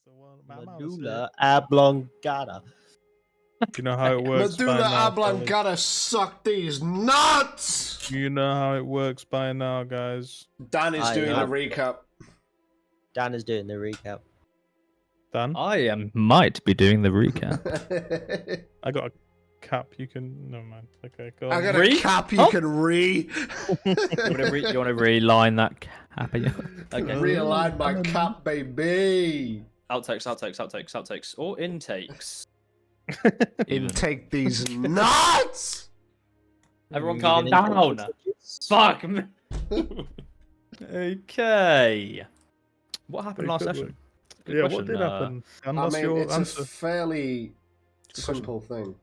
the one. My mama Medulla oblongata. You know how it works by Medulla now, fellas. oblongata, suck these nuts! You know how it works by now, guys. Dan is doing know. a recap. Dan is doing the recap. Dan, might be doing the recap. I got a cap. You can. Never mind. Okay, go on. I got a cap you can re. You want to reline that cap? Okay. Realign my cap, baby. Outtakes, or intakes. Even. Intake these nuts. Everyone calm down. Fuck me. Okay. What happened last session? Good question. What did happen? And I what's mean, your it's answer? a fairly simple thing.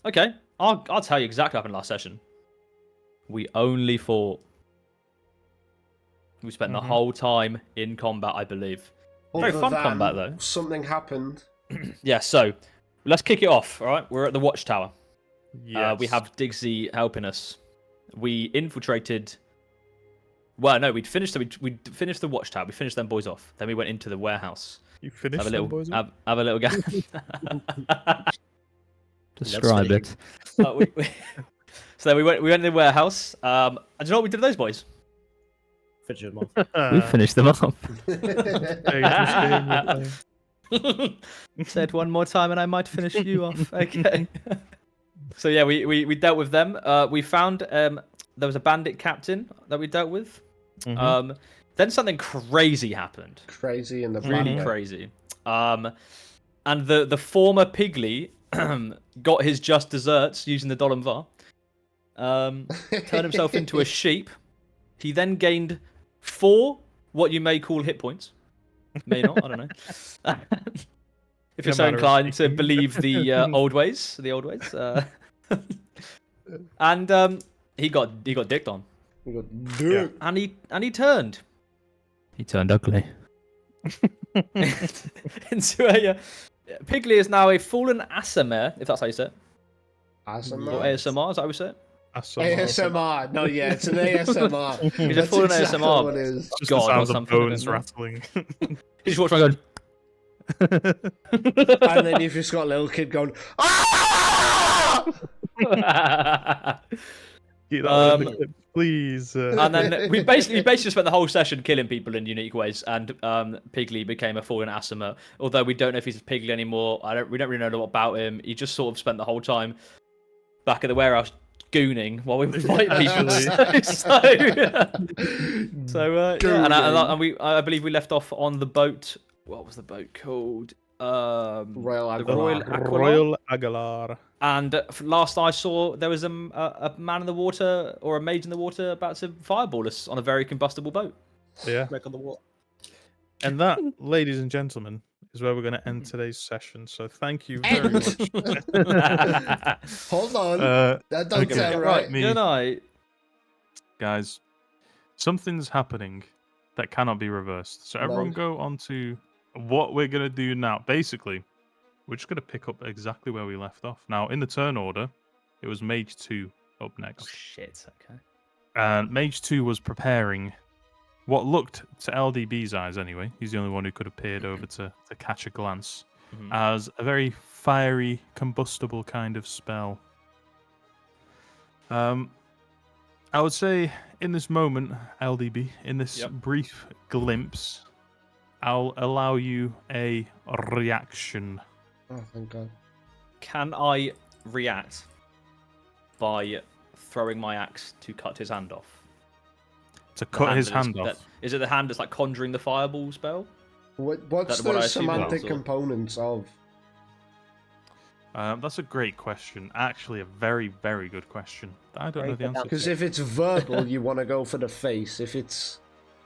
Okay, I'll tell you exactly what happened last session. We only fought. We spent the whole time in combat, I believe. Very Other fun than combat, though. Something happened. Yeah, so let's kick it off. All right, we're at the watchtower. Yes. We have Diggsy helping us. We infiltrated. Well, no, we'd finished. We finished the watchtower. We finished them boys off. Then we went into the warehouse. You finished Have a little. them, boys? Have a little go. Describe it. So we went in the warehouse. And do you know what we did with those boys? Finish them off. We finished them off. Said one more time, and I might finish you off. Okay. So yeah, we dealt with them. We found there was a bandit captain that we dealt with. Then something crazy happened. Crazy in the Really bad way. crazy. And the former Piggly got his just desserts using the Dolemvar. Turned himself into a sheep. He then gained 4 what you may call hit points. May not, I don't know. If you're so inclined to believe the old ways, and he got dicked on. We got dick. And he turned. He turned ugly. Into a Piggly is now a fallen ASMR, if that's how you say it. ASMR. Or ASMR, is that how we say it? ASMR. No, yeah, it's an ASMR. He's a That's fallen exactly ASMR. what it is. Just God, the or sounds of something, I bones don't know. rattling. He just walks around And then you've just got a little kid going, ah! Get that in the clip, please. And then we basically spent the whole session killing people in unique ways, and Piggly became a fallen ASMR. Although we don't know if he's a Piggly anymore. We don't really know a lot about him. He just sort of spent the whole time back at the warehouse gooning while we were fighting people. I believe we left off on the boat. What was the boat called? Royal the Aguilar. Royal Aguilar. And last I saw, there was a man in the water or a mage in the water about to fireball us on a very combustible boat. Yeah. Back on the water. And that, ladies and gentlemen, is where we're going to end today's session. So thank you very much. Hold on. That don't okay. sound Right, right. good night. Guys, something's happening that cannot be reversed. So everyone go on to what we're going to do now. Basically, we're just going to pick up exactly where we left off. Now, in the turn order, it was Mage 2 up next. Oh, shit, okay. And Mage 2 was preparing what looked, to LDB's eyes anyway, he's the only one who could have peered over to catch a glance, as a very fiery, combustible kind of spell. I would say in this moment, LDB, in this brief glimpse, I'll allow you a reaction. Oh, thank God. Can I react by throwing my axe to cut his hand off? To cut his hand off? Is it the hand that's like conjuring the fireball spell? What's That what I the assume it was, semantic or- components of? That's a great question. Actually, a very, very good question. I don't know the answer. Because if it's verbal, you want to go for the face. If it's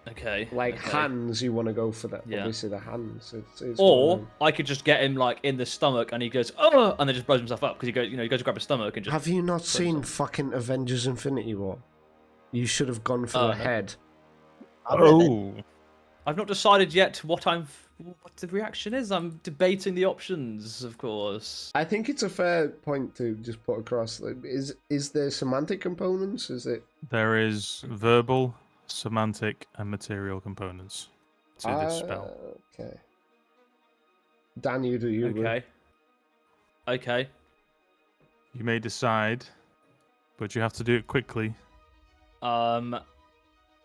Okay. like okay. hands, you want to go for the Yeah. obviously the hands. It's one of Or them. I could just get him like in the stomach, and he goes, "Oh!" and then just blows himself up because he goes to grab his stomach and just. Have you not seen fucking Avengers: Infinity War? You should have gone for the no. head. Oh, I've not decided yet what the reaction is. I'm debating the options, of course. I think it's a fair point to just put across. Like, is there semantic components? Is it? there is verbal, semantic, and material components to this spell. Okay. Dan, you do you. Will. Okay. Okay. You may decide, but you have to do it quickly. I'm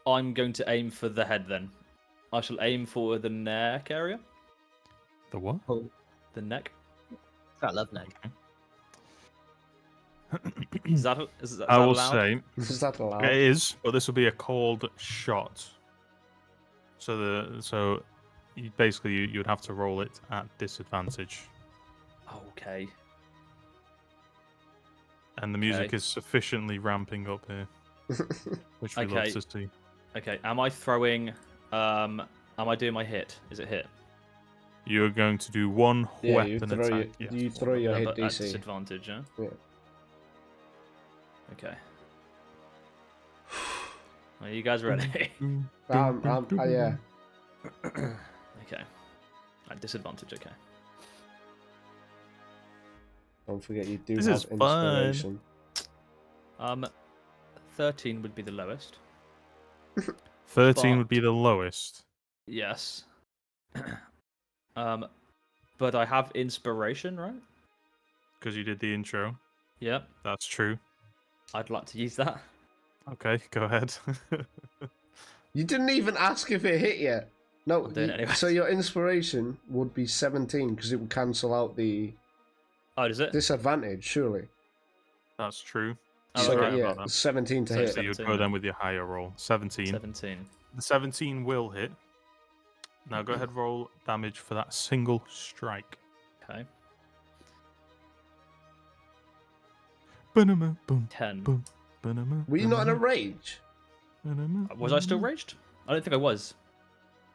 going to aim for the head then. I shall aim for the neck area. The what? The neck. I love neck. Is that I will allowed? Is say that allowed? it is, but this will be a called shot. So you, basically you would have to roll it at disadvantage, Okay. and the music Okay. is sufficiently ramping up here, which we love Okay. to see. Okay. Am I throwing? Am I doing my hit? Is it hit? You're going to do one Yeah, you weapon throw attack. your, yes. you throw your hit At DC. disadvantage, yeah. Yeah. Okay. Are you guys ready? Yeah. Okay. At disadvantage. Okay. Don't forget you do This have is fun. inspiration. 13 would be the lowest. 13 But- would be the lowest. Yes. But I have inspiration, right? Because you did the intro. Yep. That's true. I'd like to use that. Okay, go ahead. You didn't even ask if it hit yet. No, I'm doing it anyway. so your inspiration would be 17 because it would cancel out the Oh, does it? disadvantage, surely. That's true. Oh, So okay. yeah, About that. 17 to So hit. So you'd 17 go then. then with your higher roll. 17. 17. The 17 will hit. Now go ahead, roll damage for that single strike. Okay. Ba-na-ma, boom, 10. boom, ba-na-ma, Were you not in a ba-na-ma, rage? ba-na-ma, Was I still ba-na-ma. raged? I don't think I was.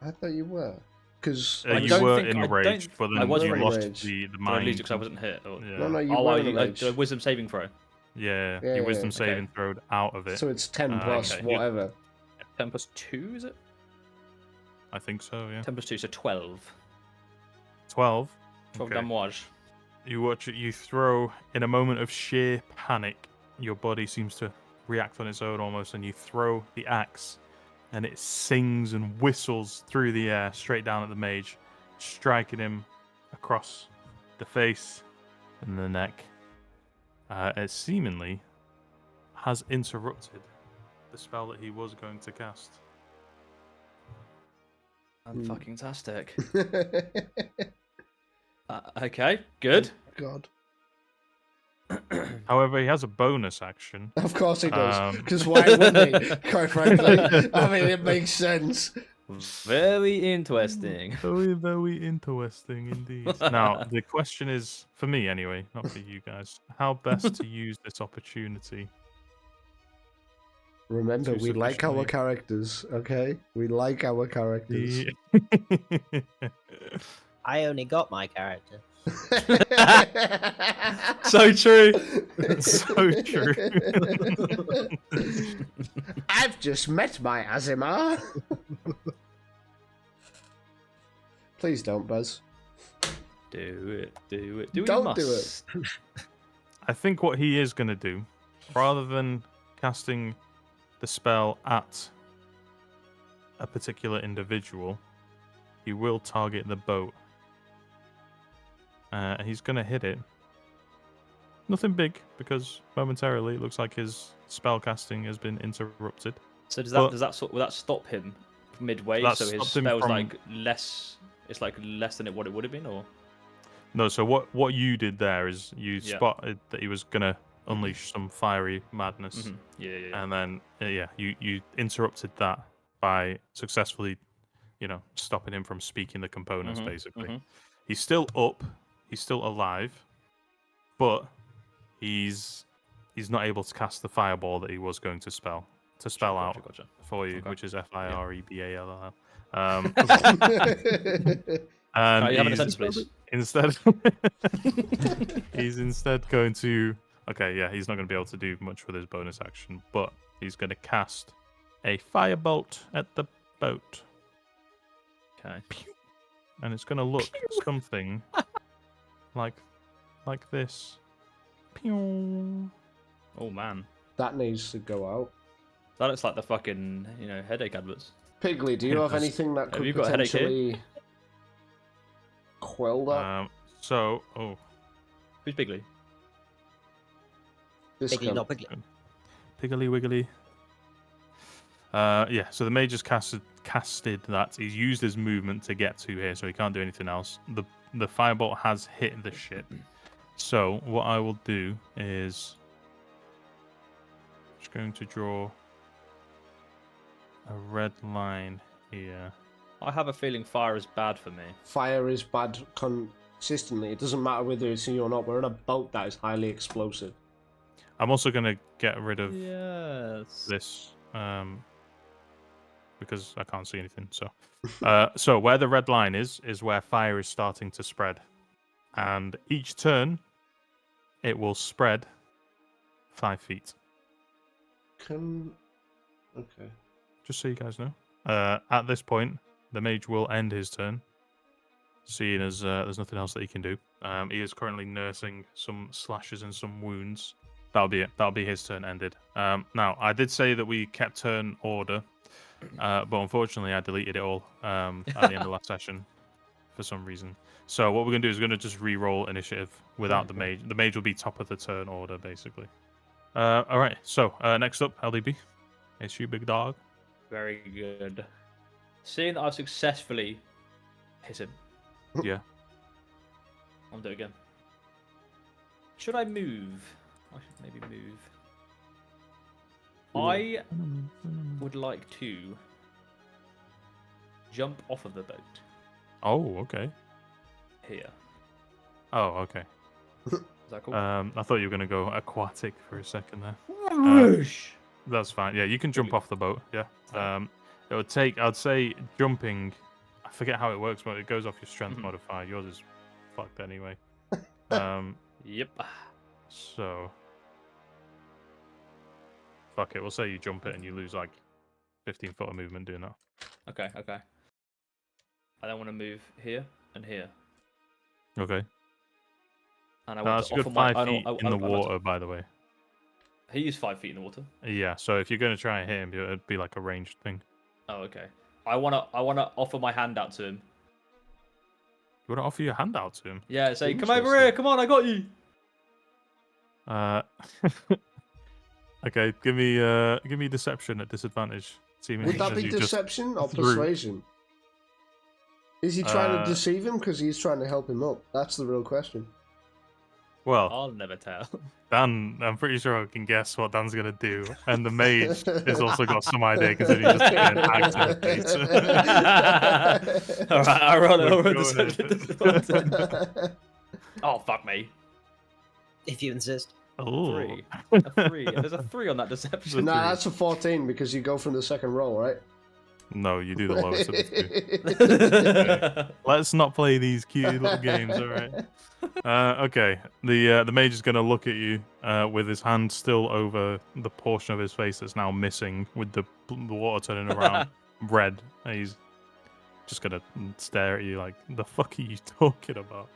I thought you were. Because I You don't were think- in I rage, don't- but then I was you in lost rage. the Did I mind. lose it because I wasn't hit? Or... Yeah. no, you Oh, were in a I rage. did a wisdom saving throw. Yeah, Yeah, your yeah, wisdom yeah. saving throw out of it. So it's 10 plus okay. whatever. 10 plus 2, is it? I think so, yeah. 10 plus 2, so 12. 12. 12 Okay. damage. You watch it, you throw, in a moment of sheer panic, your body seems to react on its own almost, and you throw the axe, and it sings and whistles through the air straight down at the mage, striking him across the face and the neck. It seemingly has interrupted the spell that he was going to cast. Fucking tastic. Okay, good. God. However, he has a bonus action. Of course he does. Um, Because why wouldn't he? Quite frankly. I mean, it makes sense. Very interesting. Very, very interesting indeed. Now, the question is, for me anyway, not for you guys, how best to use this opportunity? Remember, Too we like our sufficiently. characters, okay? We like our characters. I only got my character. So true. So true. I've just met my Azimar. Please don't, Buzz. Do it. Do it. Do it. Don't do it. I think what he is going to do, rather than casting the spell at a particular individual, he will target the boat. He's going to hit it. Nothing big, because momentarily it looks like his spell casting has been interrupted. So does But- will that stop him midway? That So his stopped him spell's from- like less. It's like less than what it would have been, or No, so what you did there is you Yeah. spotted that he was going to unleash some fiery madness. yeah. And then you interrupted that by successfully, stopping him from speaking the components. Basically, he's still up, he's still alive, but he's not able to cast the fireball that he was going to spell out Gotcha. for you, Okay. which is Fireball. Can And you have an he's sentence, please? instead, he's instead going to. Okay, yeah, he's not going to be able to do much with his bonus action, but he's going to cast a firebolt at the boat, Okay. and it's going to look something like this. Pew. Oh man, That needs to go out. that looks like the fucking headache adverts. Piggly, do you It have does. anything that Have could you got a headache here? potentially quell that. Oh, Who's Bigley? This Piggly, cunt. not piggly. Piggly Wiggly. Yeah, so the mage has casted that. He's used his movement to get to here, so he can't do anything else. The firebolt has hit the ship. So what I will do is just going to draw a red line here. I have a feeling fire is bad for me. Fire is bad consistently. It doesn't matter whether it's you or not. We're in a boat that is highly explosive. I'm also going to get rid of Yes. this because I can't see anything. So, so where the red line is where fire is starting to spread, and each turn it will spread 5 feet. Okay. Just so you guys know. At this point, the mage will end his turn, seeing as there's nothing else that he can do. He is currently nursing some slashes and some wounds. That'll be it. That'll be his turn ended. Now, I did say that we kept turn order, but unfortunately I deleted it all at the end of last session for some reason. So what we're going to do is we're going to just re-roll initiative without the mage. The mage will be top of the turn order, basically. All right, so next up, LDB. It's you, big dog. Very good. Seeing that I've successfully hit him, Yeah. I'll do it again. Should I move? I should maybe move. I would like to jump off of the boat Oh, okay. here. Oh, okay. Is that cool? I thought you were going to go aquatic for a second there. Whoosh! That's fine. Yeah, you can jump off the boat. Yeah. It would take, I'd say, jumping. I forget how it works, but it goes off your strength modifier. Yours is fucked anyway. Yep. So, fuck it. We'll say you jump it and you lose like 15 foot of movement doing that. Okay, okay. I then want to move here and here. Okay. And I want That's to a good offer my 5 feet in the I'd like water, by the way. He's 5 feet in the water. Yeah. So if you're going to try and hit him, it'd be like a ranged thing. Oh, okay. I wanna offer my hand out to him. You want to offer your hand out to him? Yeah, say, come over Interesting. here, come on, I got you. Okay, give me deception at disadvantage. Would that be deception or persuasion? Is he trying to deceive him because he's trying to help him up? That's the real question. Well, I'll never tell. Dan, I'm pretty sure I can guess what Dan's gonna do, and the mage has also got some idea because he just did an axe in the face. All right, I roll it Go over ahead. deception. Oh, fuck me. If you insist. Oh, 3. A 3. There's a 3 on that deception. Nah, that's a 14 because you go from the second roll, right? no, you do the lowest of the two. Let's not play these cute little games, all right? Okay, the mage is gonna look at you with his hand still over the portion of his face that's now missing, with the water turning around red. And he's just gonna stare at you like, the fuck are you talking about?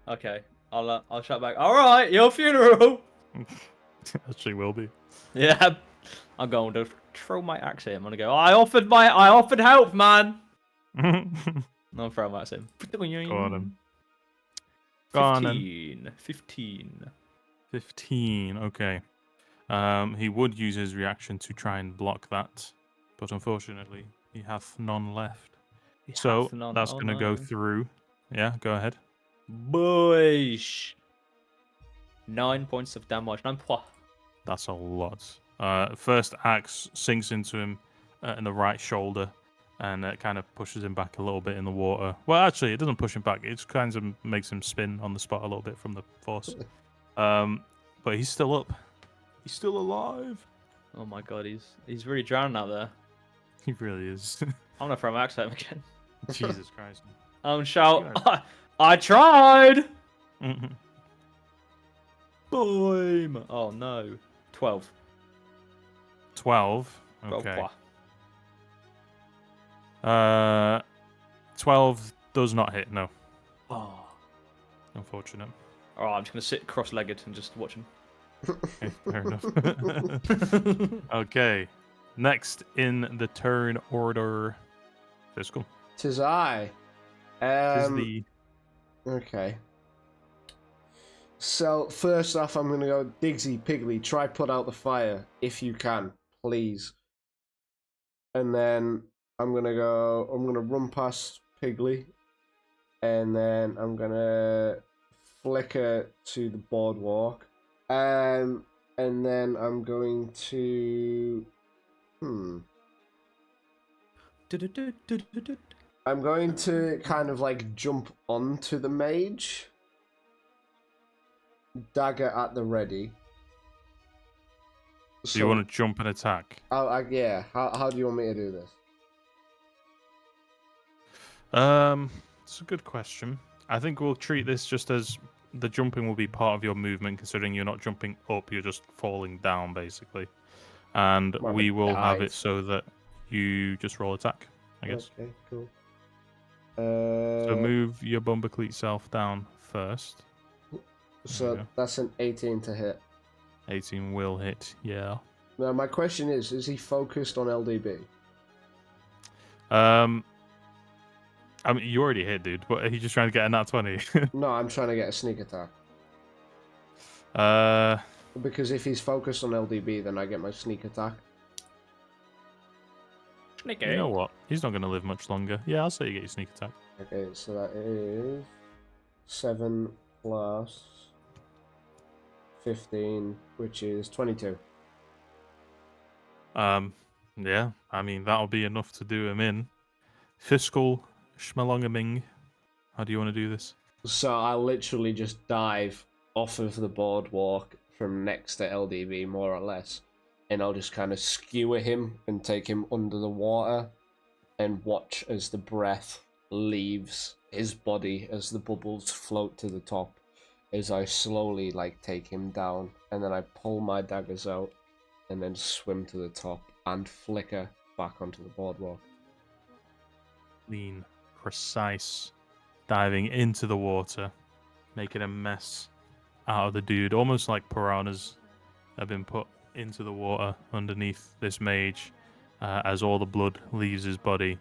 Okay, I'll shout back. All right, your funeral. Actually, will be. Yeah, I'm going to throw my axe at him. I'm gonna go. I offered help, man. Go I'll throw my axe at him. on him. Go on then. 15. 15. 15. Okay. He would use his reaction to try and block that, but unfortunately, he hath none left. So that's gonna go through. Yeah, go ahead. Boish. 9 points of damage. 9 points. That's a lot. First axe sinks into him in the right shoulder, and it kind of pushes him back a little bit in the water. Well, actually, it doesn't push him back. It just kind of makes him spin on the spot a little bit from the force. But he's still up. He's still alive. Oh my god, he's really drowning out there. He really is. I'm gonna throw my axe at him again. Jesus Christ. Shout. I tried. Mhm. Boom. Oh no. 12. 12. 12 Okay. points. 12 does not hit. No, Oh. unfortunate. Alright, I'm just gonna sit cross-legged and just watch him. Okay, fair enough. Okay. Next in the turn order, Fiscal. 'Tis I. The Okay. So first off, I'm gonna go Digsy Piggly. Try put out the fire if you can, please. And then I'm gonna run past Piggly, and then I'm gonna flicker to the boardwalk, and then I'm going to I'm going to kind of like jump onto the mage, dagger at the ready. So you want to jump and attack? Yeah. How do you want me to do this? It's a good question. I think we'll treat this just as the jumping will be part of your movement, considering you're not jumping up, you're just falling down, basically. And we will have it so that you just roll attack, I guess. Okay, cool. So move your Bumblecleat self down first. So that's an 18 to hit. 18 will hit, yeah. Now my question is he focused on LDB? I mean, you already hit, dude. But are you just trying to get a nat 20? No, I'm trying to get a sneak attack. Because if he's focused on LDB, then I get my sneak attack. Sneaky. You know what? He's not going to live much longer. Yeah, I'll say you get your sneak attack. Okay, so that is 7 plus 15, which is 22. Yeah, I mean, that'll be enough to do him in. Fiscal Schmalongaming. How do you want to do this? So I literally just dive off of the boardwalk from next to LDB, more or less. And I'll just kind of skewer him and take him under the water and watch as the breath leaves his body as the bubbles float to the top as I slowly take him down, and then I pull my daggers out and then swim to the top and flicker back onto the boardwalk. Clean, precise, diving into the water, making a mess out of the dude, almost like piranhas have been put into the water underneath this mage, as all the blood leaves his body,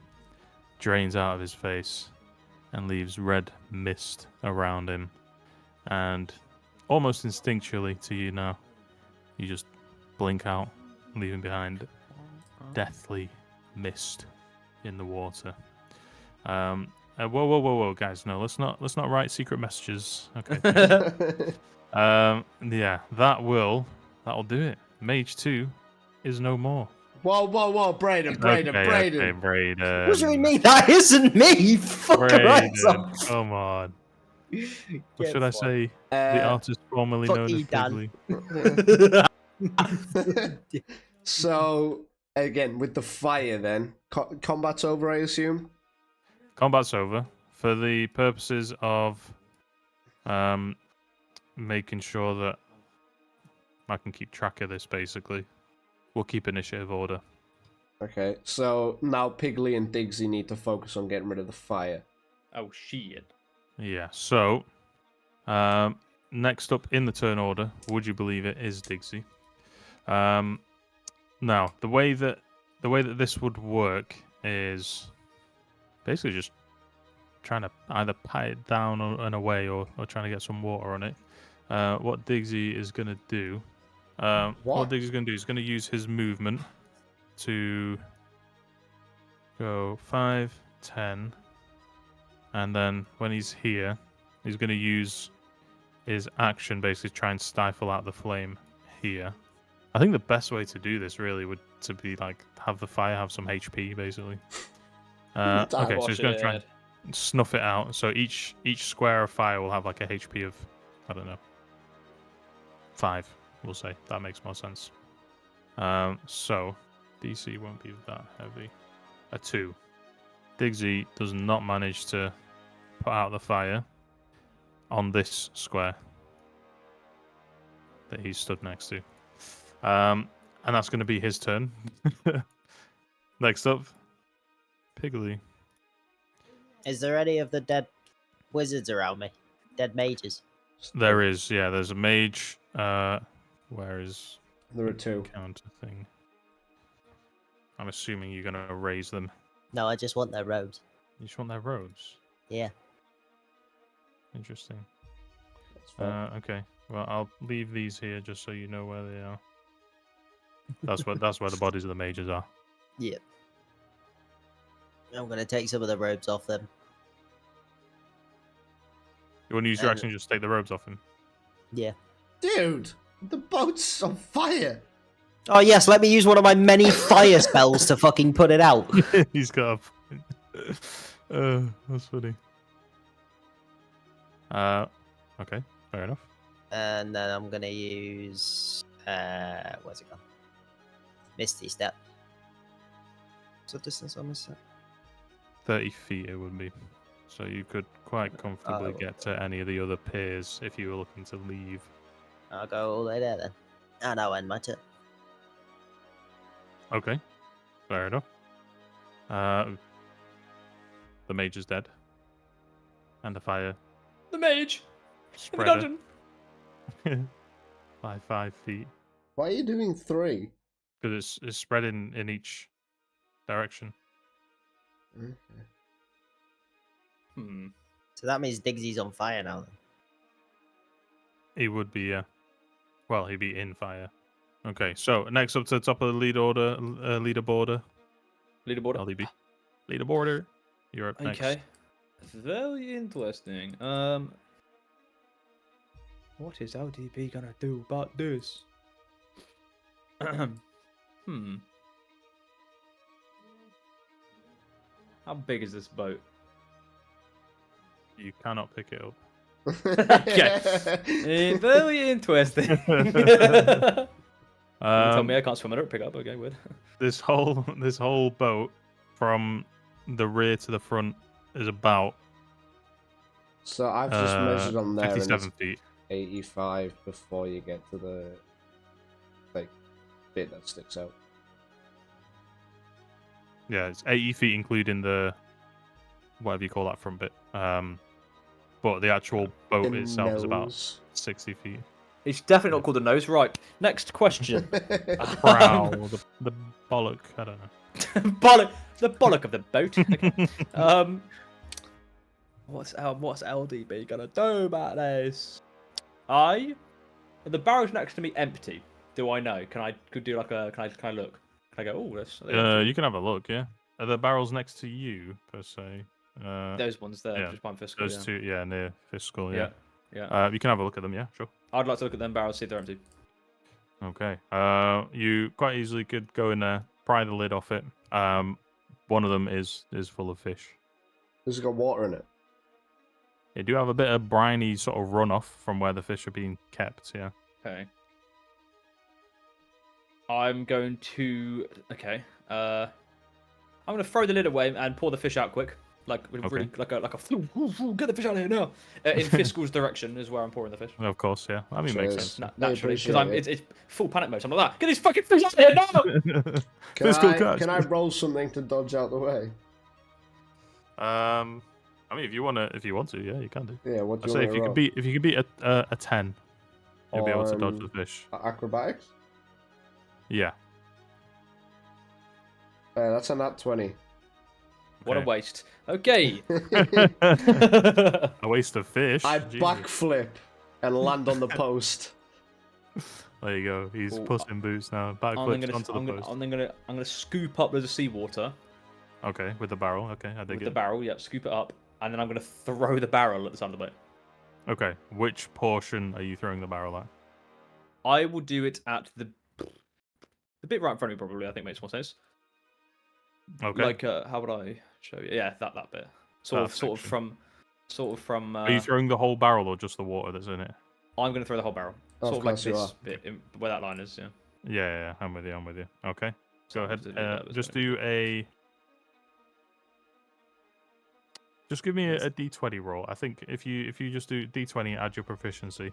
drains out of his face, and leaves red mist around him. And almost instinctually to you now, you just blink out, leaving behind deathly mist in the water. Whoa, guys! No, let's not write secret messages. Okay. Yeah, that'll do it. Mage 2 is no more. Whoa, Braden. Okay, Braden. What do you mean? That isn't me! Fucker rights Braden, come on. What should I say? The artist formerly fuck known as you, Dan. Piggly. So, again, with the fire then, combat's over, I assume? Combat's over. For the purposes of making sure that I can keep track of this, basically, we'll keep initiative order. Okay, so now Piggly and Digsy need to focus on getting rid of the fire. Oh, shit. Yeah, so next up in the turn order, would you believe it, is Digsy. Now, the way that this would work is basically just trying to either pat it down and away or trying to get some water on it. What Digsy is going to do... what Diggsy's going to do is going to use his movement to go 5, 10, and then when he's here, he's going to use his action basically to try and stifle out the flame here. I think the best way to do this really would to be have the fire have some HP basically. Okay, so he's going to try and snuff it out. So each square of fire will have a HP of, I don't know, 5. We'll say that makes more sense. So DC won't be that heavy. A 2. Digsy does not manage to put out the fire on this square that he's stood next to. And that's going to be his turn. Next up, Piggly. Is there any of the dead wizards around me? Dead mages? There is, yeah. There's a mage. Where is there are 2 counter thing? I'm assuming you're going to raise them. No, I just want their robes. You just want their robes? Yeah. Interesting. That's fair. Okay. Well, I'll leave these here just so you know where they are. That's where the bodies of the mages are. Yeah. I'm gonna take some of the robes off them. You want to use your And- action just take the robes off him? Yeah. Dude, the boat's on fire. Oh yes, let me use one of my many fire spells to fucking put it out. He's got that's funny. Okay, fair enough. And then I'm gonna use where's it gone? Misty Step. What's the distance on this? 30 feet it would be. So you could quite comfortably Oh. get to any of the other piers if you were looking to leave. I'll go all the way there then. And I'll end my turn. Okay, fair enough. The mage is dead. And the fire The mage in the spreader dungeon. by 5 feet. Why are you doing 3? Because it's spreading in each direction. Okay. Hmm. So that means Diggsy's on fire now then. He would be, yeah. Well, he'd be in fire. Okay, so next up to the top of the leaderboard. Leaderboard. LDB. Leaderboarder. You're up next. Okay. Very interesting. What is LDB gonna do about this? Hmm. How big is this boat? You cannot pick it up. Okay. Very interesting. You tell me I can't swim. I don't pick up. Okay, weird. This whole boat from the rear to the front is about So I've just measured on there, and 57 it's feet. 85 before you get to the bit that sticks out. Yeah, it's 80 feet including the whatever you call that front bit. But the actual boat The itself is about nose. 60 feet. It's definitely not called the nose. Right. Next question. Prow, the bollock. I don't know. bollock. The bollock of the boat. Okay. What's LDB gonna do about this? The barrel's next to me empty. Do I know? Can I do like a? Can I look? Can I go? Oh, this. You can have a look. Yeah, are the barrels next to you per se? Those ones there, yeah, just by fiscal. Those Yeah. two, yeah, near fiscal. Yeah. Yeah. You can have a look at them. Yeah, sure. I'd like to look at them barrels, see if they're empty. Okay. You quite easily could go in there, pry the lid off it. One of them is full of fish. Has it got water in it? They do have a bit of briny sort of runoff from where the fish are being kept. Yeah. Okay. I'm going to. Okay. I'm going to throw the lid away and pour the fish out quick. Like with really, like a get the fish out of here now. In Fiscal's direction is where I'm pouring the fish. Of course, yeah. I mean, makes Cheers. sense. Naturally, appreciate because it. it's full panic mode. So I'm like that. Get these fucking fish out of here now! Fiscal catch. Can I roll something to dodge out the way? I mean, if you want to, yeah, you can do. Yeah, what I do you say want if you could beat a 10, you'll be able to dodge the fish. Acrobatics? Yeah. That's a nat 20. What a Okay. waste. Okay. A waste of fish. I Jesus. backflip and land on the post. There you go. He's Ooh, Puss in Boots now. I'm Backflips onto the post. gonna scoop up loads of seawater Okay, with the barrel. Okay, I dig with it. the barrel. Yep, scoop it up, and then I'm gonna throw the barrel at the side of the boat. Okay, which portion are you throwing the barrel at? I will do it at the bit right in front of me. Probably, I think makes more sense. Okay. Like, how would I show you? Yeah, that bit. Sort of section. from. Are you throwing the whole barrel or just the water that's in it? I'm gonna throw the whole barrel. Of Sort of like course you this are. bit where that line is. Yeah. Yeah, I'm with you. Okay, So go I'll ahead. that was Just gonna do a. Just give me a d20 roll. I think if you just do d20, add your proficiency.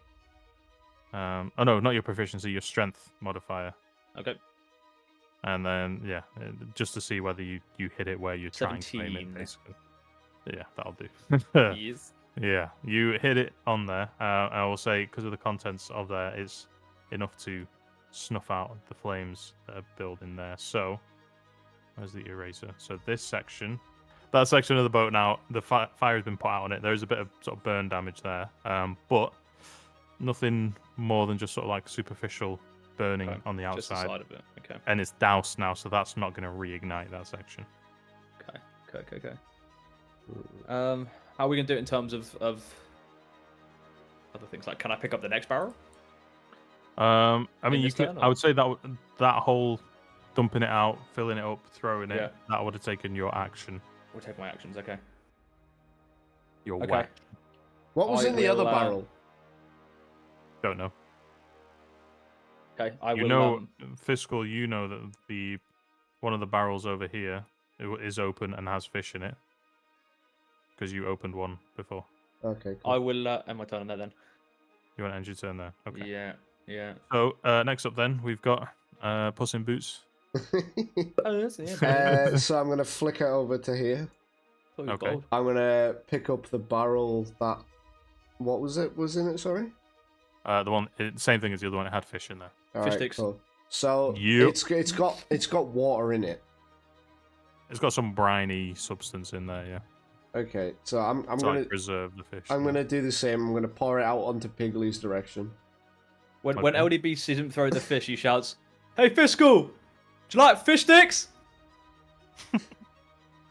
Oh no, not your proficiency, your strength modifier. Okay. And then yeah, just to see whether you hit it where you're trying to aim 17. it, basically. Yeah, that'll do. Yes. Yeah, you hit it on there. I will say because of the contents of there, it's enough to snuff out the flames that are building there. So, where's the eraser? So this section, that section of the boat now, the fire has been put out on it. There is a bit of sort of burn damage there, but nothing more than just sort of like superficial burning Okay, on the Just the outside. side of it. Okay. And it's doused now, so that's not going to reignite that section. Okay. How are we gonna do it in terms of other things? Like, can I pick up the next barrel? I mean, you this could. turn, I or- would say that that whole dumping it out, filling it up, throwing it, Yeah. that would have taken your action. We'll take my actions. Okay. Your Okay. whack. What was I in the other will, barrel? Don't know. Okay. I You will. know, Fiscal. You know that the one of the barrels over here is open and has fish in it because you opened one before. Okay, cool. I will end my turn on that then. You want to end your turn there? Okay. Yeah. So next up, then we've got Puss in Boots. So I'm gonna flick it over to here. Okay. I'm gonna pick up the barrel that. What was it? Was in it? Sorry. The one, same thing as the other one. It had fish in there. All Fish right, sticks. cool. So Yep. it's got water in it. It's got some briny substance in there. Yeah. Okay, so I'm To gonna like preserve the fish. I'm gonna do the same. I'm gonna pour it out onto Piggly's direction. When Okay. LDB sees him throw the fish, he shouts, "Hey, Fiscal! Do you like fish sticks?"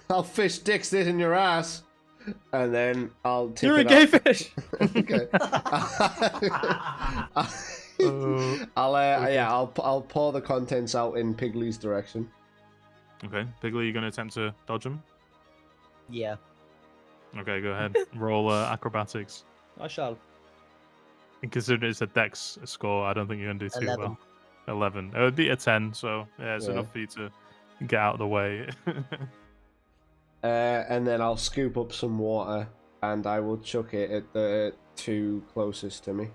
I'll fish dicks this in your ass, and then I'll tip You're a it gay up. fish. Okay. I'll pour the contents out in Piggly's direction. Okay. Piggly, you gonna attempt to dodge him? Yeah. Okay, go ahead. Roll acrobatics. I shall. And considering it's a dex score, I don't think you're gonna do too 11. well. 11. It would be a 10, so yeah, it's Yeah. enough for you to get out of the way. And then I'll scoop up some water, and I will chuck it at the two closest to me.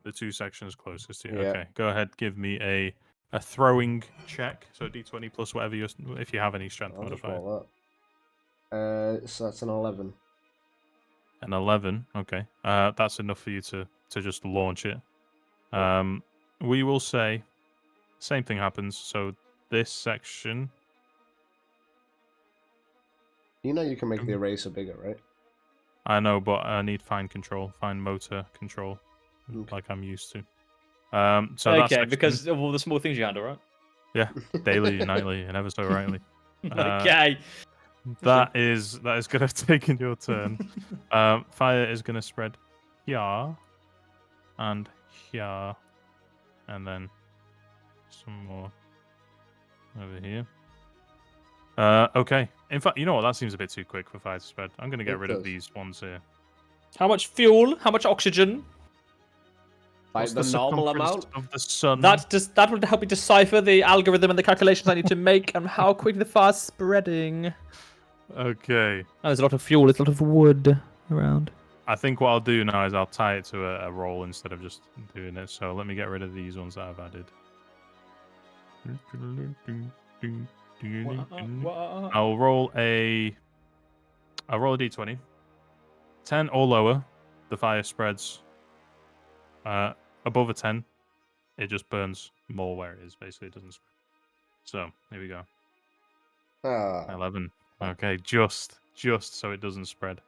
The two sections closest to you. Yeah. Okay, go ahead. Give me a throwing check. So D20 plus whatever you, if you have any strength I'll just modifier. roll that. So that's an 11. An 11. Okay, that's enough for you to just launch it. We will say same thing happens. So this section. You know you can make the eraser bigger, right? I know, but I need fine motor control, Okay. like I'm used to. So that's Okay, because of all the small things you handle, right? yeah, daily, nightly, and ever so rightly. Okay. That is going to have taken your turn. Fire is going to spread here and here, and then some more over here. Okay. In fact, you know what? That seems a bit too quick for fire to spread. I'm going to get It rid of does. these ones here. How much fuel? How much oxygen? Like What's the normal circumference amount? of the sun? That would help me decipher the algorithm and the calculations I need to make and how quick the fire's spreading. Okay. Oh, there's a lot of fuel. There's a lot of wood around. I think what I'll do now is I'll tie it to a roll instead of just doing it. So let me get rid of these ones that I've added. I'll roll a d20. 10 or lower, the fire spreads. Above a 10, it just burns more where it is. Basically, it doesn't spread. So here we go. 11. Okay, just so it doesn't spread.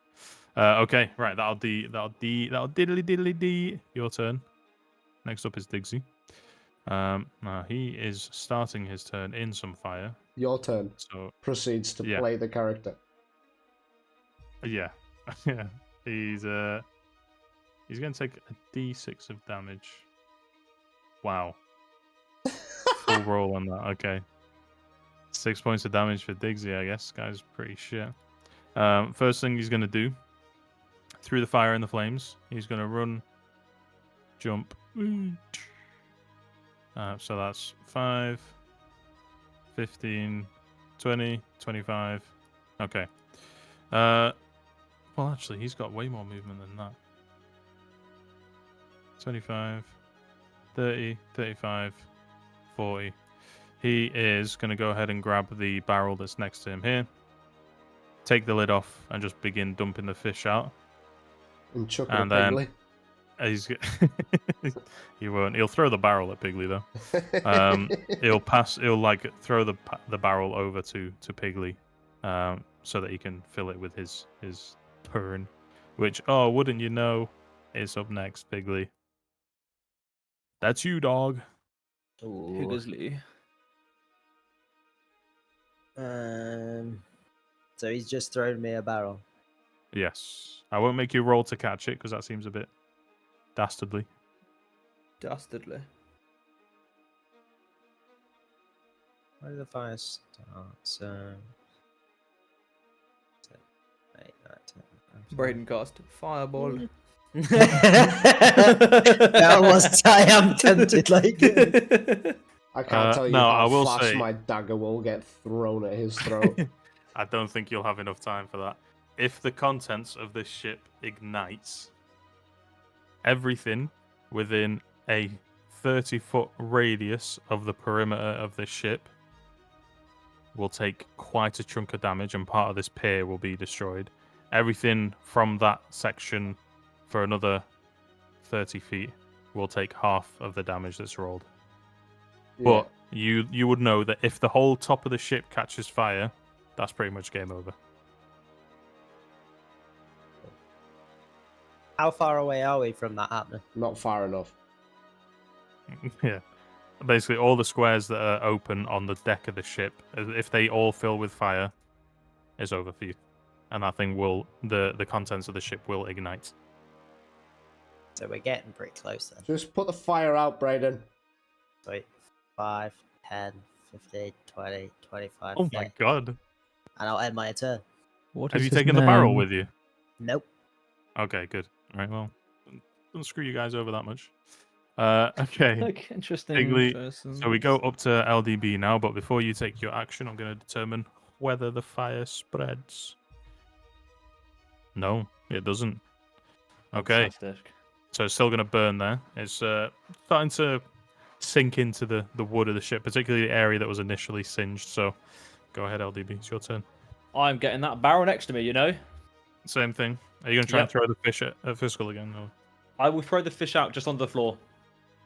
Okay, right. That'll diddly diddly dee. Your turn. Next up is Diggsy. Now he is starting his turn in some fire. Your turn. So Proceeds to Yeah. play the character. yeah, yeah. He's going to take a d6 of damage. Wow. Full roll on that. Okay. 6 points of damage for Diggsy, I guess. Guy's pretty shit. First thing he's going to do, through the fire and the flames, he's going to run, jump. So that's 5, 15, 20, 25. Okay. Well, actually, he's got way more movement than that. 25, 30, 35, 40. He is going to go ahead and grab the barrel that's next to him here, take the lid off, and just begin dumping the fish out. And chuck it And at then- Piggly. He won't. He'll throw the barrel at Piggly though. He'll like throw the barrel over to Piggly, so that he can fill it with his turn. Which, oh, wouldn't you know, is up next, Piggly. That's you, dog. Ooh. Higglesly. So he's just thrown me a barrel. Yes. I won't make you roll to catch it because that seems a bit dastardly. Dastardly. Where did the fire start? So. 8, 9, 10, 11, Braden cast Fireball. that was. I am tempted. Like. I can't tell you no, I how will fast say- my dagger will get thrown at his throat. I don't think you'll have enough time for that. If the contents of this ship ignites, everything within a 30-foot radius of the perimeter of this ship will take quite a chunk of damage, and part of this pier will be destroyed. Everything from that section for another 30 feet will take half of the damage that's rolled. Yeah. But you would know that if the whole top of the ship catches fire, that's pretty much game over. How far away are we from that happening? Not far enough. Yeah. Basically, all the squares that are open on the deck of the ship, if they all fill with fire, is over for you. And that thing will, the contents of the ship will ignite. So we're getting pretty close then. Just put the fire out, Brayden. Sweet. 5, 10, 15, 20, 25. Oh my 30. god. And I'll end my turn. What Have is you his taken the barrel name? with you? Nope. Okay, good. All right, well, don't screw you guys over that much. Okay. Like, interesting. Piggly, person. So we go up to LDB now, but before you take your action, I'm going to determine whether the fire spreads. No, it doesn't. Okay, Fantastic. so it's still going to burn there. It's starting to sink into the wood of the ship, particularly the area that was initially singed. So go ahead, LDB. It's your turn. I'm getting that barrel next to me, you know? Same thing. Are you going to try and Yep. throw the fish at Fiscal again? Or? I will throw the fish out just onto the floor.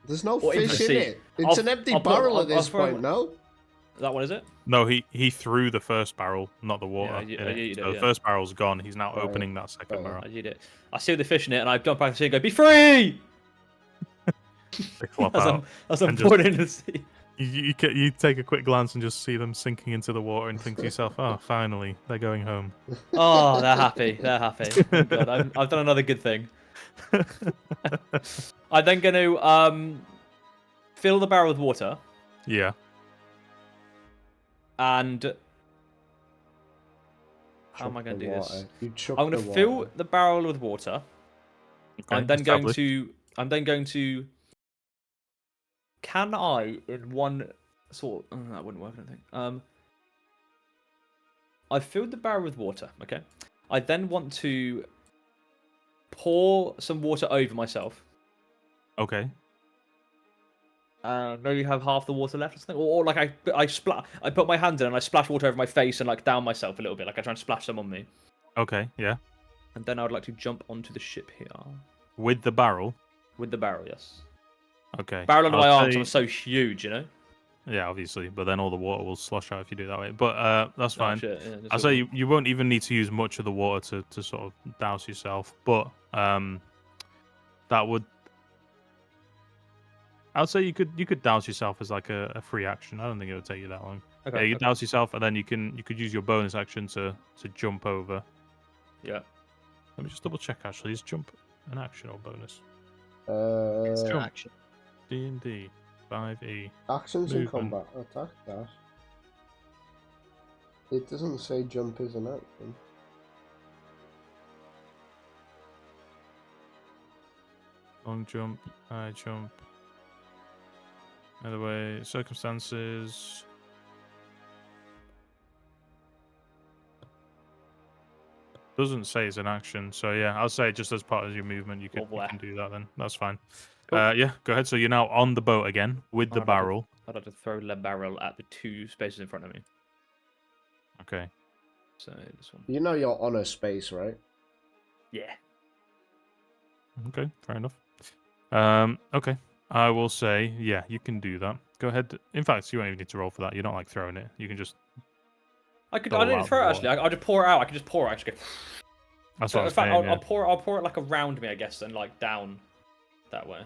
There's no Or into fish the in sea. it. It's an empty barrel at this throw point, no? That one, is it? No, he threw the first barrel, not the water. I in yeeted it. it, So the yeah. first barrel's gone. He's now Oh, yeah. opening that second Oh, yeah. barrel. I did it. I see the fish in it, and I jump back to the sea and go, "Be free!" They flop as out. I'm and just- pouring into the sea. You take a quick glance and just see them sinking into the water and think to yourself, "Oh, finally, they're going home." Oh, they're happy. They're happy. Oh, God, I've done another good thing. I'm then going to fill the barrel with water Yeah. and how am Chuck I going the to do this? water. You chuck I'm going to the fill water. the barrel with water. Okay, I'm then going established. to. I'm then going to. Can I, in one sort? That wouldn't work. I don't think. I filled the barrel with water. Okay. I then want to pour some water over myself. Okay. Maybe have half the water left or something, or like I put my hand in and I splash water over my face and like down myself a little bit, like I try and splash some on me. Okay. Yeah. And then I would like to jump onto the ship here With the barrel. with the barrel. Yes. Okay. Barrel under I'll my arms. say- I'm so huge, you know. Yeah, obviously, but then all the water will slosh out if you do it that way. But that's Oh, fine. shit, yeah, I'll say you won't even need to use much of the water to sort of douse yourself, but that would. I'd say you could douse yourself as like a free action. I don't think it would take you that long. Okay, Yeah, you okay. douse yourself, and then you could use your bonus action to jump over. Yeah. Let me just double check. Actually, is jump an action or bonus? It's an Jump. action. D&D 5e. Actions in Movement. combat. Attack dash. It doesn't say jump is an action. Long jump, high jump. Either way, circumstances. Doesn't say it's an action, so yeah, I'll say just as part of your movement, you can do that then. That's fine. Cool. Yeah, go ahead. So you're now on the boat again with the Alright, barrel. I'd like to throw the barrel at the two spaces in front of me. Okay. So this one. You know you're on a space, right? Yeah. Okay, fair enough. Okay. I will say, yeah, you can do that. Go ahead. In fact, you won't even need to roll for that. You're not like throwing it. You can just I could. Fill I didn't out throw it the actually. I'll just pour it out. I could just pour it. I just go. That's So, what I'm in fact, saying. I'll pour. I'll pour it like around me, I guess, and like down that way.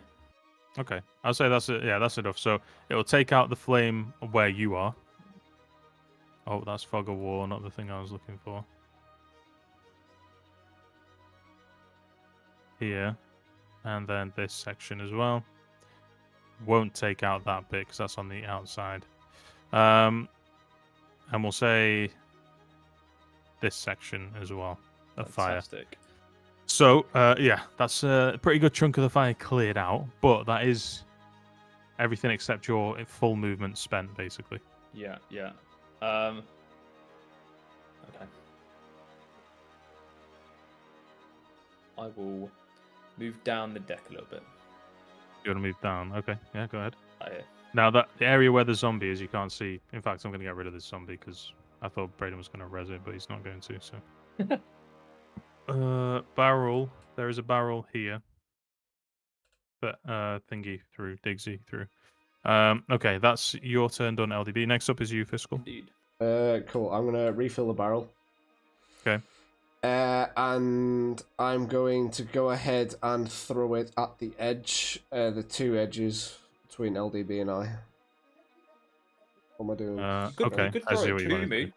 Okay, I'll say that's it. Yeah, that's enough. So it will take out the flame where you are. Oh, that's fog of war, not the thing I was looking for. Here, and then this section as well. Won't take out that bit because that's on the outside. And we'll say this section as well of fire. Fantastic. So, yeah, that's a pretty good chunk of the fire cleared out, but that is everything except your full movement spent, basically. Yeah. Okay. I will move down the deck a little bit. You want to move down? Okay, yeah, go ahead. Yeah. Now, the area where the zombie is, you can't see. In fact, I'm going to get rid of this zombie because I thought Braden was going to res it, but he's not going to, so... barrel. There is a barrel here. But, thingy through, Digsy through. Okay, that's your turn done, LDB. Next up is you, Fiscal. Indeed. Cool. I'm gonna refill the barrel. Okay. And I'm going to go ahead and throw it at the edge, the two edges between LDB and I. What am I doing? Okay, You could I throw see it what you to want to me. do.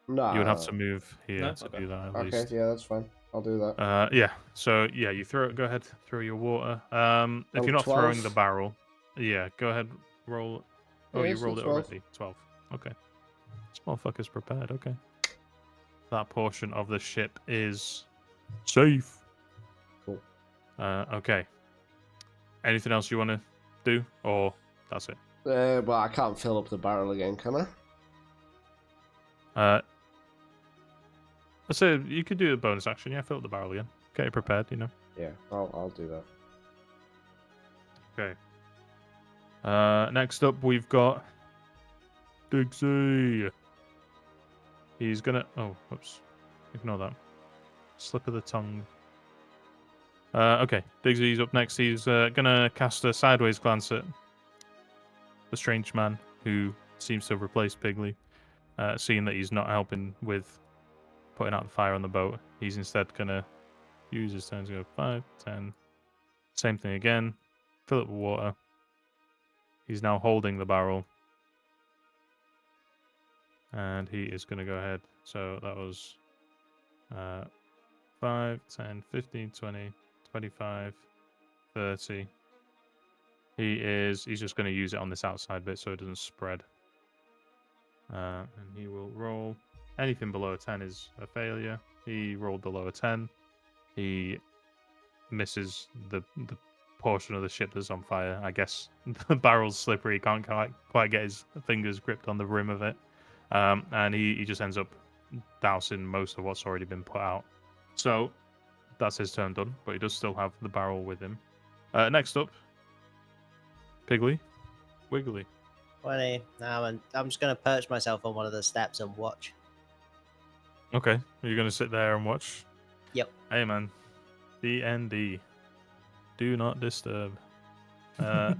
No. You would have to move here No? to Okay. do that at Okay, least. yeah, that's fine. I'll do that. Yeah. So yeah, you throw it. Go ahead, throw your water. If Oh, you're not throwing 12? the barrel, yeah, go ahead, roll. Oh, Yeah, you it's rolled a it 12. already. 12. Okay. This motherfucker's prepared. Okay. That portion of the ship is safe. Cool. Okay. Anything else you want to do, or that's it? Well, I can't fill up the barrel again, can I? So you could do a bonus action. Yeah, fill up the barrel again. Get it prepared. You know. Yeah, I'll do that. Okay. Next up, we've got Digsy. He's gonna. Oh, whoops. Ignore that. Slip of the tongue. Okay. Digsy's up next. He's gonna cast a sideways glance at the strange man who seems to have replaced Pigley. Seeing that he's not helping with putting out the fire on the boat, he's instead gonna use his turn to go 5, 10. Same thing again. Fill it with water. He's now holding the barrel. And he is going to go ahead. So that was 5, 10, 15, 20, 25, 30. He's just going to use it on this outside bit so it doesn't spread. And he will roll. Anything below a 10 is a failure. He rolled below a 10. He misses the portion of the ship that's on fire. I guess the barrel's slippery. He can't quite get his fingers gripped on the rim of it. And he just ends up dousing most of what's already been put out. So that's his turn done, but he does still have the barrel with him. Next up, Pigley. Wiggly. 20. Now I'm just going to perch myself on one of the steps and watch. Okay, are you going to sit there and watch? Yep. Hey, man. DND. Do not disturb.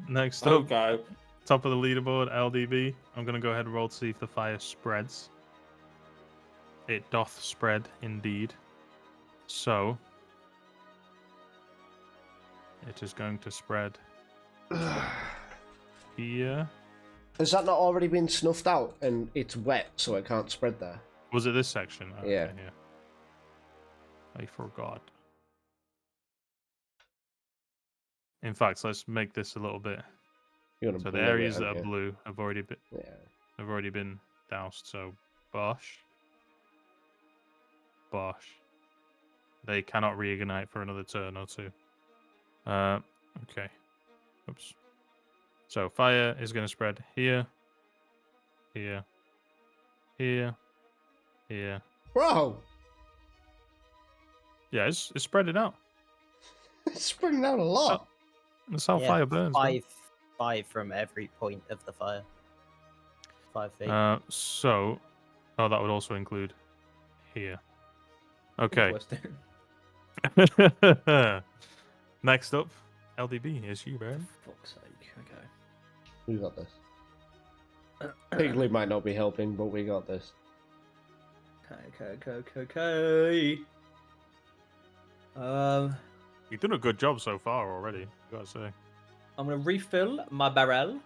Next up, Okay. top of the leaderboard, LDB. I'm going to go ahead and roll to see if the fire spreads. It doth spread, indeed. So, it is going to spread here. Has that not already been snuffed out and it's wet so it can't spread there? Was it this section? Okay, Yeah. I forgot. In fact, let's make this a little bit. You're gonna So the blur it, areas that aren't are you? blue have already Yeah. been doused. So bosh. They cannot reignite for another turn or two. Okay. Oops. So fire is going to spread here, here, here. Bro! Yeah, it's spreading out. It's spreading out a lot. That's how Yeah, fire burns. bro. Five from every point of the fire. 5 feet. So, that would also include here. Okay. Interesting. Next up, LDB is you, Baron. Fuck's sake. Okay. We got this. Pigley might not be helping, but we got this. Okay. You've done a good job so far already, I gotta say. I'm gonna refill my barrel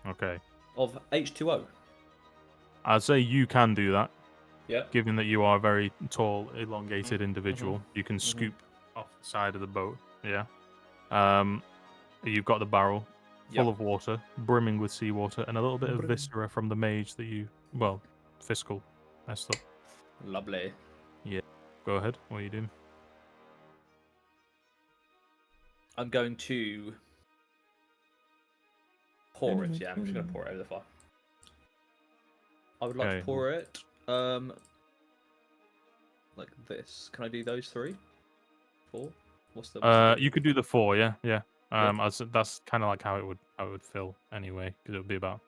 Okay. of H2O. I'd say you can do that. Yeah. Given that you are a very tall, elongated individual, you can scoop off the side of the boat. Yeah. You've got the barrel full of water, brimming with seawater, and a little bit of viscera from the mage that fiscal messed up. Lovely. Yeah. Go ahead. What are you doing? I'm going to pour it. Yeah, I'm just gonna pour it over the fire. I would like to Okay. pour it like this. Can I do those 3? 4? What's the You could do the 4. Yeah. Yep. That's kind of like how it would fill anyway, because it would be about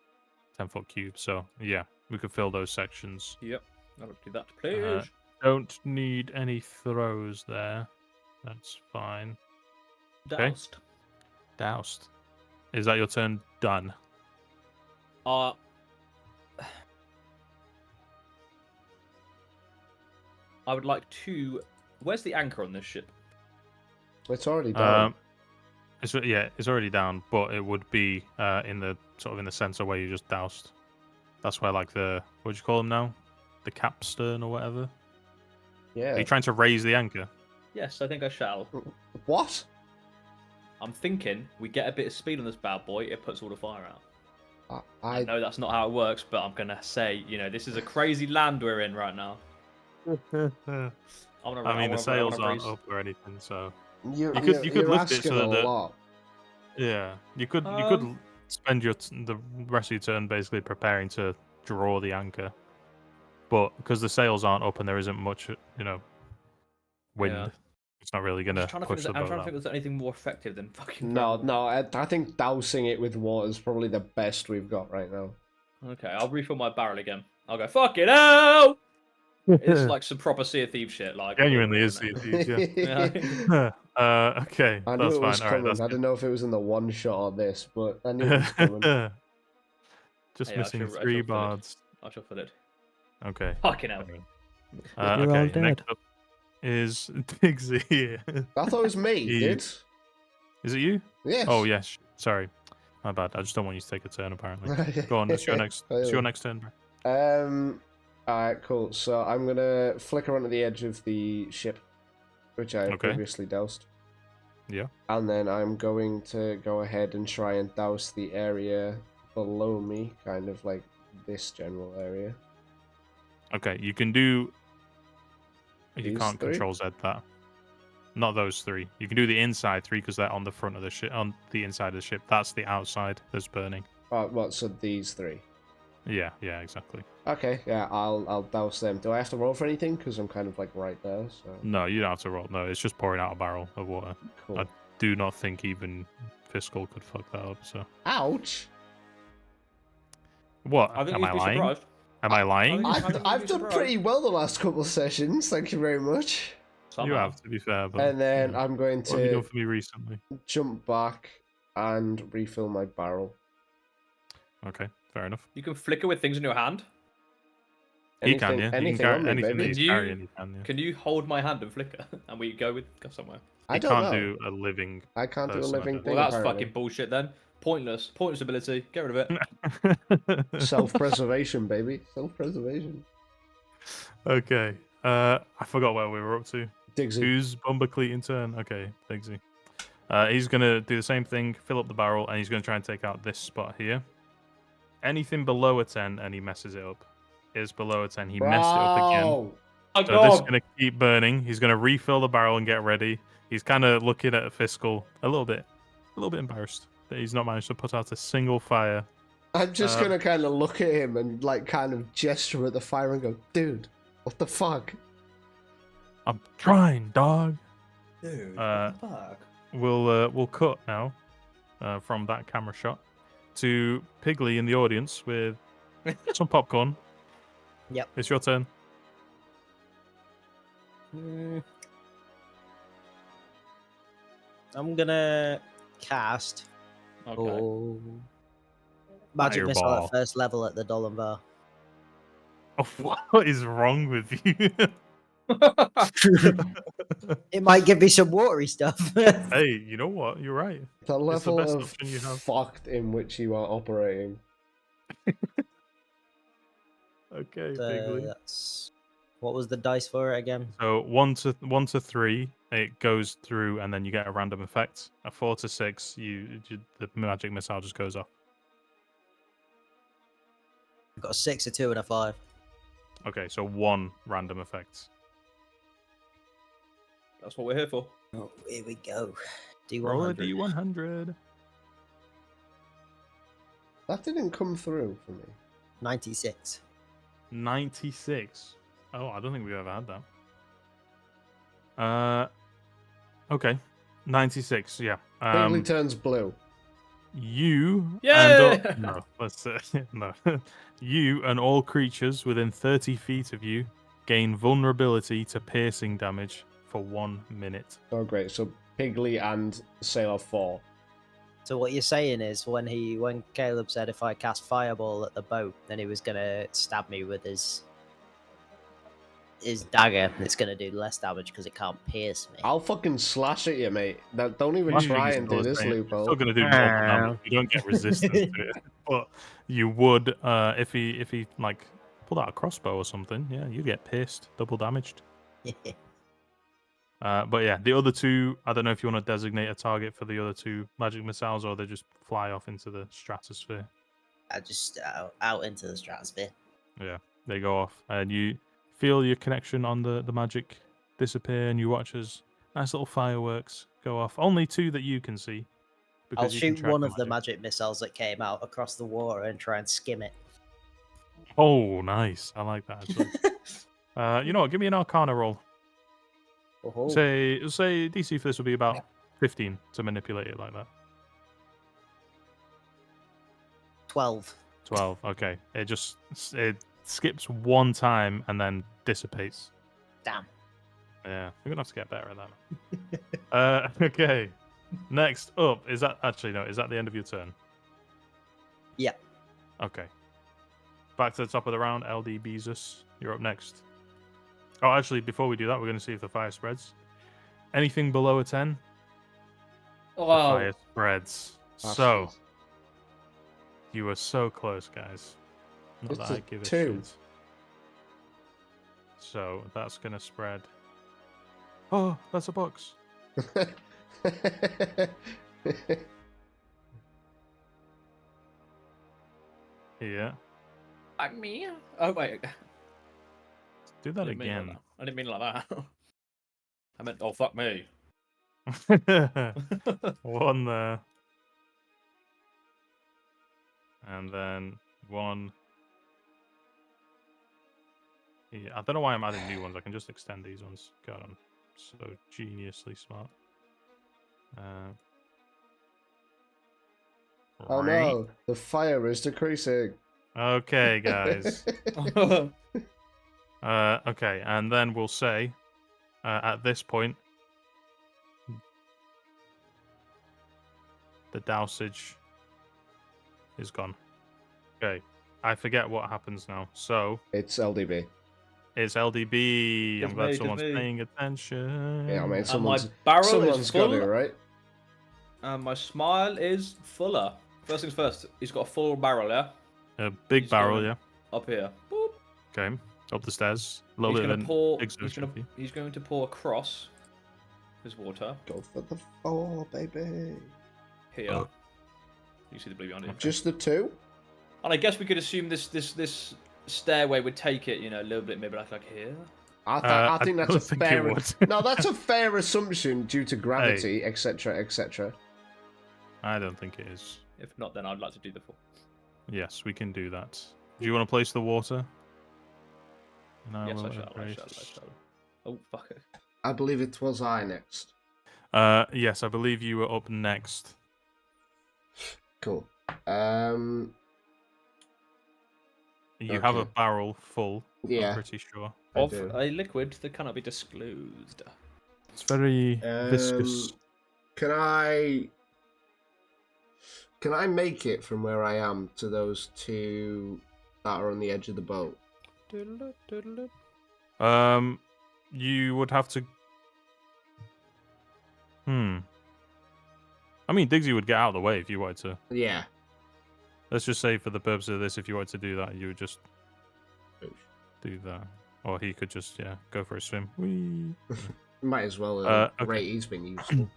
10-foot cube. So yeah, we could fill those sections. Yep. I'll do that, please. Don't need any throws there. That's fine. Doused. Doused. Is that your turn? Done. I would like to. Where's the anchor on this ship? It's already down. It's already down, but it would be in the center where you just doused. That's where like what do you call them now? The capstern or whatever. Yeah. Are you trying to raise the anchor? Yes, I think I shall. What? I'm thinking we get a bit of speed on this bad boy. It puts all the fire out. I I know that's not how it works, but I'm gonna say, this is a crazy land we're in right now. I mean, the sails aren't up or anything, so you could lift it so a that lot. yeah, you could spend the rest of your turn basically preparing to draw the anchor, but because the sails aren't up and there isn't much, wind, Yeah. it's not really gonna push the I'm trying to boat think if there's anything more effective than fucking. No, I think dousing it with water is probably the best we've got right now. Okay, I'll refill my barrel again. I'll go, fuck it out! It's like some proper Sea of Thieves shit. Like Genuinely is Sea of Thieves, yeah. Okay, I knew that's it was fine. All right, coming. that's I didn't know if it was in the one shot or this, but I knew it was coming. Just Hey, missing I 3 shall fill it. bards. I shall fill it. Okay. Fucking hell. You're all Okay, dead. next up is Diggsy. I thought it was me, dude. Is it you? Yes. Oh, yes. Sorry. My bad. I just don't want you to take a turn, apparently. Go on, it's your next turn, bro. Alright, cool. So I'm gonna flicker onto the edge of the ship, which I previously doused. Yeah. And then I'm going to go ahead and try and douse the area below me, kind of like this general area. Okay, you can do... You These can't 3? control Z that. Not those 3. You can do the inside 3 because they're on the front of the ship, on the inside of the ship. That's the outside that's burning. What? So these 3? Yeah, exactly. Okay, yeah, I'll douse them. Do I have to roll for anything? Because I'm kind of like right there. So No, you don't have to roll. No, it's just pouring out a barrel of water. cool. I do not think even Fiscal could fuck that up. So. Ouch! What? I think Am you'd I be lying? surprised. Am I lying? I think I've you'd be done surprised. pretty well the last couple of sessions. Thank you very much. You Somehow. have, to be fair. But, And then yeah. I'm going What have you done to for me recently? jump back and refill my barrel. Okay, fair enough. You can flicker with things in your hand. He can, yeah. Anything You can carry on me, anything that baby. he's Can you- carrying, he can, yeah. Can you hold my hand and flicker, and we go somewhere? I He don't can't know. do a living. I can't do a person, I living don't thing. Well, that's apparently. fucking bullshit then. Pointless ability. Get rid of it. Self-preservation, baby. Self-preservation. Okay. I forgot where we were up to. Diggsy. Who's Bumblecleat in turn? Okay, Diggsy. He's gonna do the same thing, fill up the barrel, and he's gonna try and take out this spot here. Anything below a 10 and he messes it up. Is below a 10. He messed it up again. Bro! Oh, So this is gonna keep burning. He's gonna refill the barrel and get ready. He's kind of looking at Fiscal a little bit embarrassed that he's not managed to put out a single fire. I'm just gonna kind of look at him and like kind of gesture at the fire and go, dude, what the fuck? I'm trying, dog. Dude, Uh, what the fuck? We'll cut now from that camera shot to Piggly in the audience with some popcorn. Yep. It's your turn. I'm gonna cast Okay. magic missile Fireball. at first level at the Dolan bar. Oh, what is wrong with you? It might give me some watery stuff. Hey, you know what? You're right. The It's the level best of option you have. fucked in which you are operating. Okay, So Bigly. that's what was the dice for it again? So 1 to 3, it goes through, and then you get a random effect. At 4 to 6, the magic missile just goes off. I've got a 6, a 2, and a 5. Okay, so 1 random effect. That's what we're here for. Oh, here we go. Roll a D100. D100. That didn't come through for me. 96. 96. Oh, I don't think we've ever had that. Okay. 96, yeah. Bigly turns blue. You Yay! and no, let's no. You and all creatures within 30 feet of you gain vulnerability to piercing damage for 1 minute. Oh, great. So Piggly and Sailor 4. So what you're saying is when Caleb said if I cast fireball at the boat, then he was gonna stab me with his dagger, and it's gonna do less damage because it can't pierce me. I'll fucking slash at you, mate. Don't even Slashing try is and still do the this same. It's loophole. still going to do more damage. You don't get resistance to it, but you would if he like pulled out a crossbow or something. Yeah, you get pierced, double damaged. But yeah, the other two, I don't know if you want to designate a target for the other two magic missiles, or they just fly off into the stratosphere. I just out into the stratosphere. Yeah, they go off, and you feel your connection on the magic disappear, and you watch as nice little fireworks go off. Only 2 that you can see. I'll Because you can shoot track one the of the magic missiles that came out across the water and try and skim it. Oh, nice. I like that actually. You know what? Give me an Arcana roll. Oh, Say DC for this will be about 15 to manipulate it like that. 12. 12. Okay. It skips 1 time and then dissipates. Damn. Yeah, we're gonna have to get better at that. Okay. Next up, is that the end of your turn? Yeah. Okay. Back to the top of the round, LD Beezus. You're up next. Oh, actually, before we do that, we're going to see if the fire spreads. Anything below a 10, the Wow. fire spreads. So, Absolutely. you were so close, guys. Not It's that a I give a 2. shit. So, that's going to spread. Oh, that's a box. Yeah. Like me? Oh, wait. Do that I didn't mean like again. that. I didn't mean like that. I meant, oh, fuck me. 1 there. And then 1. Yeah, I don't know why I'm adding new ones. I can just extend these ones. God, I'm so geniusly smart. Oh no, the fire is decreasing. Okay, guys. Okay, and then we'll say at this point the dousage is gone. Okay, I forget what happens now. So It's LDB. it's LDB. It's I'm glad me, someone's it's me. paying attention. Yeah, I mean, And my someone's barrel is got full. it, right? And my smile is fuller. First things first, he's got a full barrel, yeah? A big He's barrel, going yeah. Up here. Boop. Okay, up the stairs. A little He's bit going of to an pour. exertion fee. He's going to pour across his water Go for the 4, baby. here. Oh. You see the blue behind it. Just the 2? And I guess we could assume this stairway would take it, a little bit, maybe like here. I think that's a don't think it fair. would. No, that's a fair assumption due to gravity, etc., etc. I don't think it is. If not, then I'd like to do the 4. Yes, we can do that. Do you want to place the water? And Yes, will I shall. erase- Oh, fuck it. I believe it was I next. Yes, I believe you were up next. Cool. You have a Okay. barrel full. Yeah. I'm pretty sure. I Of do. a liquid that cannot be disclosed. It's very viscous. Can I make it from where I am to those 2 that are on the edge of the boat? You would have to. I mean, Diggsy would get out of the way if you wanted to. Yeah. Let's just say, for the purpose of this, if you wanted to do that, you would just do that, or he could just go for a swim. Whee! Might as well. Okay. Great, he's been useful.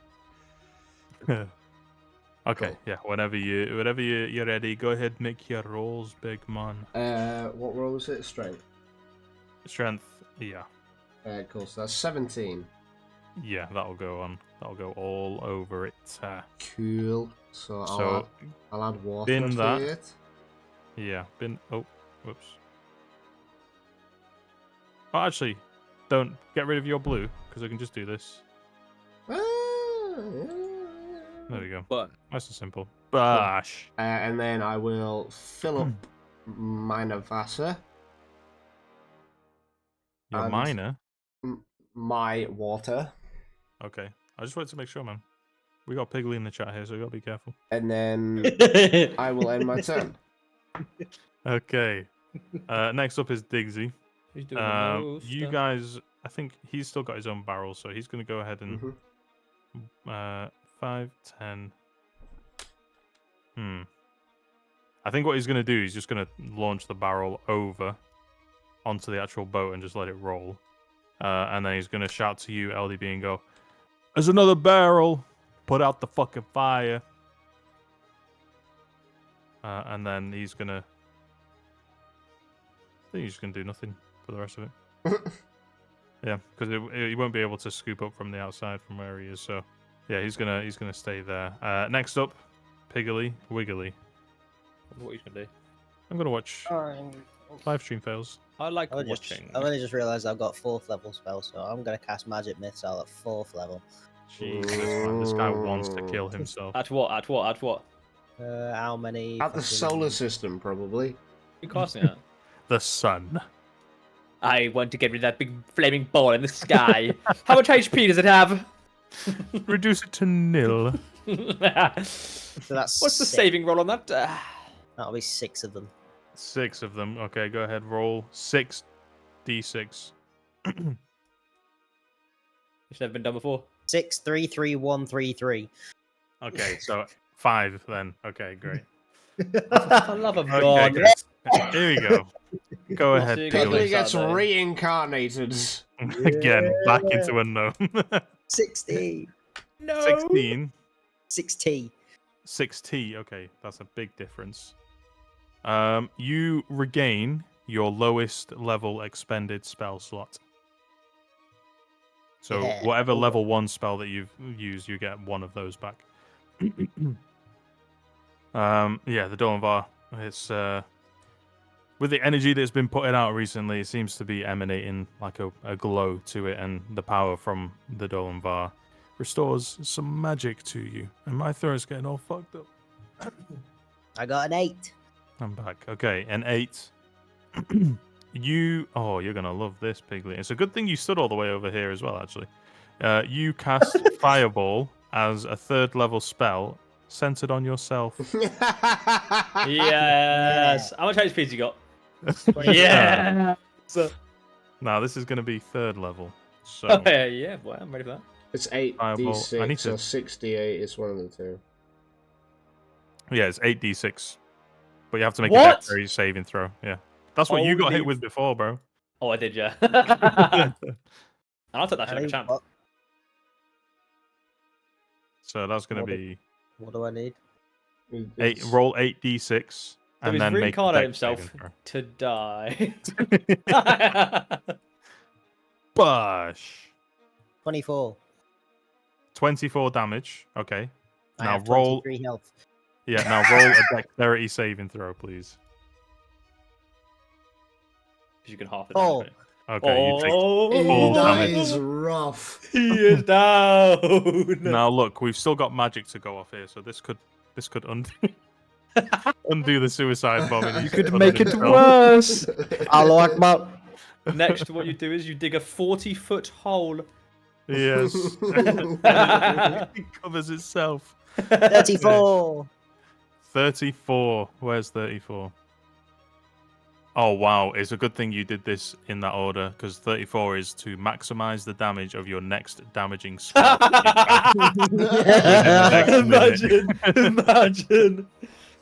Okay, Cool. yeah. Whenever you're ready, go ahead, make your rolls, big man. What roll was it? Strength. Strength, yeah. Cool. So that's 17. Yeah, that'll go on. That'll go all over it. Cool. So I'll add water bin to that. it. Yeah, bin. Oh, whoops. Oh, actually, don't get rid of your blue because I can just do this. There we go. But Nice and simple. Bash. And then I will fill up minor Vasa. Your And- minor. My water. Okay. I just wanted to make sure, man. We got Piggly in the chat here, so we gotta be careful. And then I will end my turn. Okay. Next up is Diggsy. He's doing the most. You guys, I think he's still got his own barrel, so he's gonna go ahead and 5, 10. I think what he's gonna do is just gonna launch the barrel over onto the actual boat and just let it roll. And then he's gonna shout to you, LDB, and go, "There's another barrel! Put out the fucking fire!" And then he's gonna. I think he's just gonna do nothing for the rest of it. Yeah, because he won't be able to scoop up from the outside from where he is. So, yeah, he's gonna stay there. Next up, Piggly Wiggly. What he's gonna do? I'm gonna watch live stream fails. I like I've watching. only just realised I've got 4th level spell, so I'm gonna cast Magic Missile at 4th level. Jesus, man, this guy wants to kill himself. At what? At what? At what? How many? At the fucking- solar system, probably. You casting it? The sun. I want to get rid of that big flaming ball in the sky. How much HP does it have? Reduce it to nil. So that's What's the 6. saving roll on that? That'll be 6 of them. 6 of them. Okay, go ahead. Roll 6d6. It's never been done before. 6, 3, 3, 1, 3, 3. Okay, so 5 then. Okay, great. I love a Okay, god. guys. Here we go. Go ahead, See you Piggly guys Piggly. gets Saturday. reincarnated. Again, back into unknown. 16. No. 16. 6T. 6t. Okay, that's a big difference. You regain your lowest level expended spell slot. So Yeah. whatever level 1 spell that you've used, you get one of those back. Yeah, the Dolanvar. It's with the energy that's been putting out recently, it seems to be emanating like a glow to it, and the power from the Dolanvar restores some magic to you. And my throat's getting all fucked up. I got an 8. I'm back. Okay, an 8. You're gonna love this, Piggly. It's a good thing you stood all the way over here as well, actually. You cast Fireball as a 3rd level spell centered on yourself. Yes. How much HP has you got? Yeah. Now this is gonna be 3rd level. So Yeah, boy, I'm ready for that. It's Fireball. I need 8d6 to- or 68. It's one of the two. yeah, it's 8d6. But you have to make What? a dexterity saving throw. Yeah. That's what you got hit Holy with before, bro. Oh, I did, yeah. I'll take that shit like a champ. So that's gonna What do- be What do I need? roll 8d6 So and he's then make a reincarnated dex himself saving throw. to die. Bosh. 24. 24 damage. Okay. I Now have roll. 23 health. Yeah, now roll a dexterity saving throw, please. You can half it. Oh. Okay, you take. Oh, damage. That is rough. he is down. Now look, we've still got magic to go off here, so this could undo the suicide bombing. You could make it itself. worse. Hello, Akbar. Next, what you do is you dig a 40-foot hole. Yes. It covers itself. 34. 34. Where's 34? Oh wow, it's a good thing you did this in that order, because 34 is to maximize the damage of your next damaging spell. Within the next minute. Imagine.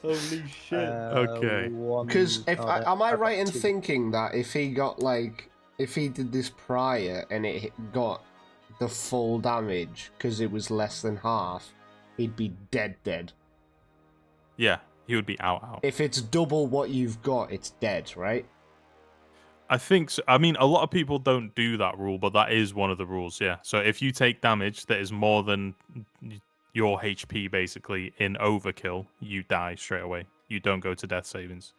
Holy shit. Okay. Because if am I I've got right in 2. thinking that if he got if he did this prior and it got the full damage because it was less than half, he'd be dead. Yeah, he would be out. If it's double what you've got, it's dead, right? I think so. I mean, a lot of people don't do that rule, but that is one of the rules, yeah. So if you take damage that is more than your HP, basically, in overkill, you die straight away. You don't go to death savings.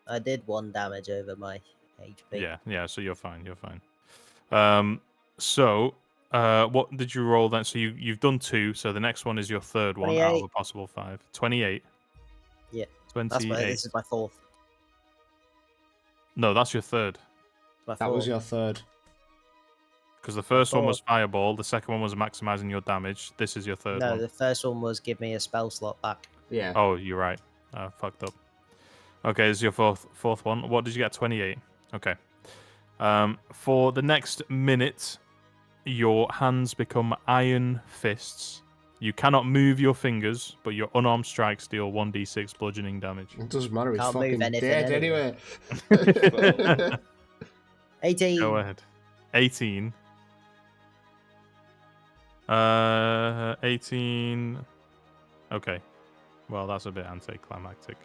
I did 1 damage over my HP. Yeah, so you're fine, So, what did you roll then? So you've done 2, so the next one is your third one out of 28. a possible 5. 28. Yeah. 28. This is my 4th. No, that's your third. My That was 4th. your third. Because the first one was thought- Fireball, the second one was maximizing your damage. This is your third No, one. the first one was give me a spell slot back. Yeah. Oh, you're right. Fucked up. Okay, this is your fourth one. What did you get? 28. Okay. For the next minute, your hands become iron fists. You cannot move your fingers, but your unarmed strikes deal 1d6 bludgeoning damage. It doesn't matter. He's Can't move fucking anything dead anyway. anyway. 18. Go ahead. 18. 18. Okay. Well, that's a bit anticlimactic.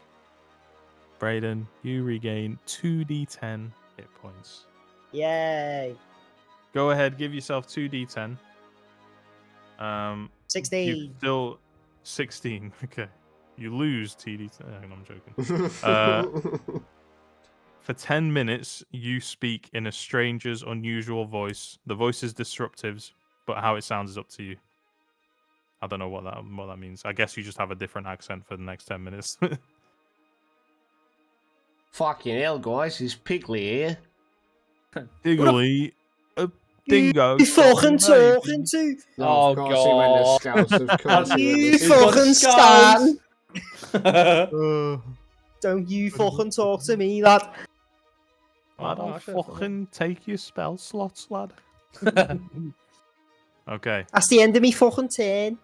Brayden, you regain 2d10 hit points. Yay. Go ahead, give yourself 2d10. 16. You still 16. Okay. You lose TD10. I'm joking. For 10 minutes, you speak in a stranger's unusual voice. The voice is disruptive, but how it sounds is up to you. I don't know what that means. I guess you just have a different accent for the next 10 minutes. Fucking hell, guys! It's Piggly here. Diggly, a dingo. You fucking maybe. talking to? No, Oh, of course he went to God. Scouts. Of course he went You to He's got fucking scouts. Stan! Don't you fucking talk to me, lad. Lad, I'll fucking take your spell slots, lad. Okay. That's the end of me fucking turn.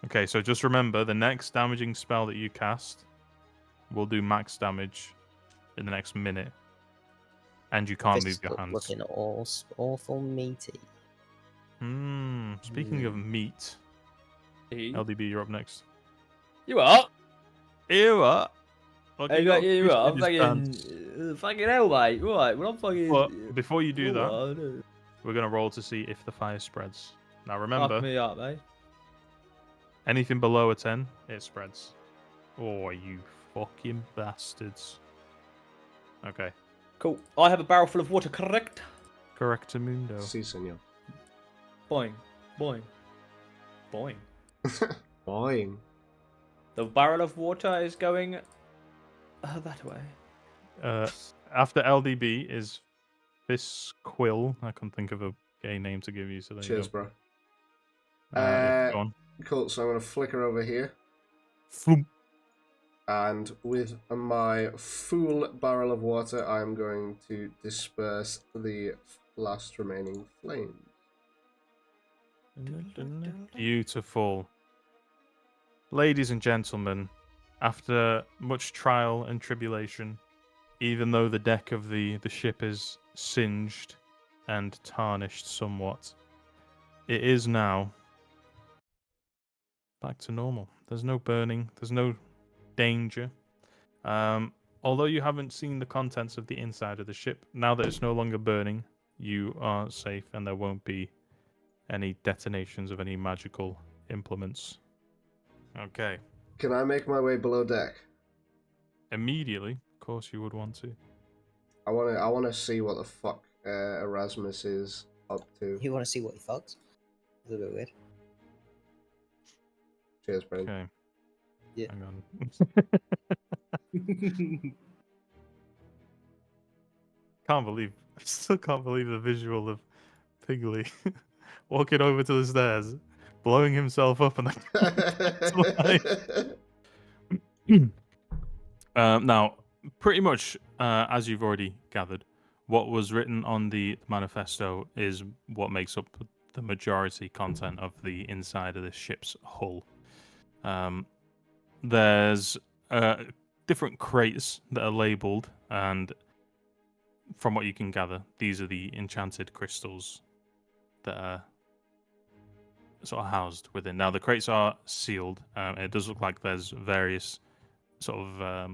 Okay, so just remember, the next damaging spell that you cast will do max damage in the next minute. And you can't move your hands. Looking awful meaty. Speaking of meat, You LDB, you're up next. are? Ew, what? Hey, you are? I'm fucking hell, mate. Right, well, I'm fucking... But before you do that, that, we're going to roll to see if the fire spreads. Now fuck remember, me up, mate. anything below a 10, it spreads. Oh, you fucking bastards. Okay. Cool. I have a barrel full of water, correct? Correctamundo. Si, senor. Boing. Boing. Boing. Boing. The barrel of water is going that way. After LDB is Fisquill. I couldn't think of a gay name to give you, so there Cheers, you go. bro. Yeah, go on. Cool. So I'm gonna flicker over here, Floop. and with my full barrel of water, I'm going to disperse the last remaining flames. Beautiful. Ladies and gentlemen, after much trial and tribulation, even though the deck of the ship is singed and tarnished somewhat, it is now back to normal. There's no burning, there's no danger. Although you haven't seen the contents of the inside of the ship, now that it's no longer burning, you are safe and there won't be any detonations of any magical implements. Okay. Can I make my way below deck? Immediately, of course you would want to. I wanna see what the fuck Erasmus is up to. You want to see what he fucks? A little bit weird. Cheers, Brandon. Okay. Yeah. Hang on. I still can't believe the visual of Piggly walking over to the stairs, blowing himself up, and then now, pretty much as you've already gathered, what was written on the manifesto is what makes up the majority content of the inside of this ship's hull. There's different crates that are labeled, and from what you can gather, these are the enchanted crystals that are sort of housed within. Now, the crates are sealed. It does look like there's various sort of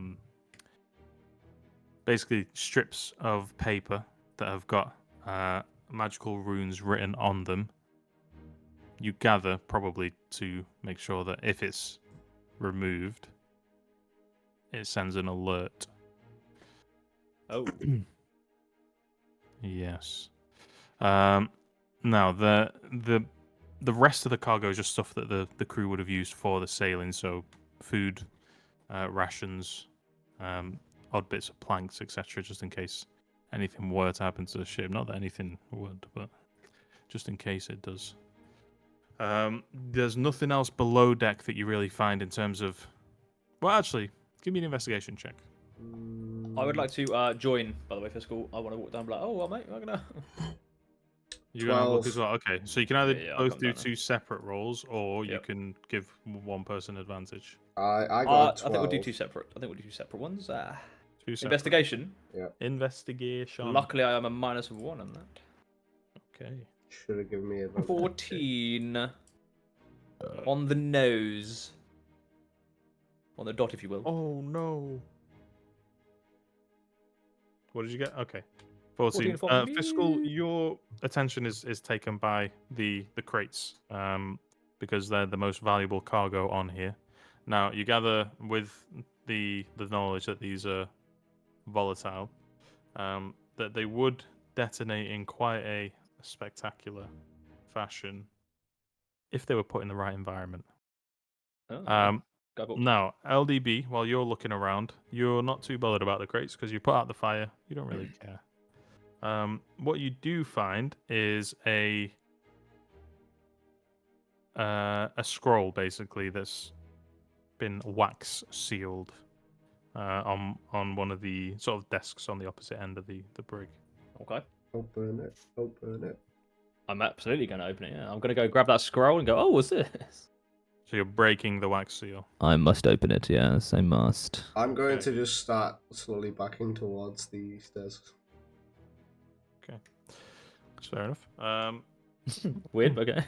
basically strips of paper that have got magical runes written on them. You gather probably to make sure that if it's removed, it sends an alert. Oh. Yes. Now the rest of the cargo is just stuff that the crew would have used for the sailing, so food, rations, odd bits of planks, etc., just in case anything were to happen to the ship. Not that anything would, but just in case it does. There's nothing else below deck that you really find in terms of. Well, actually, give me an investigation check. I would like to join, by the way, Fiscal. I want to walk down and be like, oh, well, mate, I'm going to... You're gonna look 12. as well. Okay, so you can either Yeah, I'll both come do down two separate rolls, or you Yep. can give one person advantage. I got a I 12. think we'll do two separate. Ones. Two separate. Investigation. Investigation. Luckily, I am a -1 on that. Okay. Should have given me a 14. On the nose. On the dot, if you will. Oh no. What did you get? Okay. 14 14. for Fiscal, me. your attention is taken by the crates, because they're the most valuable cargo on here. Now, you gather with the knowledge that these are volatile, that they would detonate in quite a spectacular fashion if they were put in the right environment. Oh, go book. Now, LDB, while you're looking around, you're not too bothered about the crates because you put out the fire. You don't really care. What you do find is a scroll, basically, that's been wax sealed on one of the sort of desks on the opposite end of the brig. Okay. Open it. Open it. I'm absolutely going to open it, yeah. I'm going to go grab that scroll and go, oh, what's this? So you're breaking the wax seal. I must open it, yes, I must. I'm going Okay. to just start slowly backing towards the stairs. Okay. That's fair enough. Weird, but okay.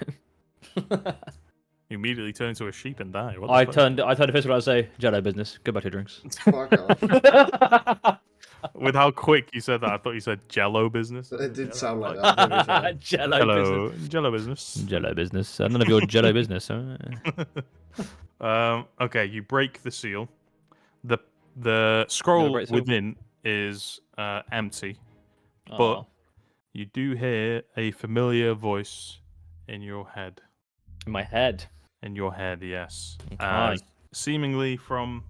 You immediately turn into a sheep and die. What the I fuck? turned to Fiscal and I say, Jedi business, go back to your drinks. Fuck off. With how quick you said that, I thought you said Jello business. It did Yeah, sound like like- that. to be fair. Jello Jello, business. Jello business. Jello business. None of your Jello business. Okay, you break the seal. The scroll break the seal? within is empty, Oh. but you do hear a familiar voice in your head. In my head. In your head, yes. Okay. Seemingly from,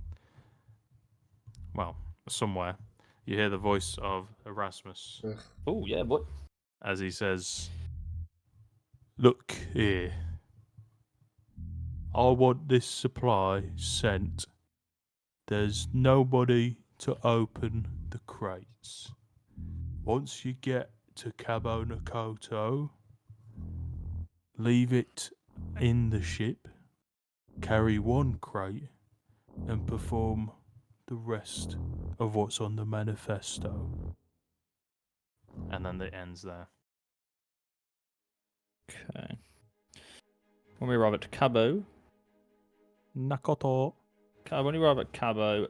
well, somewhere, you hear the voice of Erasmus Oh, yeah, what? as he says, "Look here. I want this supply sent. There's nobody to open the crates. Once you get to Cabo Nakoto, leave it in the ship, carry one crate, and perform the rest of what's on the manifesto." And then it ends there. Okay. When we arrive at Cabo, Nakoto. when we arrive at Cabo,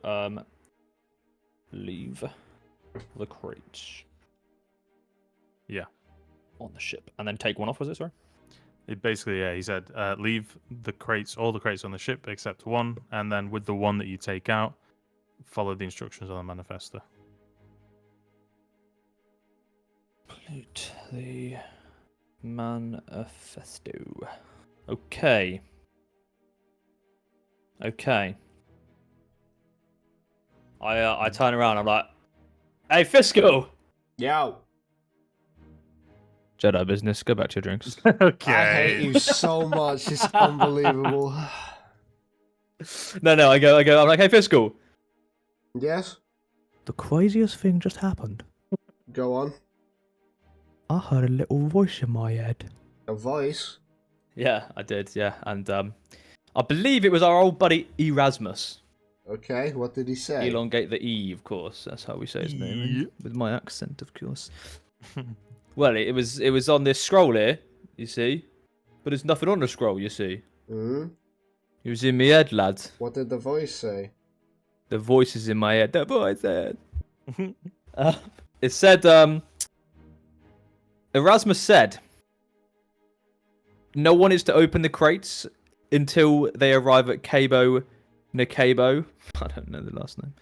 leave the crates. Yeah. On the ship. And then take one off, was it, sorry? It basically, yeah, he said, leave the crates, all the crates on the ship except one, and then with the one that you take out, follow the instructions on the manifesto. Complete the manifesto. Okay. Okay. I turn around, I'm like, hey, Fiscal! Yo, Jedi business, go back to your drinks. Okay. I hate you so much. It's unbelievable. No, I go, I'm like, hey, Fiscal, Yes? The craziest thing just happened. Go on. I heard a little voice in my head. A voice. Yeah, I did. Yeah, and I believe it was our old buddy Erasmus. Okay, what did he say? Elongate the E, of course. That's how we say his name, Yep. with my accent, of course. Well, it was on this scroll here, you see, but there's nothing on the scroll, you see. Hmm? It was in my head, lad. What did the voice say? The voice is in my head. The voice said. It said, Erasmus said, no one is to open the crates until they arrive at Cabo Nakabo. I don't know the last name.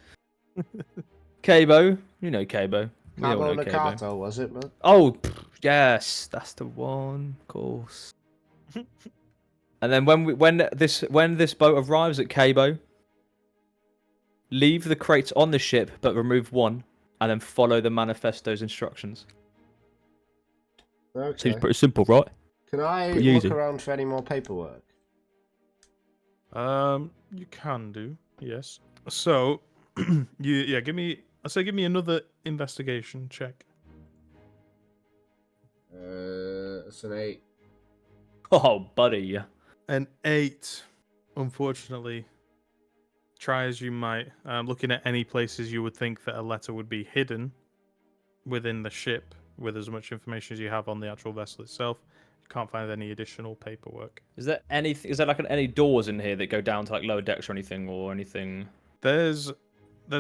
Cabo, you know Cabo. We all Cabo know Cabo. Nakato, was it, man? Oh, yes, that's the one, of course. And then when this boat arrives at Cabo, leave the crates on the ship, but remove one, and then follow the manifesto's instructions. Okay. Seems pretty simple, right? Can I Pretty look easy. around for any more paperwork? You can do, yes. So, give me another investigation check. It's an 8. Oh, buddy. An 8, unfortunately. Try as you might, looking at any places you would think that a letter would be hidden within the ship, with as much information as you have on the actual vessel itself, you can't find any additional paperwork. Is there like any doors in here that go down to like lower decks or anything? There's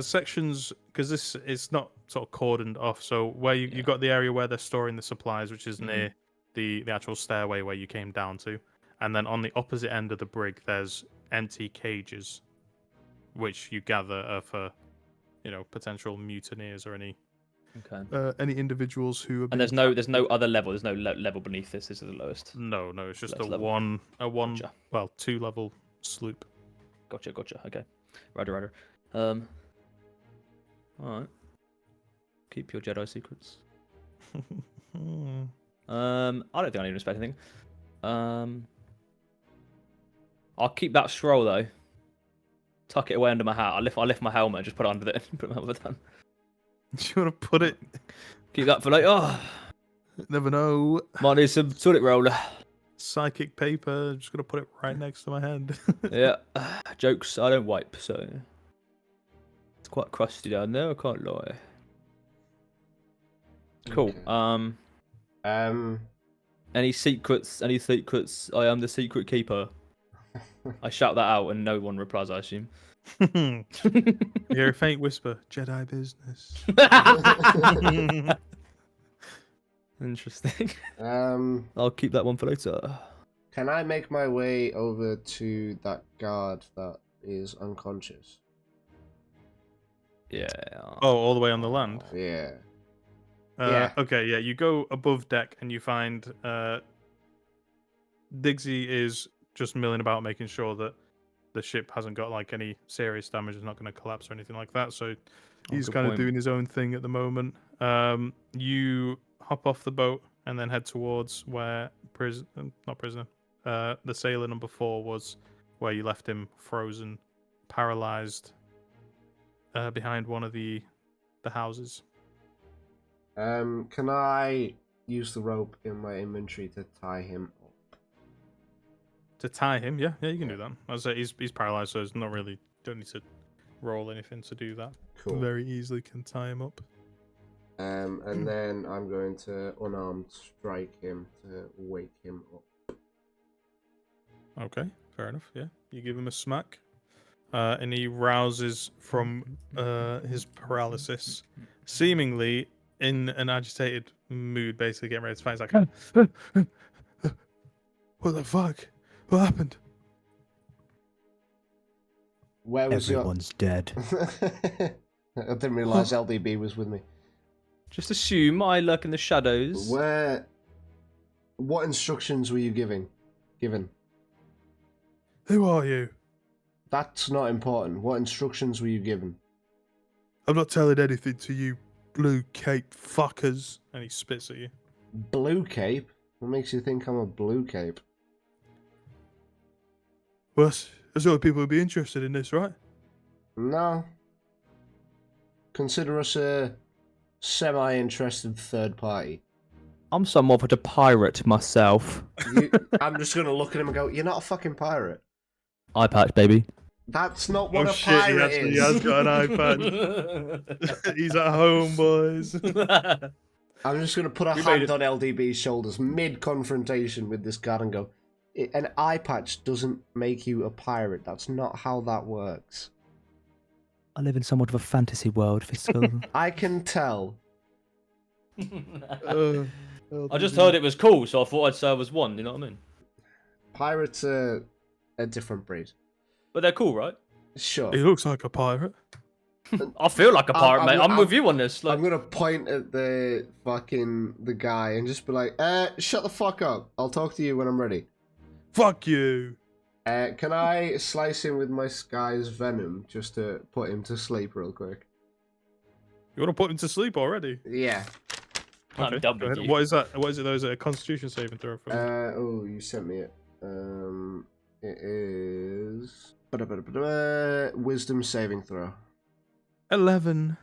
sections, because this is not sort of cordoned off, so where you got the area where they're storing the supplies, which is near the actual stairway where you came down to, and then on the opposite end of the brig there's empty cages, which you gather are for, potential mutineers or any individuals who are. And there's no other level. There's no level beneath this. This is the lowest. No, it's just Lowest a level. one, Gotcha. 2-level sloop. Gotcha. Okay. Righto. All right. Keep your Jedi secrets. I don't think I need to inspect anything. I'll keep that scroll though. Tuck it away under my hat. I lift my helmet and just put it under it. Put it over the tongue. Do you want to put it? Keep that for like, Never know. might need some toilet roller. Psychic paper. Just gonna put it right next to my head. Yeah. Jokes I don't wipe, so it's quite crusty down there. I can't lie. Cool. Okay. Any secrets? I am the secret keeper. I shout that out and no one replies, I assume. You hear a faint whisper. Jedi business. Interesting. Um, I'll keep that one for later. can I make my way over to that guard that is unconscious? Yeah. Oh, all the way on the land. Yeah. Yeah. Okay, yeah. You go above deck and you find Diggsy is just milling about, making sure that the ship hasn't got like any serious damage, is not going to collapse or anything like that. So he's good kind of point. doing his own thing at the moment. You hop off the boat and then head towards where the sailor number 4 was, where you left him frozen, paralyzed, behind one of the houses. Can I use the rope in my inventory to tie him up? To tie him, yeah, you can do that. As I say, he's paralyzed, so it's not really, don't need to roll anything to do that. Cool. Very easily can tie him up. And then I'm going to unarmed strike him to wake him up. Okay, fair enough. Yeah, you give him a smack, and he rouses from his paralysis, seemingly in an agitated mood, basically getting ready to fight. He's like, "What the fuck? What happened?" Where was Everyone's dead. I didn't realise LDB was with me. Just assume I lurk in the shadows. What instructions were you given? Who are you? That's not important. What instructions were you given? I'm not telling anything to you, blue cape fuckers. And he spits at you. Blue cape? What makes you think I'm a blue cape? Well, that's all people would be interested in this, right? No. consider us a semi-interested third party. I'm somewhat of a pirate myself. I'm just gonna look at him and go, "You're not a fucking pirate." Eye patch, baby. That's not what Oh a shit, he pirate actually is. has got an eye patch. He's at home, boys. I'm just gonna put a We made hand it. on LDB's shoulders mid-confrontation with this guard and go, "An eye patch doesn't make you a pirate. That's not how that works." I live in somewhat of a fantasy world, Fiscal. I can tell. I just heard it was cool, so I thought I'd say I was one. You know what I mean? Pirates are a different breed. But they're cool, right? Sure. He looks like a pirate. I feel like a pirate, mate. I'm with I'm- you on this. Like, I'm gonna point at the guy and just be like, shut the fuck up. I'll talk to you when I'm ready. Fuck you. Can I slice him with my Sky's venom just to put him to sleep real quick? You want to put him to sleep already? Yeah. I'm done go with ahead. you. What is that? What is it? Though? Is it a Constitution saving throw? From Oh, you sent me it. It is wisdom saving throw. 11.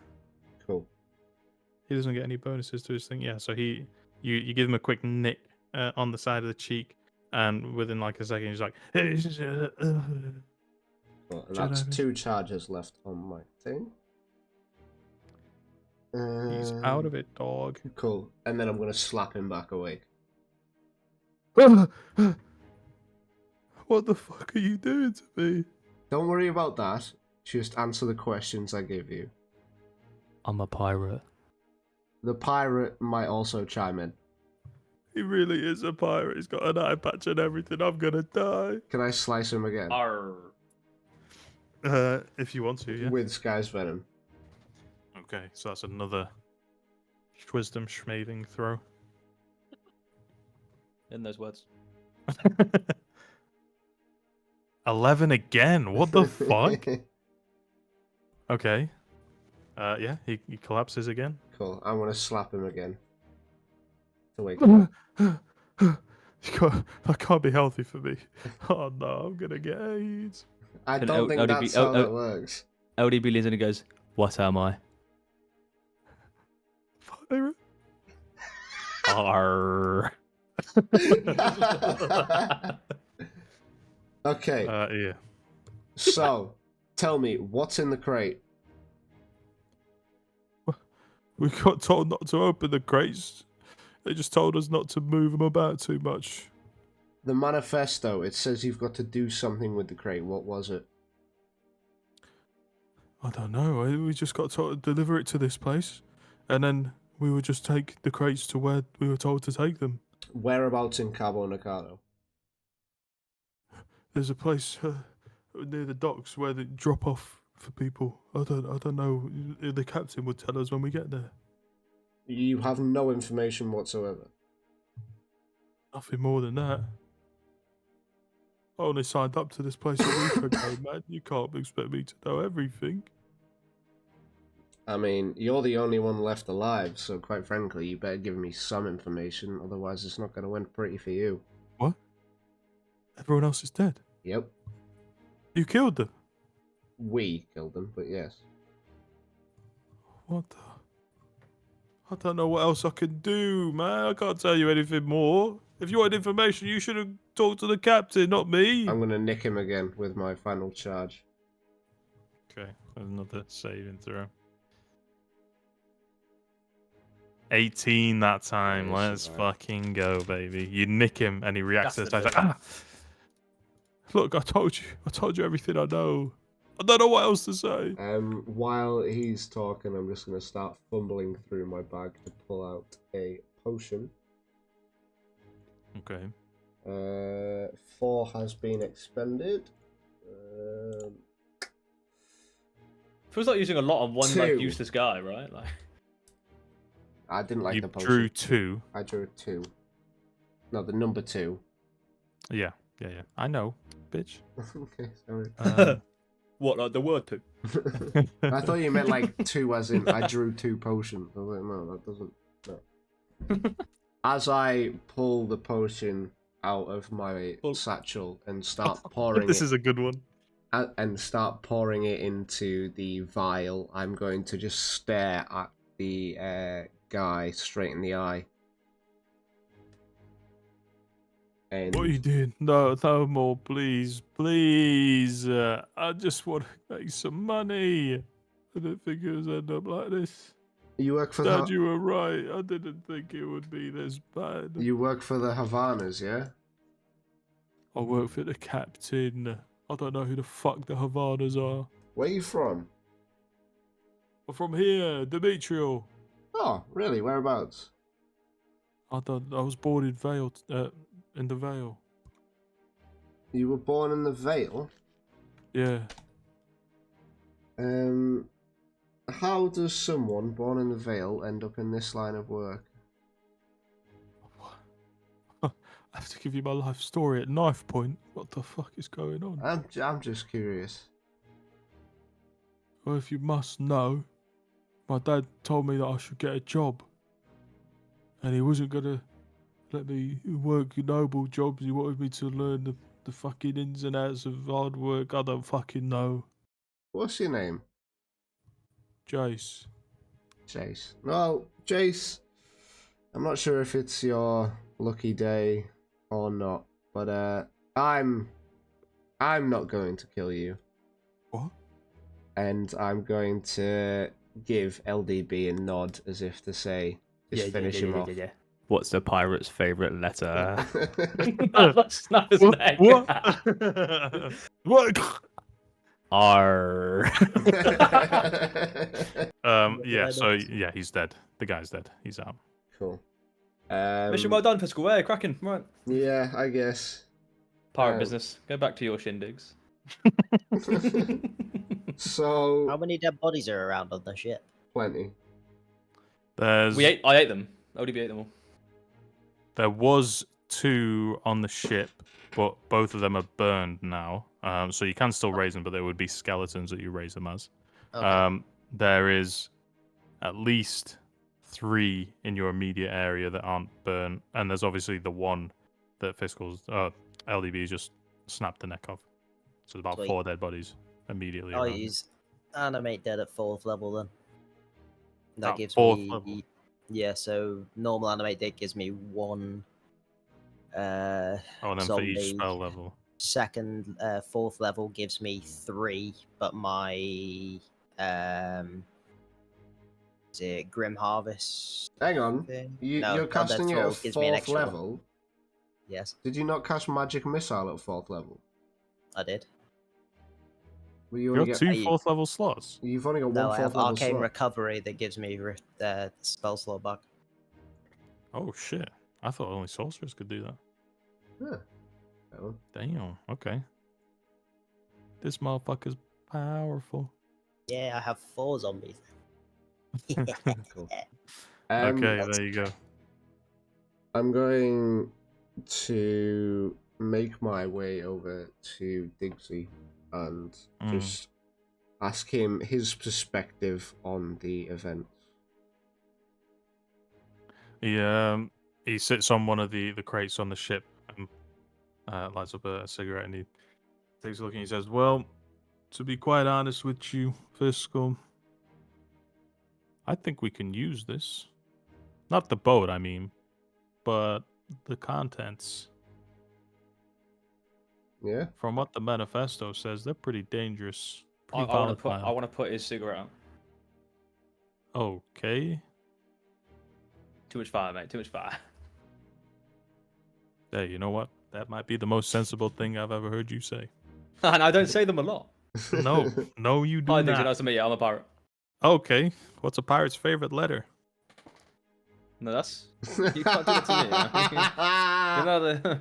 Cool. He doesn't get any bonuses to his thing. Yeah, so you give him a quick nick on the side of the cheek, and within like a second, he's like, Well, and that's Jedi. 2 charges left on my thing. he's out of it, dog. Cool. And then I'm gonna slap him back awake. What the fuck are you doing to me? Don't worry about that. Just answer the questions I give you. I'm a pirate. The pirate might also chime in. He really is a pirate. He's got an eye patch and everything. I'm gonna die. Can I slice him again? Arr. If you want to, yeah. With Sky's venom. Okay, so that's another wisdom schmaving throw. In those words. 11 again. What the fuck? Okay. Yeah, he collapses again. Cool. I'm gonna slap him again. To wake him up. That can't be healthy for me. Oh no, I'm gonna get AIDS. I Can don't think LDB that's how that works. LDB leans in and goes, "What am I?" Pirate. Arr. Okay, Yeah. so tell me, what's in the crate? We got told not to open the crates. They just told us not to move them about too much. The manifesto, it says you've got to do something with the crate. What was it? I don't know. We just got told to deliver it to this place, and then we would just take the crates to where we were told to take them. Whereabouts in Cabo Nakano? There's a place near the docks where they drop off for people. I don't know. The captain would tell us when we get there. You have no information whatsoever. Nothing more than that. I only signed up to this place a week ago, man. You can't expect me to know everything. I mean, you're the only one left alive, so quite frankly, you better give me some information, otherwise it's not going to end pretty for you. What? Everyone else is dead. Yep. You killed them. We killed them, but yes. What the? I don't know what else I can do, man. I can't tell you anything more. If you wanted information, you should have talked to the captain, not me. I'm going to nick him again with my final charge. Okay, another saving throw. 18 that time. Nice, Let's right. fucking go, baby. You nick him and he reacts to That's this. the He's like, Look, I told you everything I know. I don't know what else to say. While he's talking, I'm just going to start fumbling through my bag to pull out a potion. Okay. 4 has been expended. Feels like using a lot on one like 2. useless guy, right? Like, I didn't like You the potion. drew 2. I drew 2. No, the number 2. Yeah. I know, bitch. Okay, sorry. what? Like the word poo? I thought you meant like 2 as in I drew 2 potions. I was like, no, that doesn't. No. As I pull the potion out of my satchel and start pouring This it, is a good one. and start pouring it into the vial, I'm going to just stare at the guy straight in the eye. And What are you doing? No, no more, please, please. I just want to make some money. I didn't think it was end up like this. you work for Dad, the you were right. I didn't think it would be this bad. you work for the Havanas, yeah? I work for the captain. I don't know who the fuck the Havanas are. Where are you from? I'm from here, Demetrio. Oh, really? Whereabouts? I was born in Vale, in the Vale. You were born in the Vale? Yeah. How does someone born in the Vale end up in this line of work? I have to give you my life story at knife point. What the fuck is going on? I'm just curious. Well, if you must know, my dad told me that I should get a job. And he wasn't gonna let me work noble jobs. He wanted me to learn the fucking ins and outs of hard work. I don't fucking know. What's your name? Jace. Jace. Well, Jace, I'm not sure if it's your lucky day or not, but I'm not going to kill you. What? And I'm going to give LDB a nod as if to say, just finish him off. What's the pirate's favourite letter? What? That's not his name. What? What? R. Yeah, so yeah, he's dead. The guy's dead. He's out. Cool. Mission well done, Fiscal. Hey, cracking. Right. Yeah, I guess. Pirate business. Go back to your shindigs. So How many dead bodies are around on the ship? plenty. There's I ate them. ODB ate them all. There was 2 on the ship, but both of them are burned now. So you can still raise them, but they would be skeletons that you raise them as. Okay. There is at least 3 in your immediate area that aren't burnt, and there's obviously the one that LDB just snapped the neck of. So there's about Sweet. 4 dead bodies immediately. I'll around. use animate dead at 4th level then. That At gives 4th me level? yeah. So normal animate dead gives me 1. Oh, and then for zombie. each spell level. 2nd, 4th level gives me 3, but my is it Grim Harvest? Hang on. Thing? You're Undead casting it at Thrall gives me an 4th extra one. level? Yes, Did you not cast Magic Missile at 4th level? I did. Well, You have 2 I- 4th level slots. You've only got No, one I have 4th level Arcane slot. Recovery that gives me spell slot back. Oh shit! I thought only sorcerers could do that. Huh. Oh. Damn. Okay. This motherfucker's powerful. Yeah, I have 4 zombies. Cool. Okay, there you go. I'm going to make my way over to Diggsy and just ask him his perspective on the event. He sits on one of the crates on the ship and lights up a cigarette, and he takes a look and he says, "Well, to be quite honest with you, Fiscal, I think we can use this. Not the boat, I mean, but the contents. Yeah? From what the manifesto says, they're pretty dangerous, I pretty want volatile." to put his cigarette out. Okay. Too much fire, mate. Too much fire. Hey, you know what? That might be the most sensible thing I've ever heard you say. And I don't say them a lot. No, no, you do Hi, Dixie. not. Nice to meet you. I'm a pirate. Okay, what's a pirate's favorite letter? No, that's you can't do that to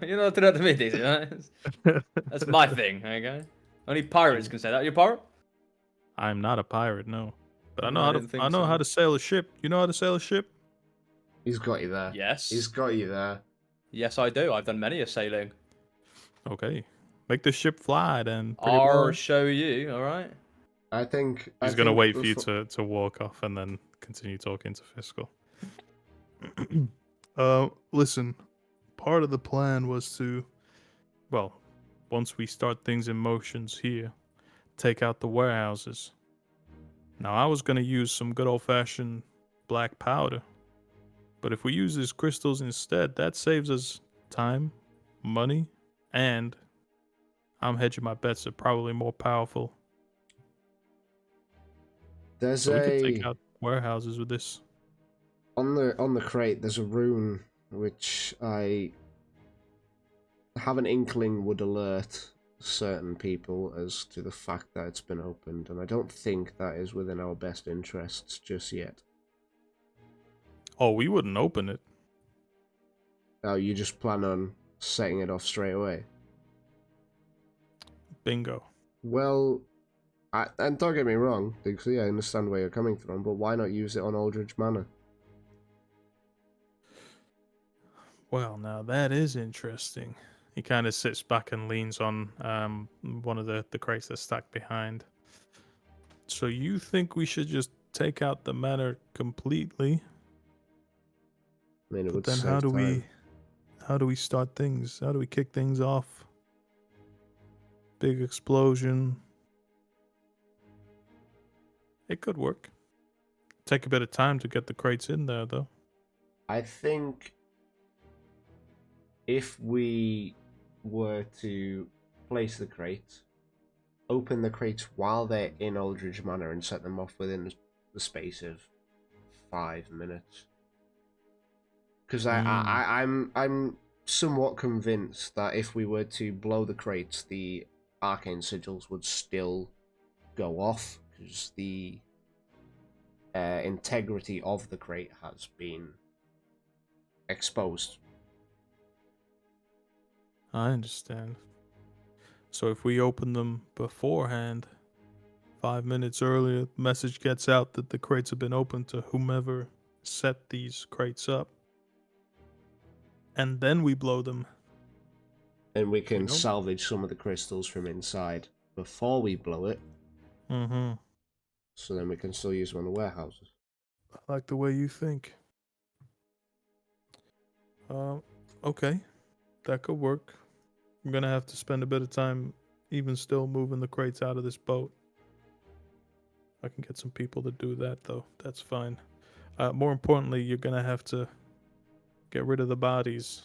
me. You're not doing that to me, Dixie. Right? That's my thing. Okay. Only pirates can say that. You're a pirate? I'm not a pirate, no. But I know No, I how didn't to. think I know so. how to sail a ship. You know how to sail a ship? He's got you there. Yes. He's got you there. Yes, I do. I've done many a sailing. Okay, make the ship fly then. pretty I'll boy. show you. All right. I think He's I gonna think wait for you befo- to walk off and then continue talking to Fiscal. Listen, part of the plan was to, well, once we start things in motions here, take out the warehouses. Now, I was going to use some good old-fashioned black powder. But if we use these crystals instead, that saves us time, money, and I'm hedging my bets they're probably more powerful. There's So we could take out warehouses with this. on the crate. There's a rune which I have an inkling would alert certain people as to the fact that it's been opened, and I don't think that is within our best interests just yet. Oh, we wouldn't open it. Oh, you just plan on setting it off straight away? Bingo. Well, and don't get me wrong, Dixie, I understand where you're coming from, but why not use it on Aldridge Manor? Well, now that is interesting. He kind of sits back and leans on one of the crates that's stacked behind. So you think we should just take out the manor completely? I mean, it But would then save how do time. we start things? How do we kick things off? Big explosion. It could work. Take a bit of time to get the crates in there, though. I think if we were to place the crates, open the crates while they're in Aldridge Manor and set them off within the space of 5 minutes. Because I'm somewhat convinced that if we were to blow the crates, the arcane sigils would still go off, because the integrity of the crate has been exposed. I understand. So if we open them beforehand, 5 minutes earlier, the message gets out that the crates have been opened to whomever set these crates up. And then we blow them. And we can don't- salvage some of the crystals from inside before we blow it, Mm-hmm. so then we can still use them on the warehouses. I like the way you think. Okay. That could work. I'm gonna have to spend a bit of time even still moving the crates out of this boat. I can get some people to do that, though. That's fine. More importantly, you're gonna have to get rid of the bodies.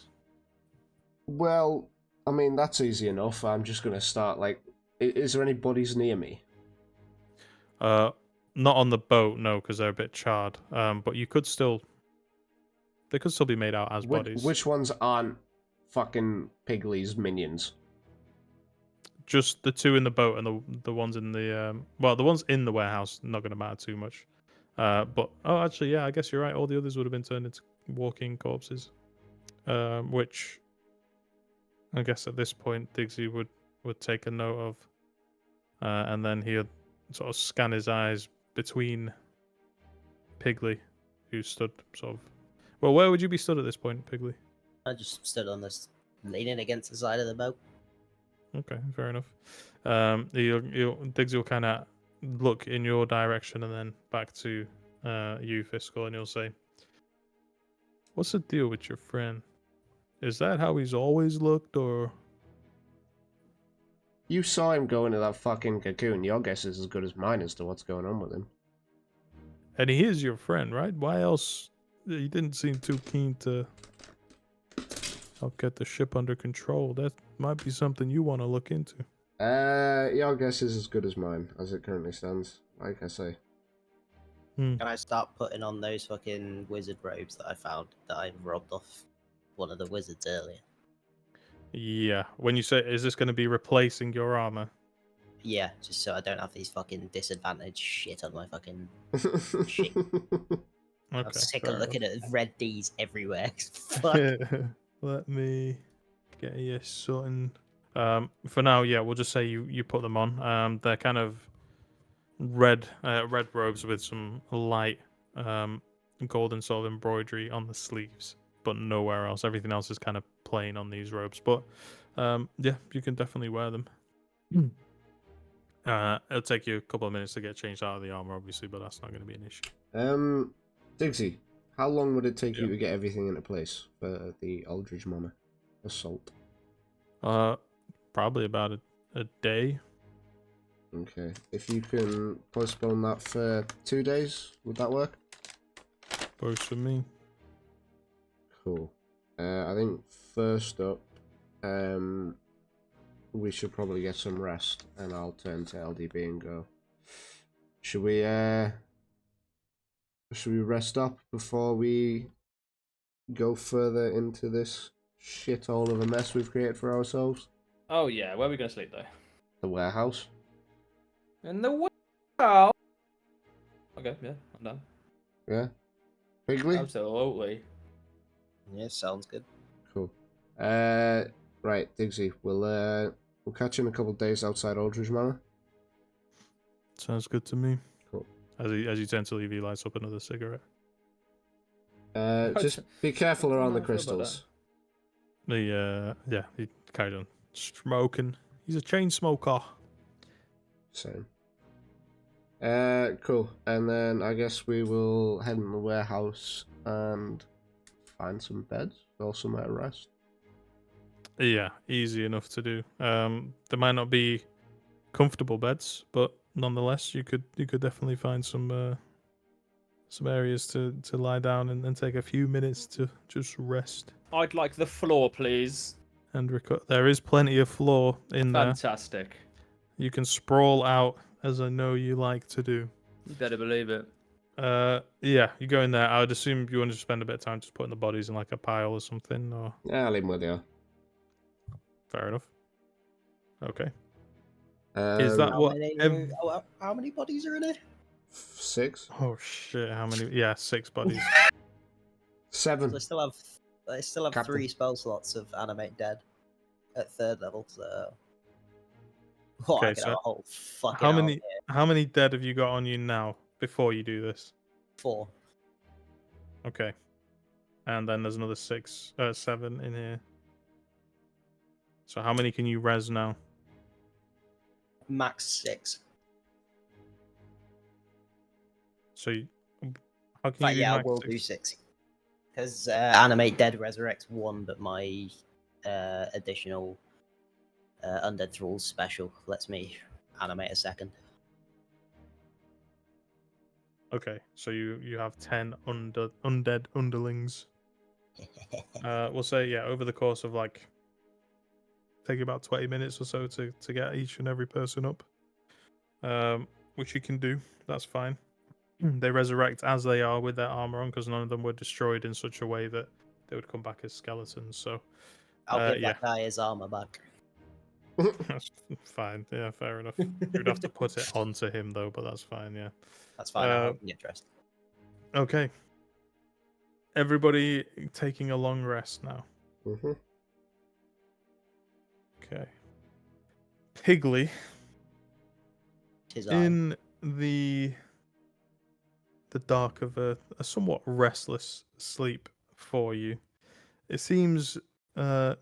Well, I mean, that's easy enough. I'm just going to start, like... Is there any bodies near me? Not on the boat, no, because they're a bit charred. But you could still... They could still be made out as bodies. Which ones aren't fucking Piggly's minions? Just the two in the boat and the ones in the... Well, the ones in the warehouse, not going to matter too much. But... Oh, actually, yeah, I guess you're right. All the others would have been turned into walking corpses. Which... I guess at this point, Diggsy would take a note of. And then he'd sort of scan his eyes between Piggly, who stood sort of... Well, where would you be stood at this point, Piggly? I just stood on this, leaning against the side of the boat. Okay, fair enough. Diggsy will kind of look in your direction and then back to you, Fiscal, and he'll say, "What's the deal with your friend? Is that how he's always looked, or...?" You saw him go into that fucking cocoon. Your guess is as good as mine as to what's going on with him. And he is your friend, right? Why else? He didn't seem too keen to help get the ship under control. That might be something you want to look into. Your guess is as good as mine, as it currently stands, like I say. Can I start putting on those fucking wizard robes that I found that I robbed off one of the wizards earlier? Yeah. When you say, is this going to be replacing your armor? Yeah, just so I don't have these fucking disadvantage shit on my fucking shit. I'm Okay. sick fair of looking enough. at red D's everywhere. Fuck. Let me get you something. For now, yeah, we'll just say you put them on. They're kind of red robes with some light golden sort of embroidery on the sleeves, but nowhere else. Everything else is kind of plain on these robes. But yeah, you can definitely wear them. It'll take you a couple of minutes to get changed out of the armor, obviously, but that's not going to be an issue. Diggsy, how long would it take Yeah. you to get everything into place for the Aldridge Manor assault? Probably about a day. Okay. If you can postpone that for 2 days, would that work? Works for me. Cool. I think first up, we should probably get some rest, and I'll turn to LDB and go. Should we rest up before we go further into this shithole of a mess we've created for ourselves? Oh yeah, where are we gonna sleep though? The warehouse. In the warehouse. Okay, yeah, I'm done. Yeah. Piggly. Absolutely. Yeah, sounds good. Cool. Right, Diggsy. We'll catch you in a couple of days outside Aldridge Manor. Sounds good to me. Cool. As you tend to leave, he lights up another cigarette. Just be careful I don't around know the how I feel about crystals. He carried on smoking. He's a chain smoker. Same. Cool. And then I guess we will head in the warehouse and find some beds or somewhere to rest. Yeah, easy enough to do. There might not be comfortable beds, but nonetheless, you could definitely find some areas to lie down and take a few minutes to just rest I'd like the floor, please. and recover. There is plenty of floor in there. Fantastic. You can sprawl out, as I know you like to do. You better believe it. Yeah, you go in there. I would assume you want to spend a bit of time just putting the bodies in like a pile or something, or Yeah, I'll leave them with you. fair enough. Okay. Is that How what? many, how many bodies are in it? 6? Oh shit! How many? Yeah, 6 bodies. 7. I still have Captain. 3 spell slots of animate dead at 3rd level, so. Oh, I Okay, could so have a whole fucking how army many? here. How many dead have you got on you now before you do this? 4. Okay. And then there's another 7 in here. So how many can you res now? Max 6. So how can But you do yeah, I max will 6? do 6. Because animate dead resurrects 1, but my additional undead thralls special lets me animate a second. Okay, so you have 10 undead underlings. We'll say over the course of take about 20 minutes or so to get each and every person up. Which you can do. That's fine. They resurrect as they are with their armor on because none of them were destroyed in such a way that they would come back as skeletons. So I'll give yeah, that guy his armor back. that's fine. Yeah, fair enough. You'd have to put it onto him though, but that's fine. Yeah. That's fine, I won't get dressed. Okay. Everybody taking a long rest now. Mm-hmm. Okay. Piggly, Tis I. in the dark of a somewhat restless sleep for you, it seems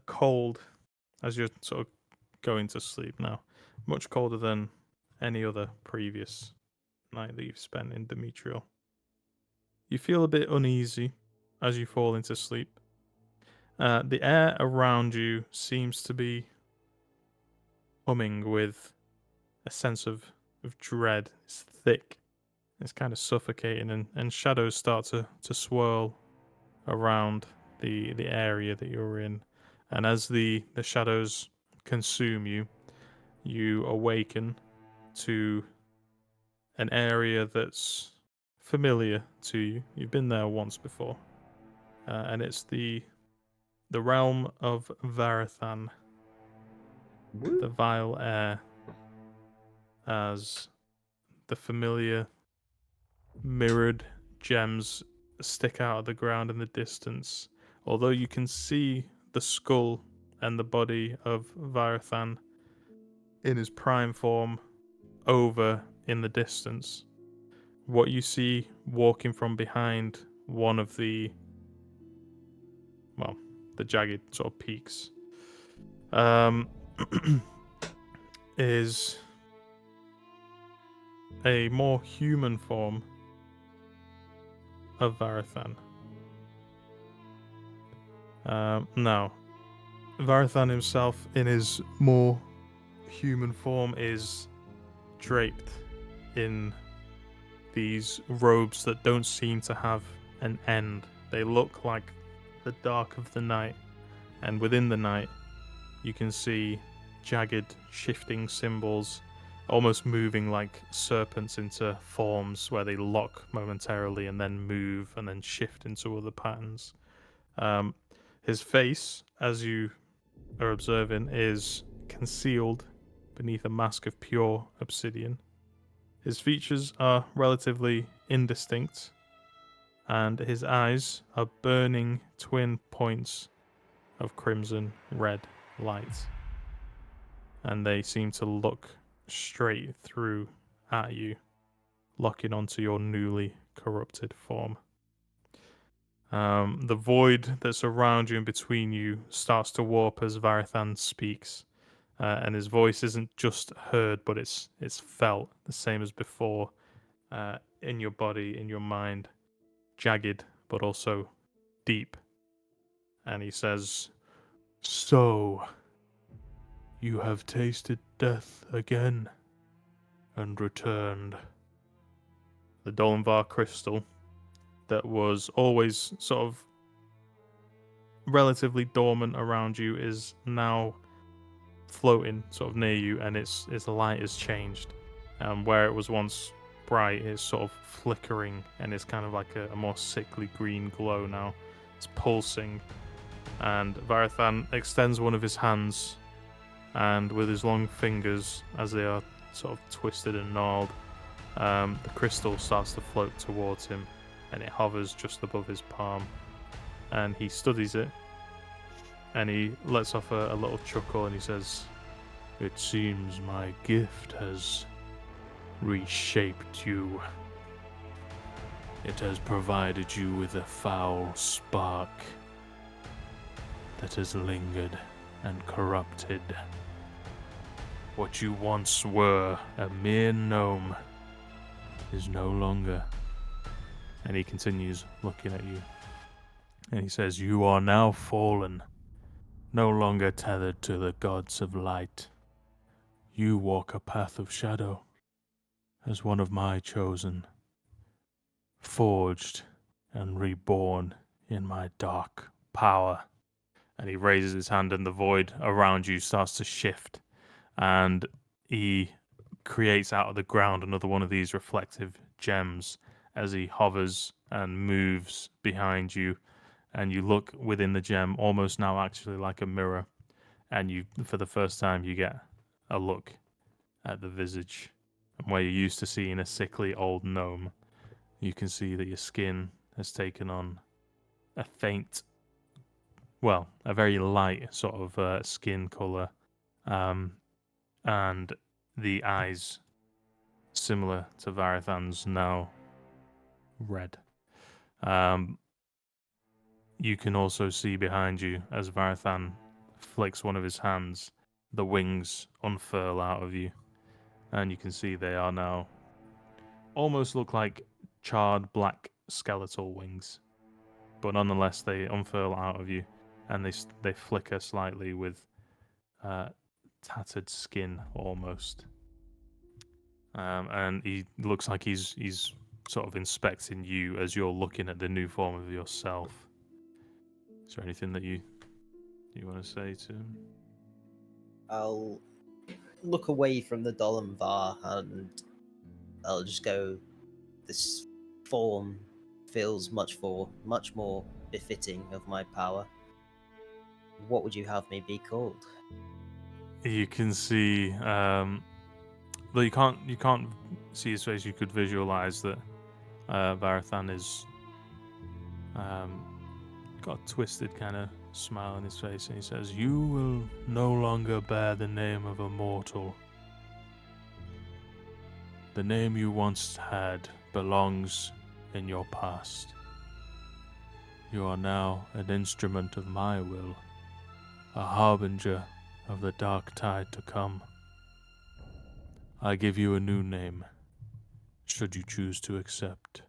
cold as you're sort of going to sleep now. Much colder than any other previous night that you've spent in Demetriel. You feel a bit uneasy as you fall into sleep. The air around you seems to be humming with a sense of dread. It's thick. It's kind of suffocating, and shadows start to swirl around the area that you're in. And as the shadows consume you, you awaken to an area that's familiar to you. You've been there once before, and it's the realm of Varathan, the vile air, as the familiar mirrored gems stick out of the ground in the distance. Although you can see the skull and the body of Varathan in his prime form over in the distance, what you see walking from behind one of the jagged sort of peaks is a more human form of Varathan. Now, Varathan himself, in his more human form, is draped in these robes that don't seem to have an end. They look like the dark of the night, and within the night, you can see jagged, shifting symbols, almost moving like serpents into forms where they lock momentarily and then move and then shift into other patterns. His face, as you are observing, is concealed beneath a mask of pure obsidian. His features are relatively indistinct, and his eyes are burning twin points of crimson red light. And they seem to look straight through at you, locking onto your newly corrupted form. The void that's around you and between you starts to warp as Varathan speaks, and his voice isn't just heard, but it's felt the same as before, in your body, in your mind, jagged but also deep. And he says, "So, you have tasted death again and returned." The Dolanvar crystal that was always sort of relatively dormant around you is now floating sort of near you, and its light has changed. Where it was once bright, it's sort of flickering, and it's kind of like a more sickly green glow now. It's pulsing, and Varathan extends one of his hands, and with his long fingers, as they are sort of twisted and gnarled, the crystal starts to float towards him, and it hovers just above his palm. And he studies it, and he lets off a little chuckle, and he says, "It seems my gift has reshaped you. It has provided you with a foul spark that has lingered and corrupted. What you once were, a mere gnome, is no longer." And he continues looking at you. And he says, "You are now fallen, no longer tethered to the gods of light. You walk a path of shadow, as one of my chosen, forged and reborn in my dark power." And he raises his hand, and the void around you starts to shift, and he creates out of the ground another one of these reflective gems as he hovers and moves behind you, and you look within the gem, almost now actually like a mirror, and you, for the first time, you get a look at the visage. And where you're used to seeing a sickly old gnome, you can see that your skin has taken on a faint, well, a very light sort of skin color, and the eyes, similar to Varathan's, now red. You can also see behind you, as Varathan flicks one of his hands, the wings unfurl out of you, and you can see they are now almost look like charred black skeletal wings, but nonetheless they unfurl out of you, and they flicker slightly with tattered skin almost. And he looks like he's sort of inspecting you as you're looking at the new form of yourself. Is there anything that you want to say to him? I'll look away from the Dolanvar and I'll just go, "This form feels much more befitting of my power. What would you have me be called?" You can see, well, you can't see his face. You could visualize that Varathan is got a twisted kind of smile on his face, and he says, "You will no longer bear the name of a mortal. The name you once had belongs in your past. You are now an instrument of my will, a harbinger of the dark tide to come. I give you a new name, should you choose to accept.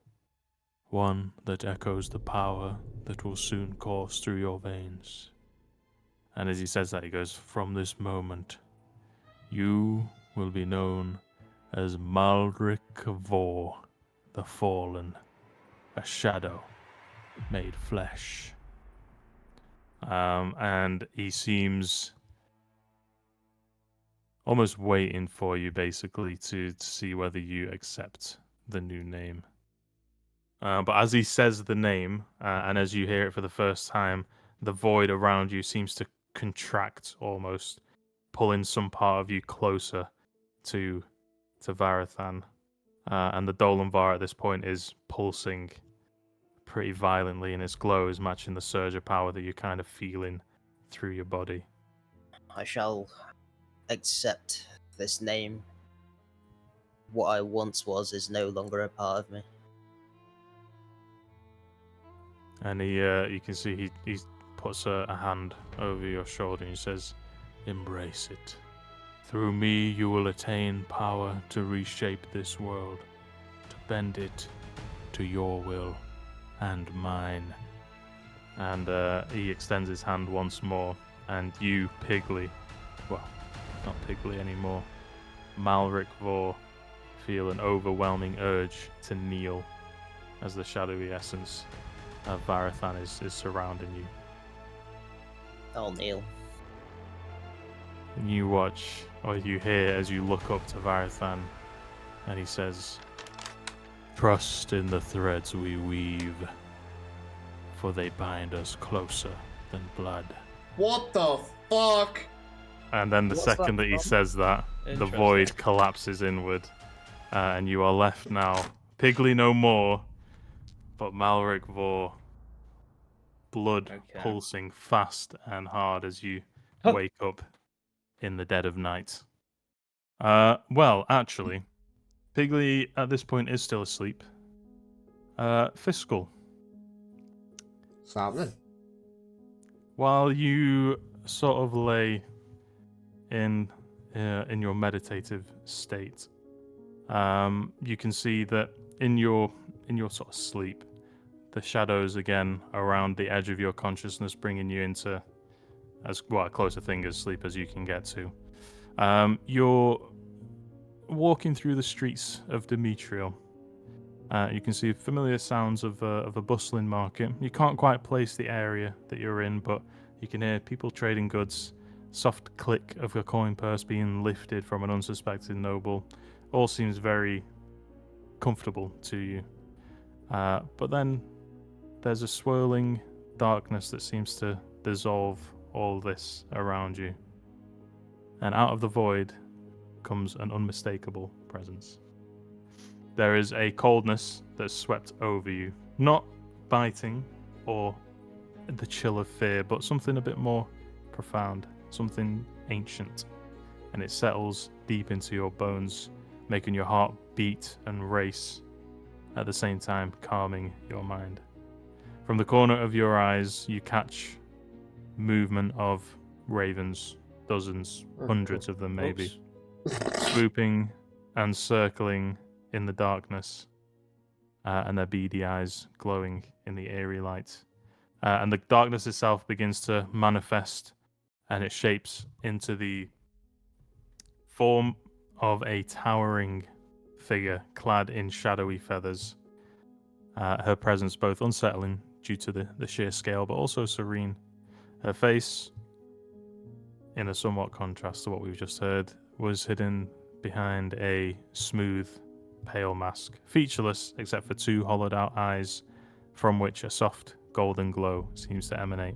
One that echoes the power that will soon course through your veins." And as he says that, he goes, "From this moment, you will be known as Malric Vor, the Fallen, a shadow made flesh. And he seems almost waiting for you, basically, to see whether you accept the new name. But as he says the name, and as you hear it for the first time, the void around you seems to contract almost, pulling some part of you closer to Varathan. And the Dolan Var at this point is pulsing pretty violently, and its glow is matching the surge of power that you're kind of feeling through your body. I shall accept this name. What I once was is no longer a part of me. And you can see he puts a hand over your shoulder and he says, "Embrace it. Through me you will attain power to reshape this world, to bend it to your will and mine." And he extends his hand once more, and you, Piggly, well, not Piggly anymore, Malric Vor, feel an overwhelming urge to kneel as the shadowy essence of Varathan is surrounding you. I'll kneel. And you watch, or you hear as you look up to Varathan, and he says, "Trust in the threads we weave, for they bind us closer than blood." What the fuck? And then the What's second that that he from? says that, the Interesting. void collapses inward, and you are left now, Piggly no more, but Malric Vor, blood Okay. pulsing fast and hard as you Huh. wake up in the dead of night. Well, actually, Piggly at this point is still asleep. Fiscal, What's happening? while you sort of lay in your meditative state, you can see that in your sort of sleep, the shadows again around the edge of your consciousness, bringing you into as close a thing as sleep as you can get to. You're walking through the streets of Demetriel. You can see familiar sounds of a bustling market. You can't quite place the area that you're in, but you can hear people trading goods, soft click of a coin purse being lifted from an unsuspecting noble. All seems very comfortable to you. But then there's a swirling darkness that seems to dissolve all this around you. And out of the void comes an unmistakable presence. There is a coldness that's swept over you. Not biting or the chill of fear, but something a bit more profound, something ancient. And it settles deep into your bones, making your heart beat and race, at the same time calming your mind. From the corner of your eyes, you catch movement of ravens, dozens, hundreds of them maybe, swooping and circling in the darkness, and their beady eyes glowing in the eerie light. And the darkness itself begins to manifest, and it shapes into the form of a towering figure clad in shadowy feathers. Her presence both unsettling due to the sheer scale, but also serene. Her face, in a somewhat contrast to what we've just heard, was hidden behind a smooth, pale mask, featureless except for two hollowed out eyes from which a soft golden glow seems to emanate.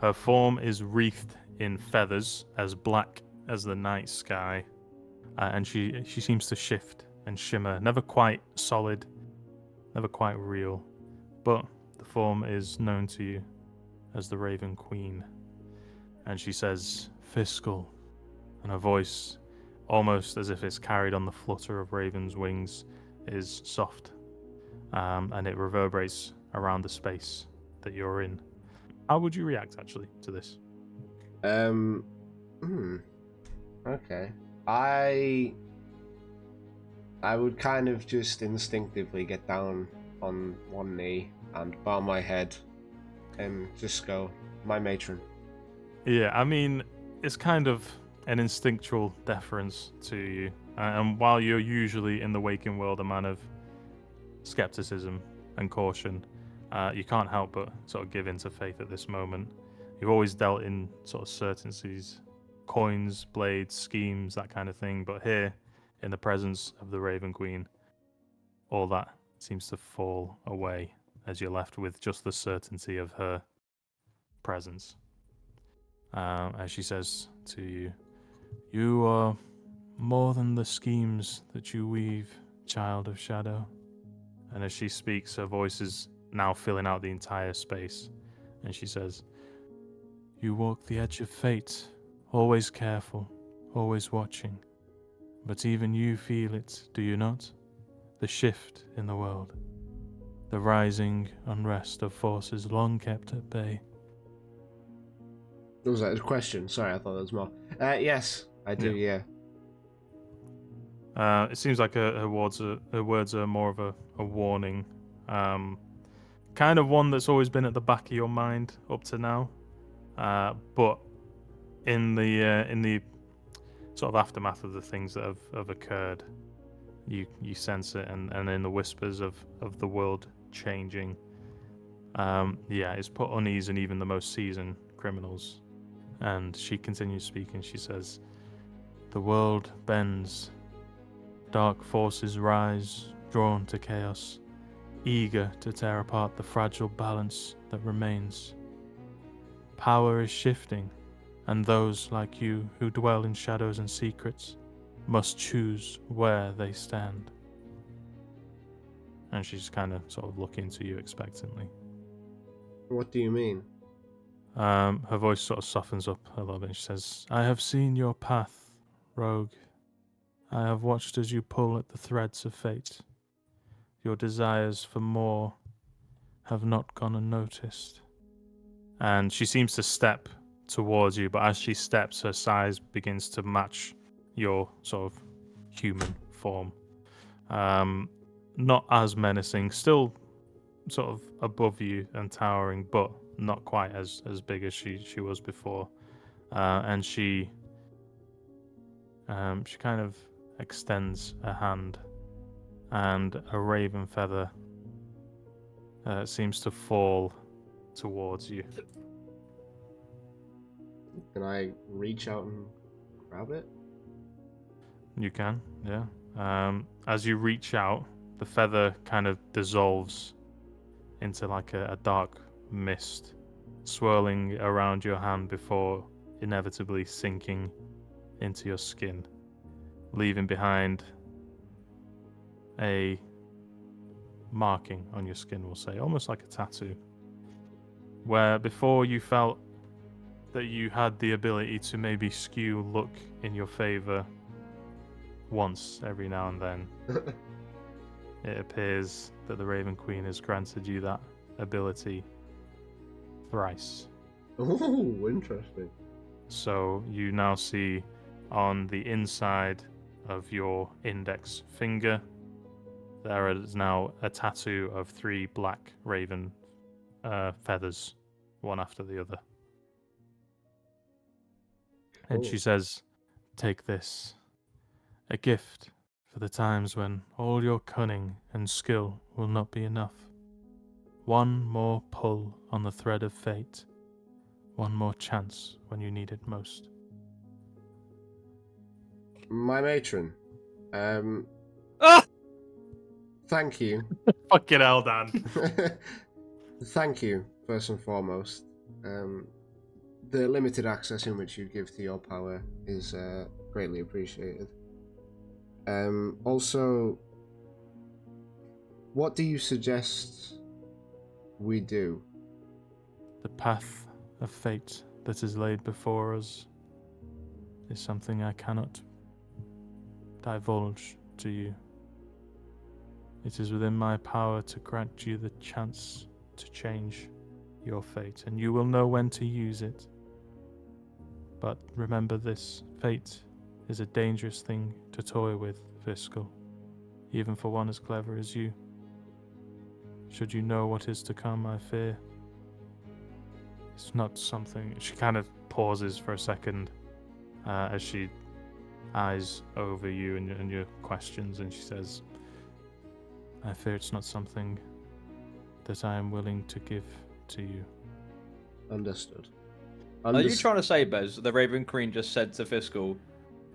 Her form is wreathed in feathers as black as the night sky, and she seems to shift and shimmer, never quite solid, never quite real, but the form is known to you as the Raven Queen. And she says, "Fiscal," and her voice, almost as if it's carried on the flutter of raven's wings, is soft, and it reverberates around the space that you're in. How would you react, actually, to this? Okay. I would kind of just instinctively get down on one knee and bow my head and just go, "My matron." Yeah, I mean, it's kind of an instinctual deference to you. And while you're usually in the waking world a man of skepticism and caution, you can't help but sort of give in to faith at this moment. You've always dealt in sort of certainties, coins, blades, schemes, that kind of thing. But here, in the presence of the Raven Queen, all that seems to fall away as you're left with just the certainty of her presence. As she says to you, "You are more than the schemes that you weave, child of shadow." And as she speaks, her voice is now filling out the entire space. And she says, "You walk the edge of fate, always careful, always watching. But even you feel it, do you not? The shift in the world, the rising unrest of forces long kept at bay." Was that a question? Sorry, I thought there was more. Yes, I do, yeah. It seems like her words are more of a warning, kind of one that's always been at the back of your mind up to now, but in the sort of aftermath of the things that have occurred, you sense it, and in the whispers of the world changing, it's put unease in even the most seasoned criminals. And she continues speaking. She says, "The world bends. Dark forces rise, drawn to chaos, eager to tear apart the fragile balance that remains. Power is shifting, and those like you who dwell in shadows and secrets must choose where they stand." And she's kind of sort of looking to you expectantly. What do you mean? Her voice sort of softens up a little bit. She says, "I have seen your path, rogue. I have watched as you pull at the threads of fate. Your desires for more have not gone unnoticed." And she seems to step towards you, but as she steps, her size begins to match your sort of human form. Not as menacing, still sort of above you and towering, but not quite as big as she was before. And she kind of extends a hand, and a raven feather seems to fall towards you. Can I reach out and grab it? You can, yeah. As you reach out, the feather kind of dissolves into like a dark mist, swirling around your hand before inevitably sinking into your skin, leaving behind a marking on your skin, we'll say, almost like a tattoo. Where before you felt that you had the ability to maybe skew luck in your favor once every now and then, it appears that the Raven Queen has granted you that ability thrice. Oh, interesting. So you now see on the inside of your index finger, there is now a tattoo of 3 black raven feathers, one after the other. And she Cool. says, "Take this, a gift for the times when all your cunning and skill will not be enough. One more pull on the thread of fate, one more chance when you need it most." My matron, Ah! thank you. Fucking hell, Dan. Thank you, first and foremost. The limited access in which you give to your power is greatly appreciated. Also, what do you suggest we do? The path of fate that is laid before us is something I cannot divulge to you. It is within my power to grant you the chance to change your fate, and you will know when to use it. But remember this, fate is a dangerous thing to toy with, Fiscal, even for one as clever as you. Should you know what is to come, I fear it's not something... She kind of pauses for a second as she eyes over you and your questions, and she says, "I fear it's not something that I am willing to give to you." Understood. Are you trying to say, Bez, the Raven Queen just said to Fiscal,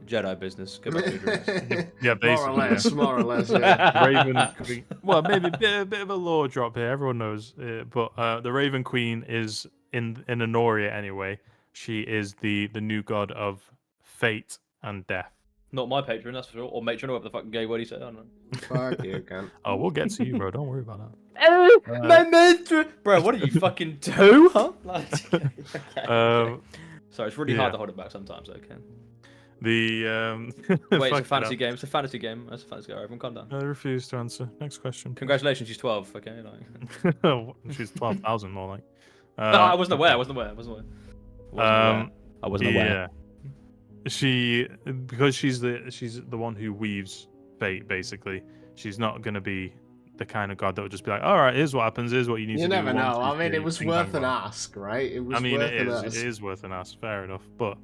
Jedi business, go back to your dress? Yeah, basically. More or less, yeah. Raven Queen. Well, maybe a bit of a lore drop here. Everyone knows, but the Raven Queen is in Anoria anyway. She is the new god of fate and death. Not my patron, that's for sure. Or matron, or whatever the fucking gay word he said. I don't know. Fuck you, can. Oh, we'll get to you, bro. Don't worry about that. My matron! Bro, what are you fucking two, huh? Like, okay. Sorry, it's really hard to hold it back sometimes, okay? The Wait, it's a fantasy game. It's a fantasy game. It's a fantasy game. Everyone, calm down. I refuse to answer. Next question. Congratulations, she's 12. Okay, like. She's 12,000 more like. No, I wasn't aware. I wasn't aware. I wasn't aware. Yeah. She, because she's the one who weaves fate. Basically, she's not gonna be the kind of god that would just be like, all right, here's what happens. Here's what you need to do. You never know. I mean, three, it was bing, worth bang, an bang. ask, right? It was. I mean, worth it is. an ask. It is worth an ask. Fair enough. But,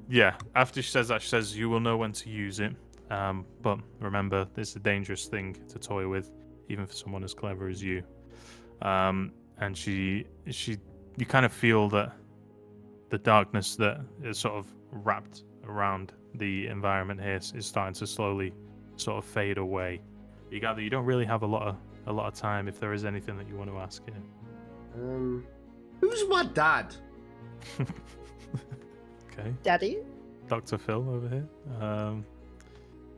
yeah. After she says that, she says you will know when to use it. But remember, it's a dangerous thing to toy with, even for someone as clever as you. And you kind of feel that the darkness that is sort of wrapped around the environment here is starting to slowly sort of fade away. You gather you don't really have a lot of time if there is anything that you want to ask here. Who's my dad? Okay. Daddy? Dr. Phil over here.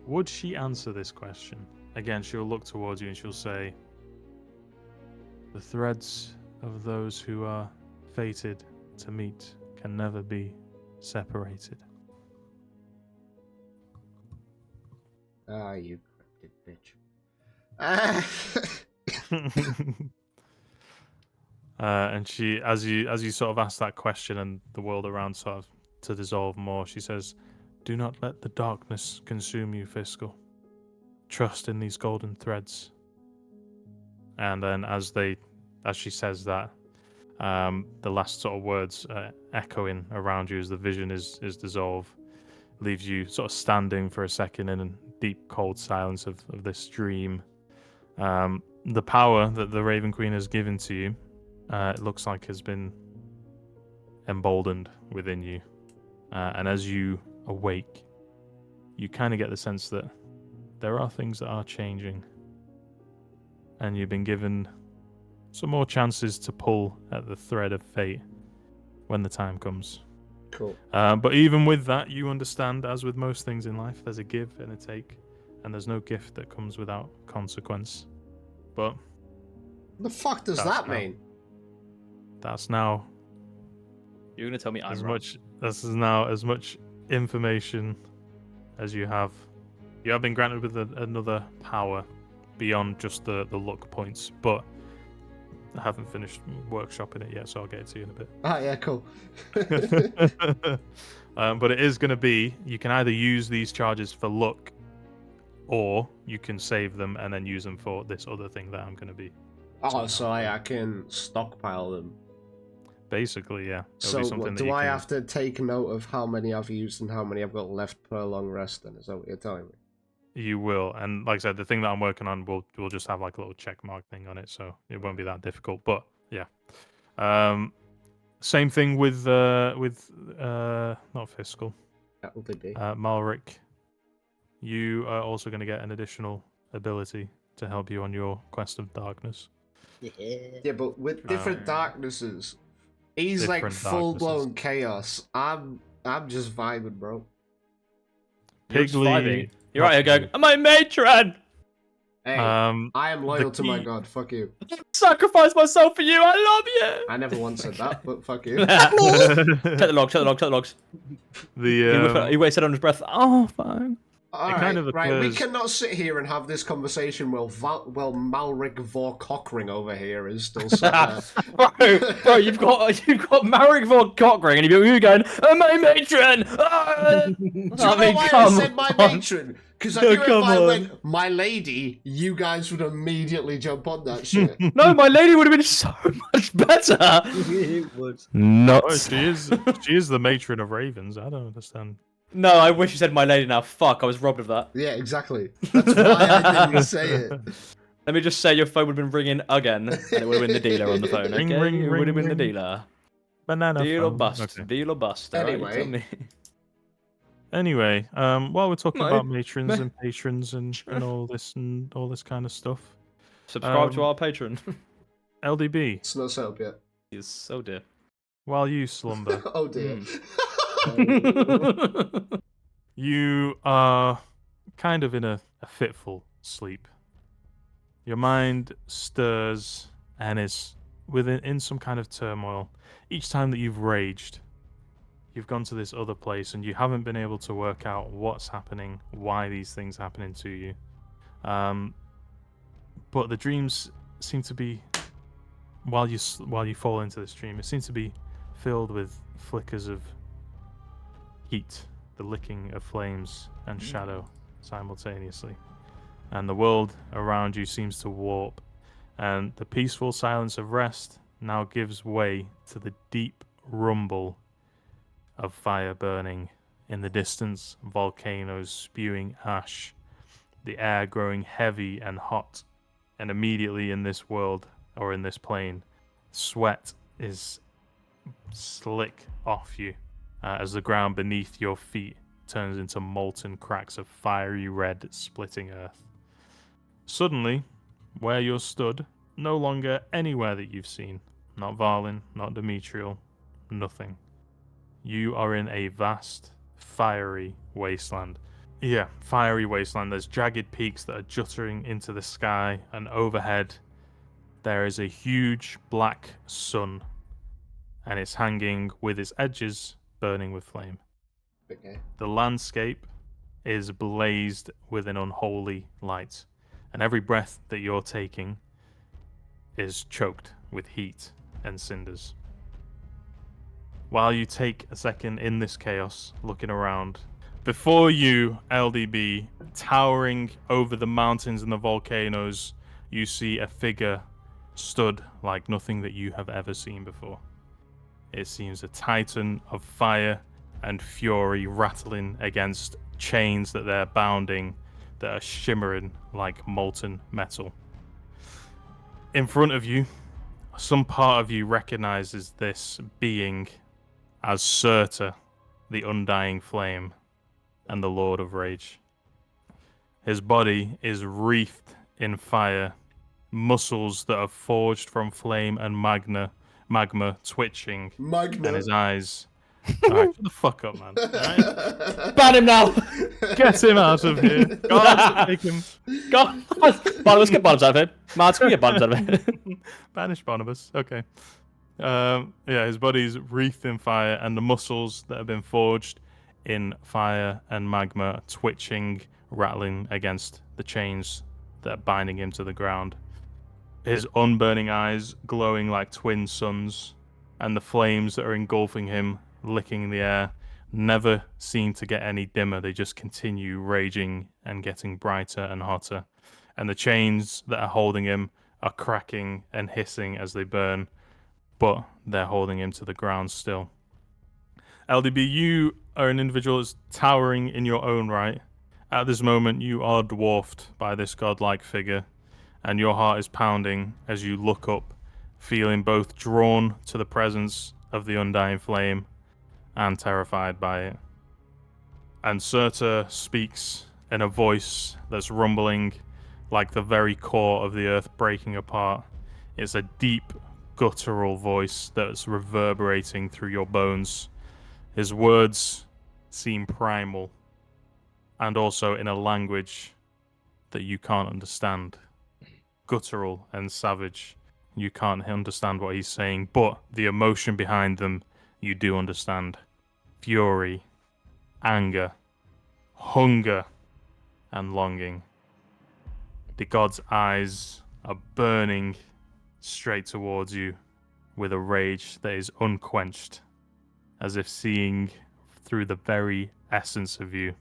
Would she answer this question? Again, she'll look towards you and she'll say, "The threads of those who are fated to meet can never be separated." Ah, you cryptid bitch. And she, as you sort of ask that question and the world around sort of to dissolve more, she says, "Do not let the darkness consume you, Fiscal. Trust in these golden threads." And then as she says that, the last sort of words echoing around you as the vision is dissolved, leaves you sort of standing for a second in a deep, cold silence of this dream. The power that the Raven Queen has given to you, it looks like has been emboldened within you. And as you awake, you kind of get the sense that there are things that are changing. And you've been given some more chances to pull at the thread of fate when the time comes. Cool. But even with that, you understand, as with most things in life, there's a give and a take, and there's no gift that comes without consequence. But The fuck does That's that now- mean? that's now You're gonna tell me I'm as wrong. much. This is now as much information as you have. You have been granted with another power beyond just the luck points, but I haven't finished workshopping it yet, so I'll get it to you in a bit. Ah, yeah, cool. But it is going to be, you can either use these charges for luck, or you can save them and then use them for this other thing that I'm going to be. Oh, so I can stockpile them. Basically, yeah. It'll So be something what, that do you I can- have to take note of how many I've used and how many I've got left per long rest then? Is that what you're telling me? You will, and like I said, the thing that I'm working on will just have like a little check mark thing on it, so it won't be that difficult. But yeah, same thing with not Fiscal, That will be. Malric. You are also going to get an additional ability to help you on your quest of darkness. Yeah, but with different darknesses. He's like Different full blown darknesses. chaos. I'm just vibing, bro. You're just Pigly- vibing. You're right here going, "My matron! Hey, Um, I am loyal to my key- god. Fuck you. Sacrifice myself for you, I love you!" I never once said that, but fuck you. Check the logs, check the logs, check the logs. He wasted on his breath. Oh, fine. Alright, kind of right, we occurs- cannot sit here and have this conversation while Malric Vor Cockring over here is still sat Bro, you've got Marek von Cockring, and you're going, "Oh, my matron!" Ah! Do you know why I said my matron? Because I knew if I went, my lady, you guys would immediately jump on that shit. No, my lady would have been so much better. It would. No, she is the matron of ravens. I don't understand. No, I wish you said my lady now. Fuck, I was robbed of that. Yeah, exactly. That's why I didn't say it. Let me just say your phone would have been ringing again, and it would have been the dealer on the phone, okay? Ring, ring, it would have ring, been the ring. dealer. Banana Deal or phone. bust. Okay. Deal or bust, alright? You tell Anyway. me. Anyway, while we're talking No. about matrons Meh. and patrons and all this kind of stuff, Subscribe to Um, our Patreon. LDB, It's not set up yet. He's so dear. while you slumber, Oh dear. you are kind of in a fitful sleep. Your mind stirs and is in some kind of turmoil. Each time that you've raged, you've gone to this other place and you haven't been able to work out what's happening, why these things are happening to you. But the dreams seem to be, while you fall into this dream, it seems to be filled with flickers of heat, the licking of flames and shadow simultaneously. And the world around you seems to warp, and the peaceful silence of rest now gives way to the deep rumble of fire burning. In the distance, volcanoes spewing ash, the air growing heavy and hot, and immediately in this world, or in this plane, sweat is slick off you as the ground beneath your feet turns into molten cracks of fiery red splitting earth. Suddenly, where you're stood, no longer anywhere that you've seen. Not Varlin, not Demetriel, nothing. You are in a vast, fiery wasteland. Yeah, fiery wasteland. There's jagged peaks that are juttering into the sky, and overhead there is a huge black sun, and it's hanging with its edges burning with flame. Okay. The landscape is blazed with an unholy light, and every breath that you're taking is choked with heat and cinders. While you take a second in this chaos, looking around, before you, LDB, towering over the mountains and the volcanoes, you see a figure stood like nothing that you have ever seen before. It seems a titan of fire and fury rattling against chains that they're bounding that are shimmering like molten metal. In front of you, some part of you recognizes this being as Surtur, the undying flame and the Lord of Rage. His body is wreathed in fire, muscles that are forged from flame and magma twitching, Magma. and his eyes. Alright, shut the fuck up, man. Alright? Ban him now! Get him out of here. God, take him. Go! Barnabas, get Barnabas out of here. Mads, can we get Barnabas out of here? Banish Barnabas. Okay. Yeah, his body's wreathed in fire, and the muscles that have been forged in fire and magma twitching, rattling against the chains that are binding him to the ground. His unburning eyes glowing like twin suns, and the flames that are engulfing him, licking the air, never seem to get any dimmer. They just continue raging and getting brighter and hotter. And the chains that are holding him are cracking and hissing as they burn, but they're holding him to the ground still. LDB, you are an individual that's towering in your own right. At this moment, you are dwarfed by this godlike figure, and your heart is pounding as you look up, feeling both drawn to the presence of the undying flame and terrified by it. And Surtur speaks in a voice that's rumbling like the very core of the earth breaking apart. It's a deep, guttural voice that's reverberating through your bones. His words seem primal, and also in a language that you can't understand. Guttural and savage. You can't understand what he's saying, but the emotion behind them you do understand. Fury, anger, hunger, and longing. The god's eyes are burning straight towards you with a rage that is unquenched, as if seeing through the very essence of you.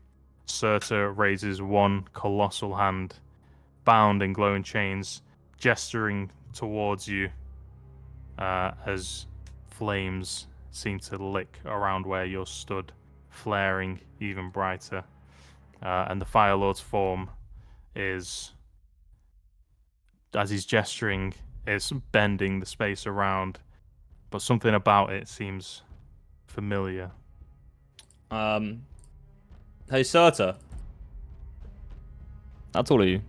Surtur raises one colossal hand, bound in glowing chains, gesturing towards you as flames seem to lick around where you're stood. flaring even brighter. And the Fire Lord's form is, as he's gesturing, is bending the space around, but something about it seems familiar. Hey, Surta. How tall are you?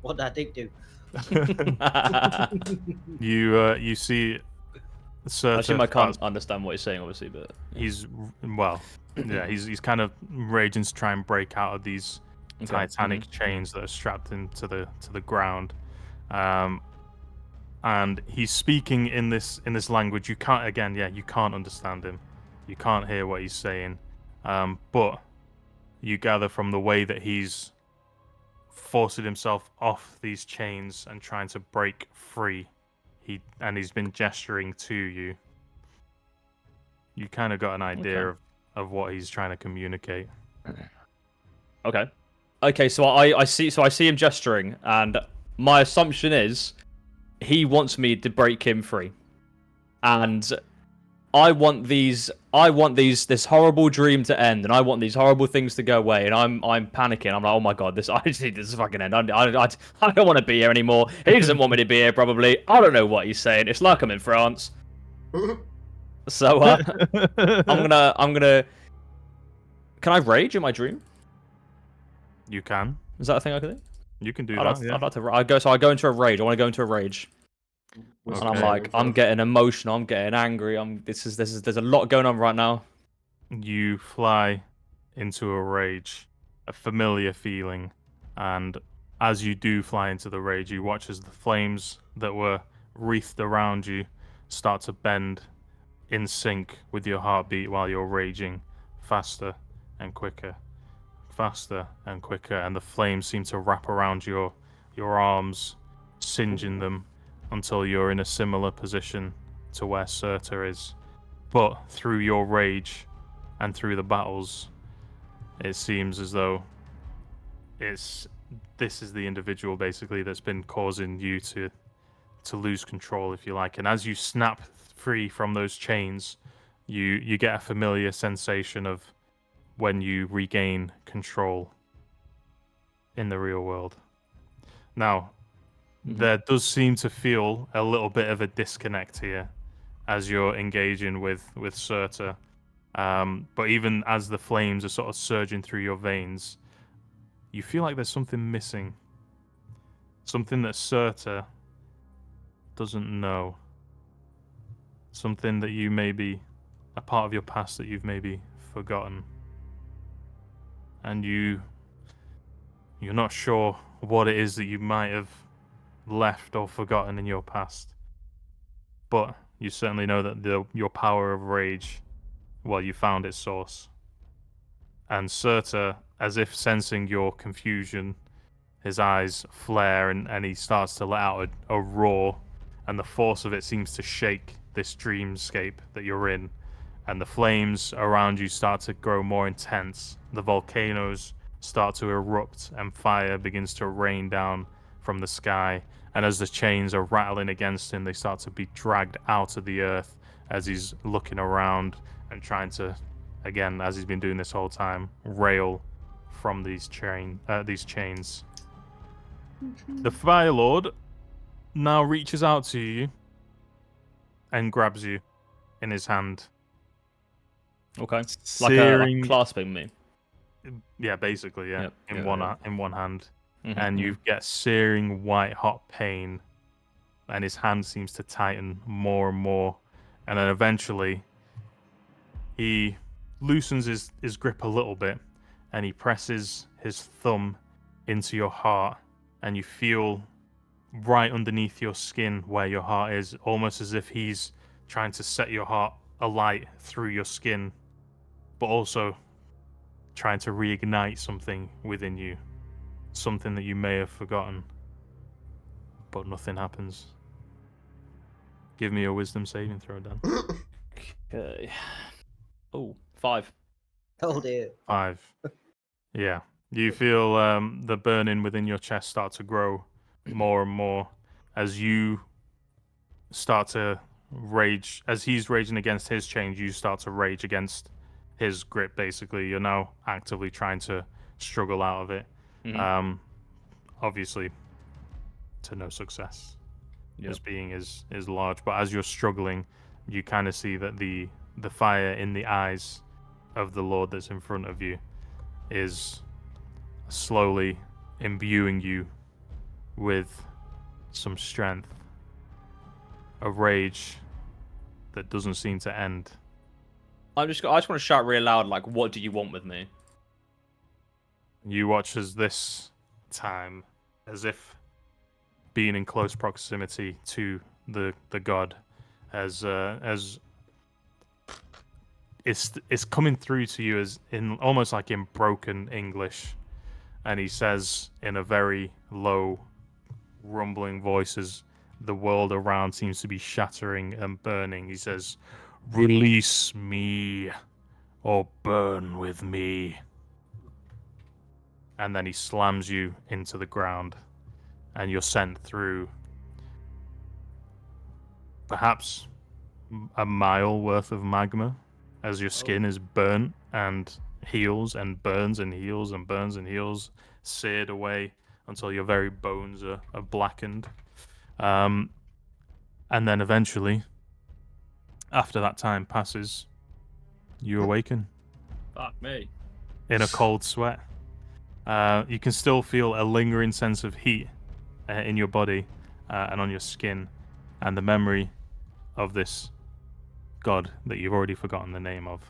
What did I dig do? You see I Surta assume I starts- can't understand what he's saying, obviously, but he's he's kind of raging to try and break out of these Okay, titanic chains that are strapped into the ground. And he's speaking in this language. You can't understand him. You can't hear what he's saying. But you gather from the way that he's forced himself off these chains and trying to break free. He's been gesturing to you. You kind of got an idea of what he's trying to communicate. Okay, so I see him gesturing, and my assumption is he wants me to break him free, and I want this horrible dream to end, and I want these horrible things to go away, and I'm panicking. I'm like, oh my god, I just need this to fucking end. I don't want to be here anymore. He doesn't want me to be here, probably. I don't know what he's saying. It's like I'm in France. So I'm gonna. Can I rage in my dream? You can. Is that a thing I can do? You can do I'd that. like to. I go into a rage. I want to go into a rage. Okay. And I'm like, I'm getting emotional. I'm getting angry. There's a lot going on right now. You fly into a rage, a familiar feeling, and as you do fly into the rage, you watch as the flames that were wreathed around you start to bend in sync with your heartbeat while you're raging faster and quicker, and the flames seem to wrap around your arms, singeing them until you're in a similar position to where Surta is. But through your rage and through the battles, it seems as though this is the individual basically that's been causing you to lose control, if you like. And as you snap free from those chains, you get a familiar sensation of when you regain control in the real world. Now, there does seem to feel a little bit of a disconnect here as you're engaging with Surta. But even as the flames are sort of surging through your veins, you feel like there's something missing. Something that Surta doesn't know. Something that you maybe, a part of your past that you've maybe forgotten. And you're not sure what it is that you might have left or forgotten in your past. But you certainly know that your power of rage, well, you found its source. And Surta, as if sensing your confusion, his eyes flare and he starts to let out a roar, and the force of it seems to shake this dreamscape that you're in. And the flames around you start to grow more intense. The volcanoes start to erupt and fire begins to rain down from the sky. And as the chains are rattling against him, they start to be dragged out of the earth as he's looking around and trying to, again, as he's been doing this whole time, rail from these chains. The Fire Lord now reaches out to you and grabs you in his hand. Okay. Like Searing, clasping me. yeah, basically, yeah, Yep, in yeah. one hand, Mhm, and mhm. you get searing white hot pain, and his hand seems to tighten more and more, and then eventually he loosens his grip a little bit, and he presses his thumb into your heart, and you feel right underneath your skin where your heart is, almost as if he's trying to set your heart alight through your skin, but also trying to reignite something within you, something that you may have forgotten, but nothing happens. Give me a wisdom saving throw, Dan. Okay. Oh, 5. Oh dear. 5. Yeah. You feel the burning within your chest start to grow more and more as you start to rage as he's raging against his change. You start to rage against his grip. Basically, you're now actively trying to struggle out of it. Obviously, to no success. This being is large, but as you're struggling, you kind of see that the fire in the eyes of the Lord that's in front of you is slowly imbuing you with some strength, a rage that doesn't seem to end. I just want to shout really loud, like, "What do you want with me?" You watch as this time, as if being in close proximity to the god, as it's coming through to you as in almost like in broken English, and he says in a very low, rumbling voice as the world around seems to be shattering and burning. He says, "Release me, or burn with me." And then he slams you into the ground, and you're sent through perhaps a mile worth of magma as your skin is burnt and heals and burns and heals and burns and heals, seared away until your very bones are blackened. And then eventually, after that time passes, you awaken Fuck me. in a cold sweat. You can still feel a lingering sense of heat in your body and on your skin, and the memory of this god that you've already forgotten the name of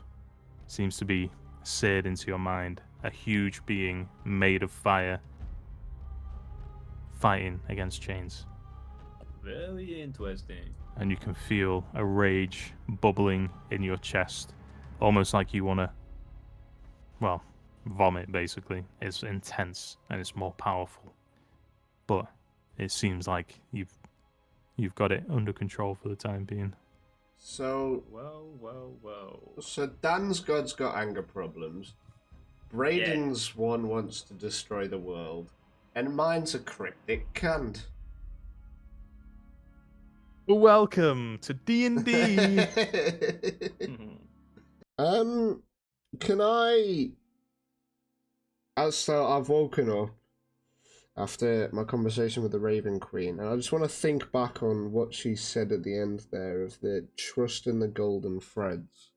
seems to be seared into your mind. A huge being made of fire fighting against chains. Very interesting. And you can feel a rage bubbling in your chest, almost like you want to, well, vomit, basically. It's intense and it's more powerful, but it seems like you've got it under control for the time being. So, Well. so Dan's god's got anger problems. Braden's one wants to destroy the world, and mine's a cryptic cunt. Welcome to D&D. Can I? So I've woken up after my conversation with the Raven Queen, and I just want to think back on what she said at the end there of the trust in the golden threads.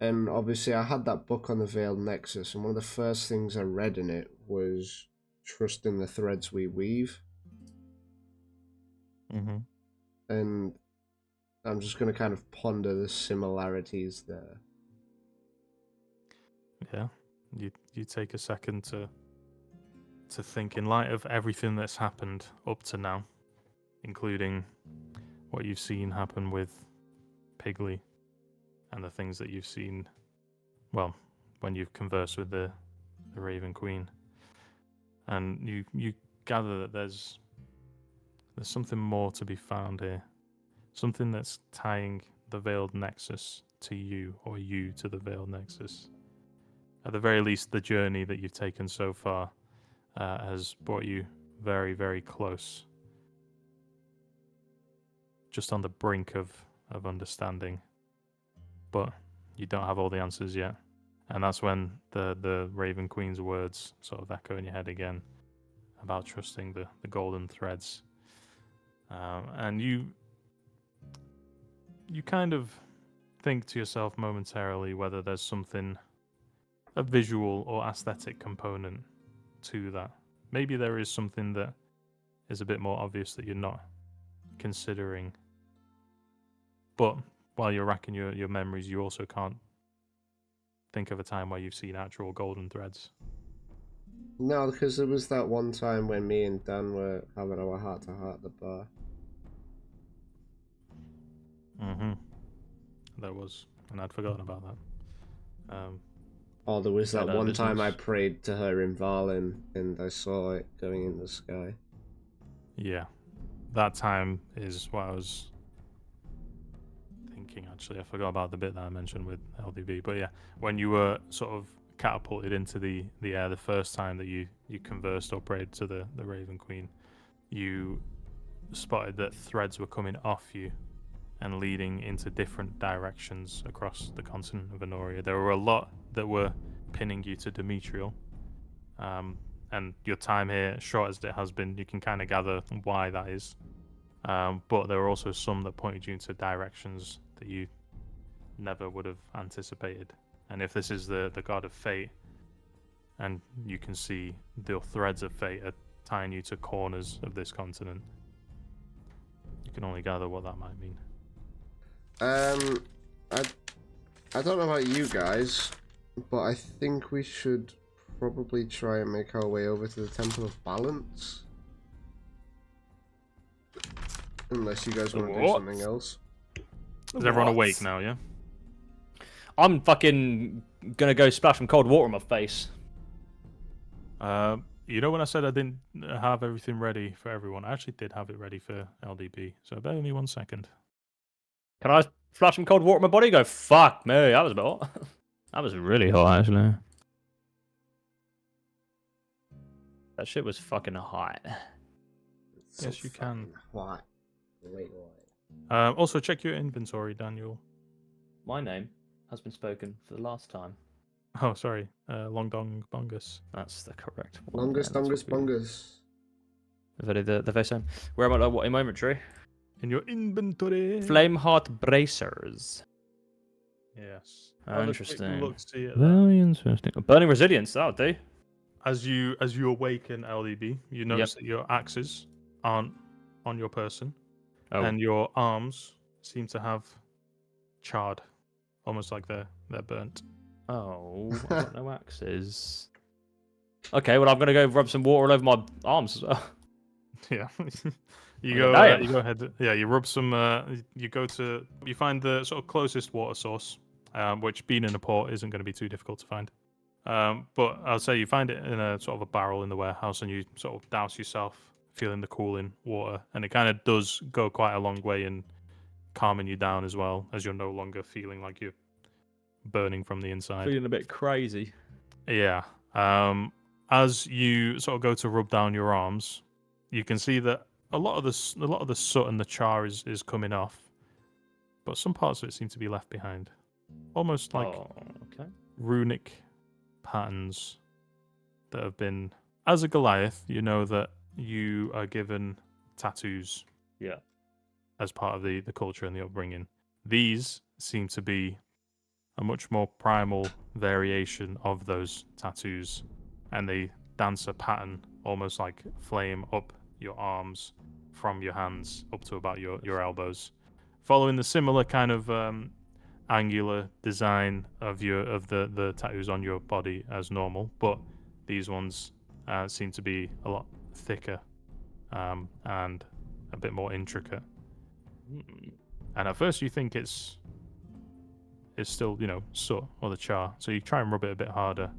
And obviously I had that book on the Veiled Nexus, and one of the first things I read in it was trust in the threads we weave. And I'm just going to kind of ponder the similarities there. Yeah, you take a second to think in light of everything that's happened up to now, including what you've seen happen with Pigley and the things that you've seen, well, when you've conversed with the Raven Queen, and you gather that there's something more to be found here, something that's tying the Veiled Nexus to you, or you to the Veiled Nexus. At the very least, the journey that you've taken so far has brought you very, very close, just on the brink of understanding. But you don't have all the answers yet. And that's when the Raven Queen's words sort of echo in your head again about trusting the golden threads. And you kind of think to yourself momentarily whether there's something, a visual or aesthetic component to that. Maybe there is something that is a bit more obvious that you're not considering. But while you're racking your memories, you also can't think of a time where you've seen actual golden threads. No, because there was that one time when me and Dan were having our heart-to-heart at the bar. There was, and I'd forgotten about that. Oh, there was that Better one time I business. prayed to her in Valin, and I saw it going in the sky. Yeah, that time is what I was thinking, actually. I forgot about the bit that I mentioned with LDB. But yeah, when you were sort of catapulted into the air the first time that you conversed or prayed to the Raven Queen, you spotted that threads were coming off you and leading into different directions across the continent of Anoria. There were a lot that were pinning you to Demetriel. And your time here, short as it has been, you can kind of gather why that is. But there were also some that pointed you into directions that you never would have anticipated. And if this is the god of fate, and you can see the threads of fate are tying you to corners of this continent, you can only gather what that might mean. I don't know about you guys, but I think we should probably try and make our way over to the Temple of Balance. Unless you guys want to do What? something else. Is everyone What? awake now, yeah? I'm fucking gonna go splash some cold water on my face. You know when I said I didn't have everything ready for everyone, I actually did have it ready for LDB. So bear with me 1 second. Can I splash some cold water on my body? Go, fuck me, that was a bit hot. That was really hot, actually. That shit was fucking hot. It's Yes, you can. fucking hot. Late light. Also, check your inventory, Daniel. My name has been spoken for the last time. Oh, sorry. Long Dong Bongus. That's the correct one. Longus, yeah, that's dongus, what we- bungus. the very same. Where am I? What in my inventory? In your inventory. Flameheart bracers. Yes. Interesting. Look, see at that. Very interesting. Burning resilience. That'll do. As you awaken LDB, you notice that your axes aren't on your person, Oh. and your arms seem to have charred, almost like they're burnt. Oh, I've got no axes. Okay, well I'm gonna go rub some water all over my arms as well. Yeah. You Oh, go. damn. You go ahead. Yeah. You rub some. You go to. You find the sort of closest water source, which being in a port isn't going to be too difficult to find. But I'll say you find it in a sort of a barrel in the warehouse, and you sort of douse yourself, feeling the cooling water, and it kind of does go quite a long way in calming you down as well, as you're no longer feeling like you're burning from the inside. Feeling a bit crazy. Yeah. As you sort of go to rub down your arms, you can see that a lot of the soot and the char is coming off, but some parts of it seem to be left behind, almost like okay. runic patterns that have been. As a Goliath, you know that you are given tattoos. Yeah. As part of the culture and the upbringing. These seem to be a much more primal variation of those tattoos, and they dance a pattern almost like flame up your arms from your hands up to about your elbows, following the similar kind of angular design of the tattoos on your body as normal, but these ones seem to be a lot thicker and a bit more intricate. And at first you think it's still, soot or the char, so you try and rub it a bit harder,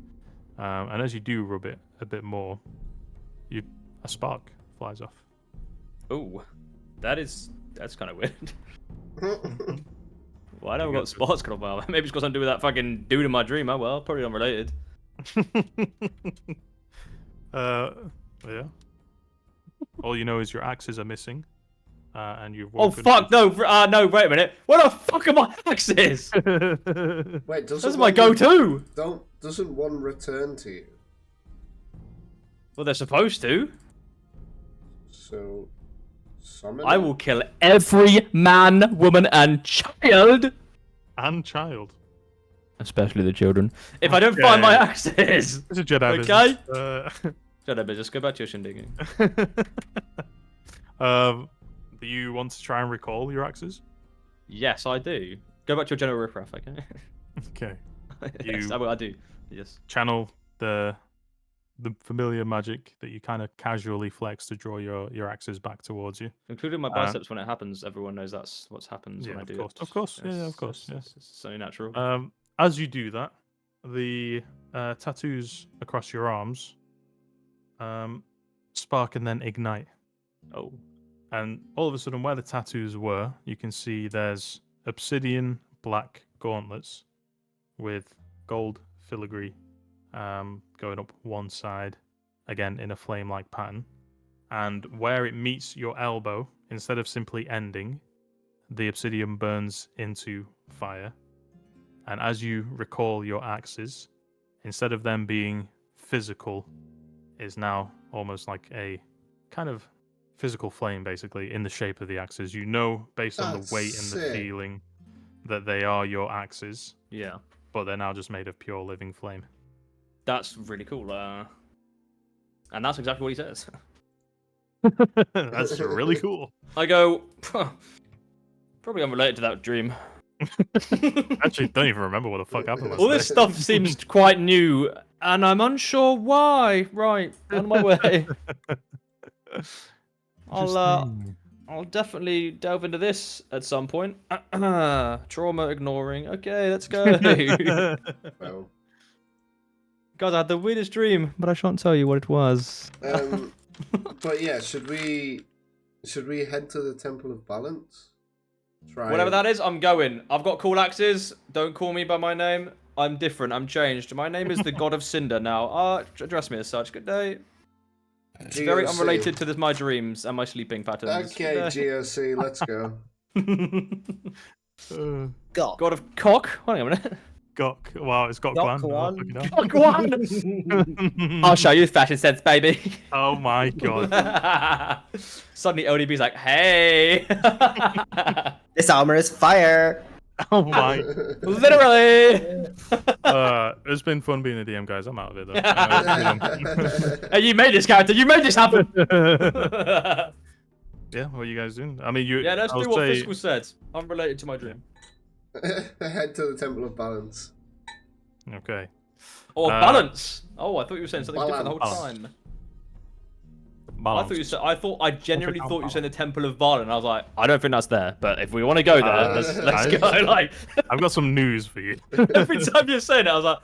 and as you do rub it a bit more, a spark flies off. Oh, that's kind of weird. Well, I never You got got spots cut off my arm. Maybe it's because I'm doing that fucking dude in my dream. Oh well, probably unrelated. Yeah. All you know is your axes are missing, and you've. Oh fuck no! No, wait a minute. What the fuck are my axes? Wait, That's my go-to. Doesn't one return to you? Well, they're supposed to. So, summon I it? will kill every man, woman, and child. And child. Especially the children. If I don't find my axes. It's a Jedi Okay. business. Jedi business. Go back to your shindigging. Do you want to try and recall your axes? Yes, I do. Go back to your general riffraff, okay? Okay. Yes, I do. Yes. Channel the familiar magic that you kind of casually flex to draw your axes back towards you. Including my biceps when it happens. Everyone knows that's what happens Yeah, when I of do course, it. of course. Yeah, of course, It's so natural. As you do that, the tattoos across your arms spark and then ignite. Oh. And all of a sudden, where the tattoos were, you can see there's obsidian black gauntlets with gold filigree going up one side, again in a flame-like pattern. And where it meets your elbow, instead of simply ending, the obsidian burns into fire. And as you recall your axes, instead of them being physical, is now almost like a kind of physical flame, basically, in the shape of the axes. You know, based on the That's weight and the sick. feeling, that they are your axes, Yeah, but they're now just made of pure living flame. that's really cool. And that's exactly what he says. That's really cool. I go, probably unrelated to that dream. Actually, don't even remember what the fuck happened last All this night. stuff seems quite new, and I'm unsure why. Right, on my way. I'll definitely delve into this at some point. Trauma ignoring. Okay, let's go. Well, Guys, I had the weirdest dream. But I shan't tell you what it was. but yeah, should we head to the Temple of Balance? Whatever that is, I'm going. I've got cool axes. Don't call me by my name. I'm different. I'm changed. My name is the God of Cinder now. Address me as such. Good day. It's very unrelated to my dreams and my sleeping patterns. Okay, GOC, let's go. Gok. God of Cock. Hang on a minute. Gok. Wow, it's got Gok Glan. one. Go on. I'll show you fashion sense, baby. Oh my god. Suddenly LDB's like, hey. This armor is fire. Oh my. Literally. It's been fun being a DM, guys. I'm out of it though. Hey, you made this character. You made this happen. Yeah, what are you guys doing? I mean, you. Yeah, let's I'll do what say- Fiscal said. Unrelated to my dream. Head to the Temple of Balance. Okay. Oh, balance. Oh, I thought you were saying something different the whole Balance. time. Balance. I thought you said. I genuinely thought you were saying the Temple of Valen. I was like, I don't think that's there. But if we want to go there, let's go. Like, I've got some news for you. every time you're saying it, I was like,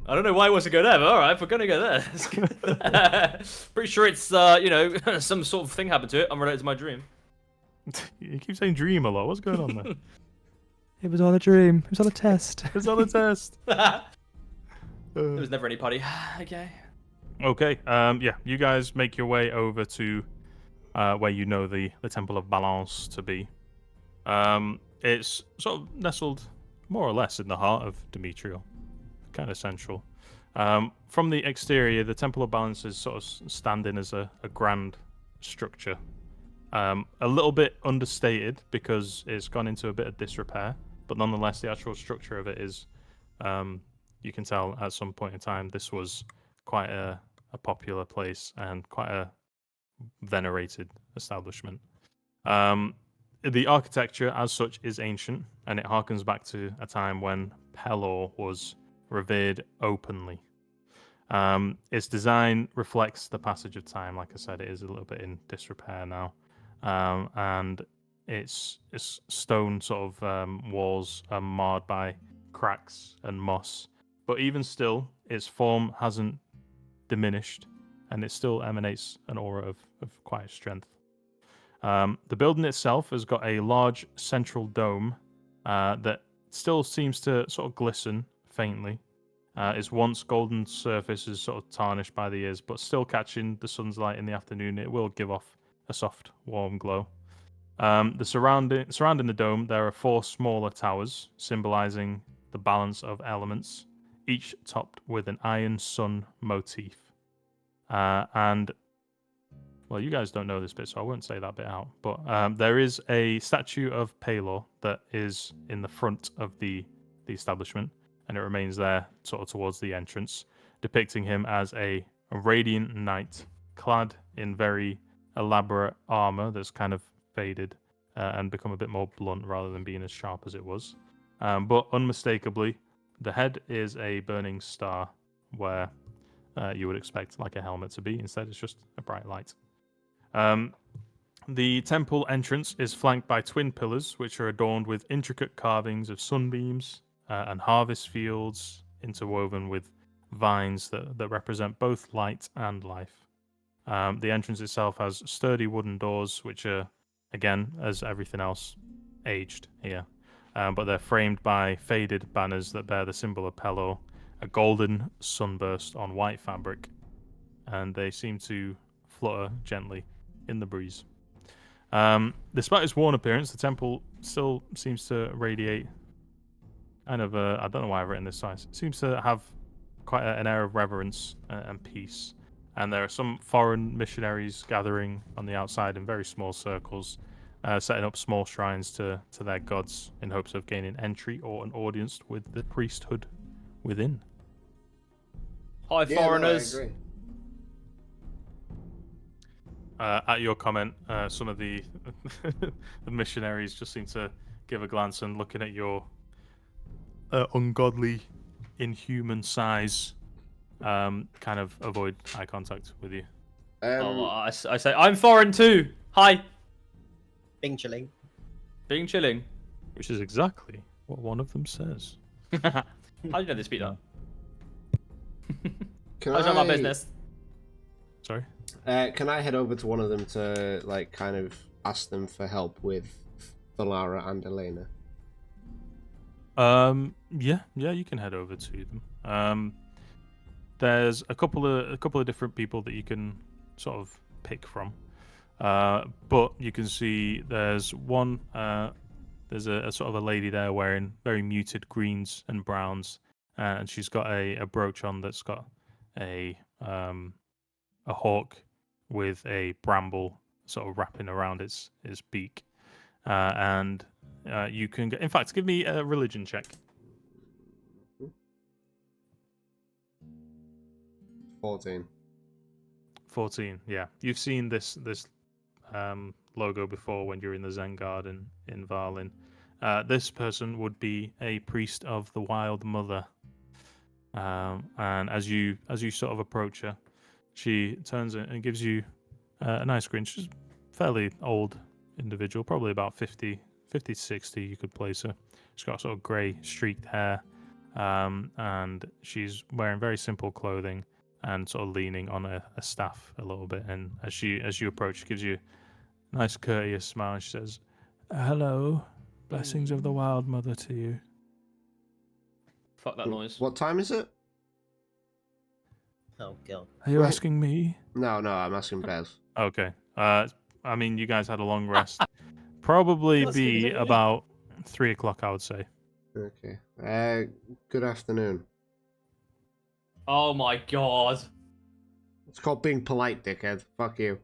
I don't know why he wants to go there, but all right, if we're gonna go there, let's go there. Pretty sure it's some sort of thing happened to it. Unrelated to my dream. You keep saying dream a lot. What's going on there? It was all a dream. It was all a test. It's on a test. There was never any party. Okay. Okay. Yeah. You guys make your way over to where you know the Temple of Balance to be. It's sort of nestled more or less in the heart of Demetriel, kind of central. From the exterior, the Temple of Balance is sort of standing as a grand structure. A little bit understated because it's gone into a bit of disrepair, but nonetheless, the actual structure of it is, you can tell at some point in time, this was quite a popular place and quite a venerated establishment. The architecture as such is ancient, and it harkens back to a time when Pelor was revered openly. Its design reflects the passage of time. Like I said, it is a little bit in disrepair now. And its stone sort of walls are marred by cracks and moss. But even still, its form hasn't diminished, and it still emanates an aura of quiet strength. The building itself has got a large central dome that still seems to sort of glisten faintly. Its once golden surface is sort of tarnished by the years, but still catching the sun's light in the afternoon, it will give off a soft, warm glow. Surrounding the dome, there are 4 smaller towers, symbolizing the balance of elements, each topped with an iron sun motif. And, well, you guys don't know this bit, so I won't say that bit out. But there is a statue of Pelor that is in the front of the establishment, and it remains there sort of towards the entrance, depicting him as a radiant knight, clad in very elaborate armor that's kind of faded and become a bit more blunt rather than being as sharp as it was. But unmistakably, the head is a burning star where you would expect like a helmet to be. Instead, it's just a bright light. The temple entrance is flanked by twin pillars, which are adorned with intricate carvings of sunbeams and harvest fields interwoven with vines that represent both light and life. The entrance itself has sturdy wooden doors, which are, again, as everything else, aged here. But they're framed by faded banners that bear the symbol of Pelor, a golden sunburst on white fabric, and they seem to flutter gently in the breeze. Despite its worn appearance, the temple still seems to radiate kind of I don't know why I've written this size. It seems to have quite an air of reverence and peace. And there are some foreign missionaries gathering on the outside in very small circles, setting up small shrines to their gods in hopes of gaining entry or an audience with the priesthood within. Hi, Yeah, no, I foreigners. agree. At your comment, some of the the missionaries just seem to give a glance and looking at your ungodly, inhuman size, kind of avoid eye contact with you. I say, I'm foreign too. Hi. Bing chilling. Being chilling. Which is exactly what one of them says. How do you know this, Peter? Can How's not my business? Sorry? Can I head over to one of them to like kind of ask them for help with Valara and Elena? Yeah, you can head over to them. There's a couple of different people that you can sort of pick from. But you can see there's one. There's a sort of a lady there wearing very muted greens and browns, and she's got a brooch on that's got a hawk with a bramble sort of wrapping around its beak. And you can get. In fact, give me a religion check. 14. 14. Yeah, you've seen this logo before when you're in the Zen Garden in Varlin. This person would be a priest of the Wild Mother. And as you sort of approach her, she turns and gives you a nice grin. She's a fairly old individual, probably about 50 to 60. You could place her. She's got sort of grey streaked hair, and she's wearing very simple clothing and sort of leaning on a staff a little bit. And as you approach, she gives you a nice courteous smile. And she says, "Hello, blessings of the Wild Mother to you." Fuck that noise. What time is it? Oh god. Are you Wait. asking me? No, I'm asking Bez. Okay. I mean, you guys had a long rest. Probably What's be it gonna be? about 3 o'clock, I would say. Okay. Good afternoon. Oh my god. It's called being polite, dickhead. Fuck you.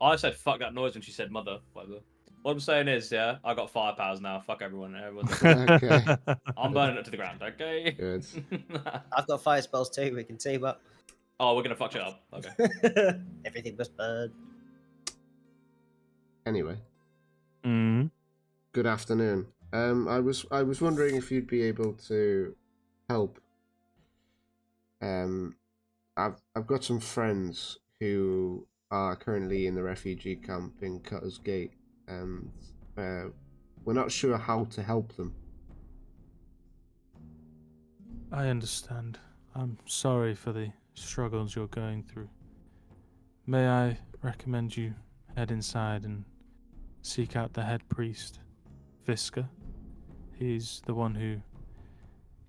I said fuck that noise when she said mother. Whatever. What I'm saying is, yeah, I got firepowers now. Fuck everyone. Okay. I'm burning it to the ground, okay? Good. I've got fire spells too. We can team up. Oh, we're gonna fuck shit up. Okay. Everything was burned. Anyway, Mm. good afternoon. I was wondering if you'd be able to help. I've got some friends who are currently in the refugee camp in Cutter's Gate, and we're not sure how to help them. I understand. I'm sorry for the struggles you're going through. May I recommend you head inside and seek out the head priest, Visca? He's the one who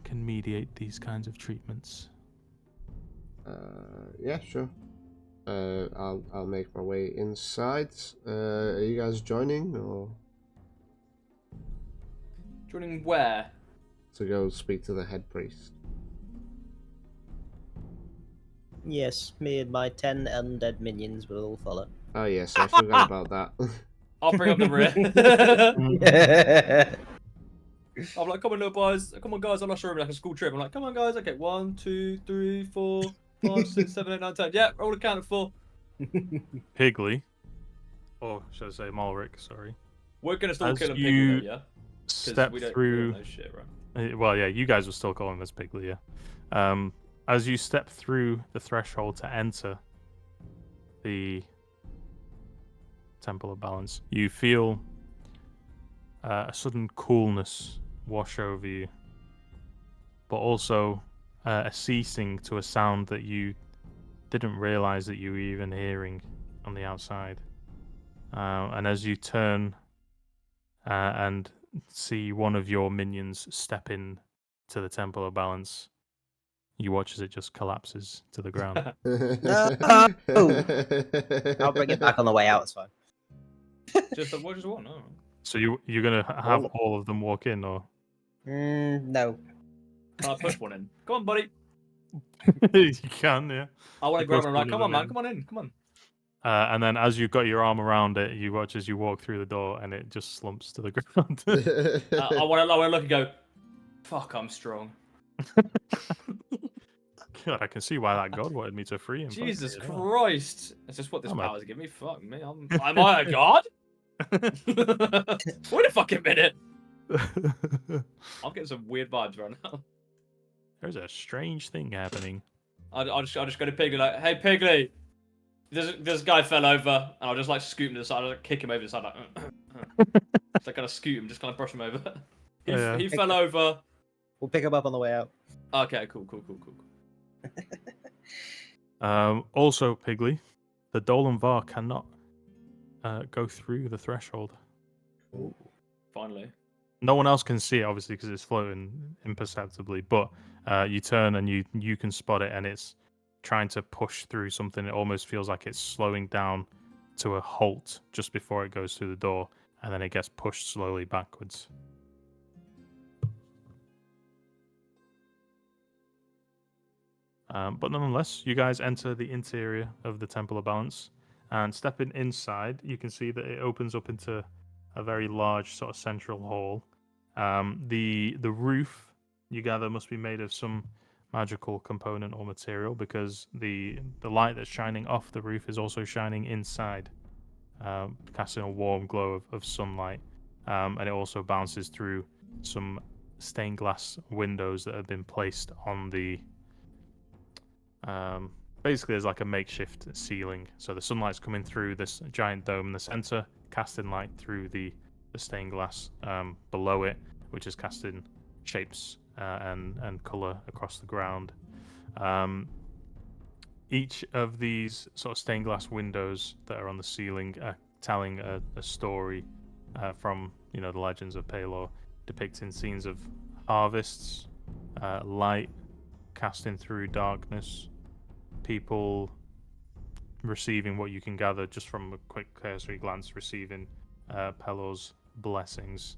can mediate these kinds of treatments. Yeah, sure. I'll make my way inside. Are you guys joining or Joining where? to go speak to the head priest? Yes, me and my 10 undead minions will all follow. Oh yes, I forgot about that. I'll bring up the rear. Mm. I'm like, come on, little boys. Come on, guys. I'm not sure. Like a school trip. I'm like, come on, guys. Okay, 1, 2, 3, 4, 5, 6, 7, 8, 9, 10. Yeah, roll the count at 4. Pigley, or should I say Malric, sorry. We're gonna still As kill him, you Piggy, yeah? 'Cause step we don't through. know shit, right? Well, yeah, you guys will still call him as Pigley, yeah. As you step through the threshold to enter the Temple of Balance, you feel a sudden coolness wash over you, but also a ceasing to a sound that you didn't realize that you were even hearing on the outside. And as you turn and see one of your minions step in to the Temple of Balance, you watch as it just collapses to the ground. I'll bring it back on the way out. It's fine. Just one. Oh. So you're gonna have All of- all of them walk in, or No. Can I push one in? Come on, buddy. you can, yeah. I want to You grab push him. Like, one come of on, them man. in. Come on in. Come on. And then as you've got your arm around it, you watch as you walk through the door, and it just slumps to the ground. I want to look and go. Fuck, I'm strong. God, I can see why that god wanted me to free him. Fuck Jesus it, yeah. Christ. Is this what this I'm a- power's giving me? Fuck me. Am I a god? Wait a fucking minute. I'm getting some weird vibes right now. There's a strange thing happening. I'll just go to Piggly like, hey Piggly, this guy fell over, and I'll just like scoot him to the side, I'll like, kick him over the side, like, just like kind of scoot him, just kind of brush him over. Yeah. He fell over. We'll pick him up on the way out. Okay, cool. Also, Piggly, the Dolan Var cannot go through the threshold. Finally. No one else can see it, obviously, because it's floating imperceptibly. But you turn and you can spot it, and it's trying to push through something. It almost feels like it's slowing down to a halt just before it goes through the door, and then it gets pushed slowly backwards. But nonetheless, you guys enter the interior of the Temple of Balance, and stepping inside, you can see that it opens up into a very large sort of central hall. The roof, you gather, must be made of some magical component or material, because the light that's shining off the roof is also shining inside, casting a warm glow of sunlight, and it also bounces through some stained glass windows that have been placed on the basically there's like a makeshift ceiling, so the sunlight's coming through this giant dome in the center, casting light through the stained glass below it, which is casting shapes and color across the ground. Each of these sort of stained glass windows that are on the ceiling are telling a story from the legends of Palor, depicting scenes of harvests, light casting through darkness, people receiving what you can gather just from a quick cursory glance, receiving Pelor's blessings.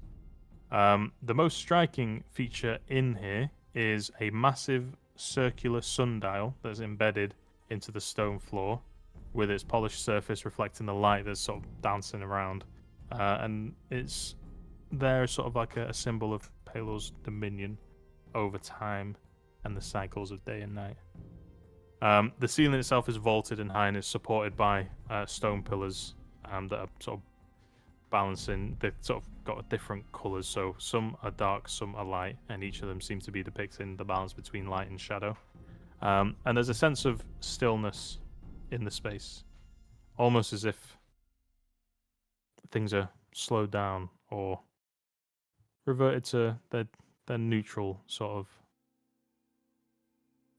The most striking feature in here is a massive circular sundial that's embedded into the stone floor, with its polished surface reflecting the light that's sort of dancing around, and it's there sort of like a symbol of Pelor's dominion over time and the cycles of day and night. The ceiling itself is vaulted and high, and is supported by stone pillars that are sort of balancing. They've sort of got different colours, so some are dark, some are light, and each of them seem to be depicting the balance between light and shadow. And there's a sense of stillness in the space, almost as if things are slowed down or reverted to their neutral sort of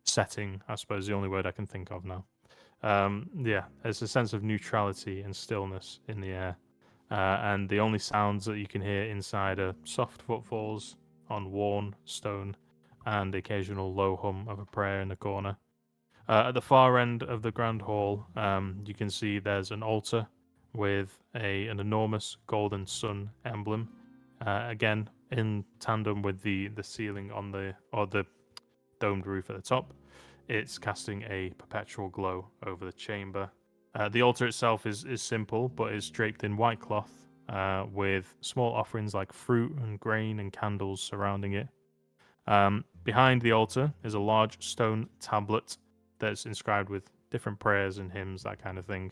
setting, I suppose, the only word I can think of now. Yeah, there's a sense of neutrality and stillness in the air, and the only sounds that you can hear inside are soft footfalls on worn stone and the occasional low hum of a prayer in the corner. At the far end of the grand hall, you can see there's an altar with an enormous golden sun emblem, again in tandem with the ceiling on the domed roof at the top. It's casting a perpetual glow over the chamber. The altar itself is simple, but is draped in white cloth, with small offerings like fruit and grain and candles surrounding it. Behind the altar is a large stone tablet that's inscribed with different prayers and hymns, that kind of thing.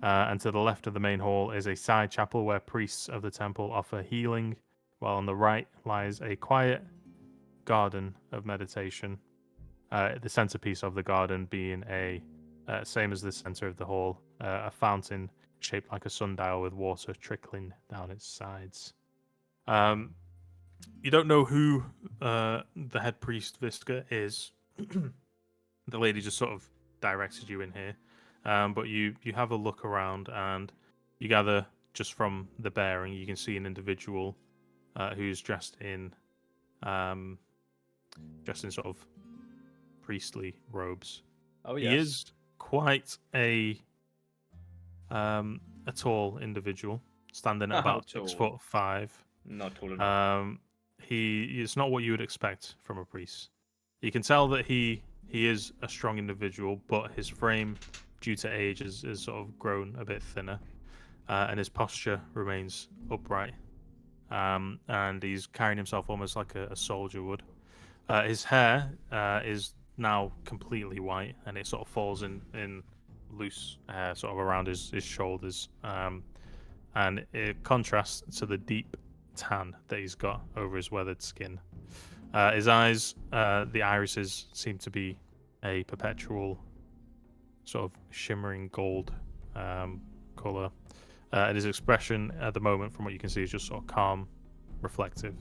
And to the left of the main hall is a side chapel where priests of the temple offer healing, while on the right lies a quiet garden of meditation. The centerpiece of the garden being same as the center of the hall, a fountain shaped like a sundial with water trickling down its sides. You don't know who the head priest Visca is. The lady just sort of directed you in here, but you have a look around, and you gather just from the bearing you can see an individual who's dressed in sort of priestly robes. Oh yes. He is quite a tall individual. standing at How about tall? 6'5". Not tall enough. It's not what you would expect from a priest. You can tell that he is a strong individual, but his frame, due to age, is sort of grown a bit thinner, and his posture remains upright. And he's carrying himself almost like a soldier would. His hair is now completely white, and it sort of falls in loose hair, sort of around his shoulders, and it contrasts to the deep tan that he's got over his weathered skin. His eyes, the irises, seem to be a perpetual sort of shimmering gold color. And his expression at the moment, from what you can see, is just sort of calm, reflective.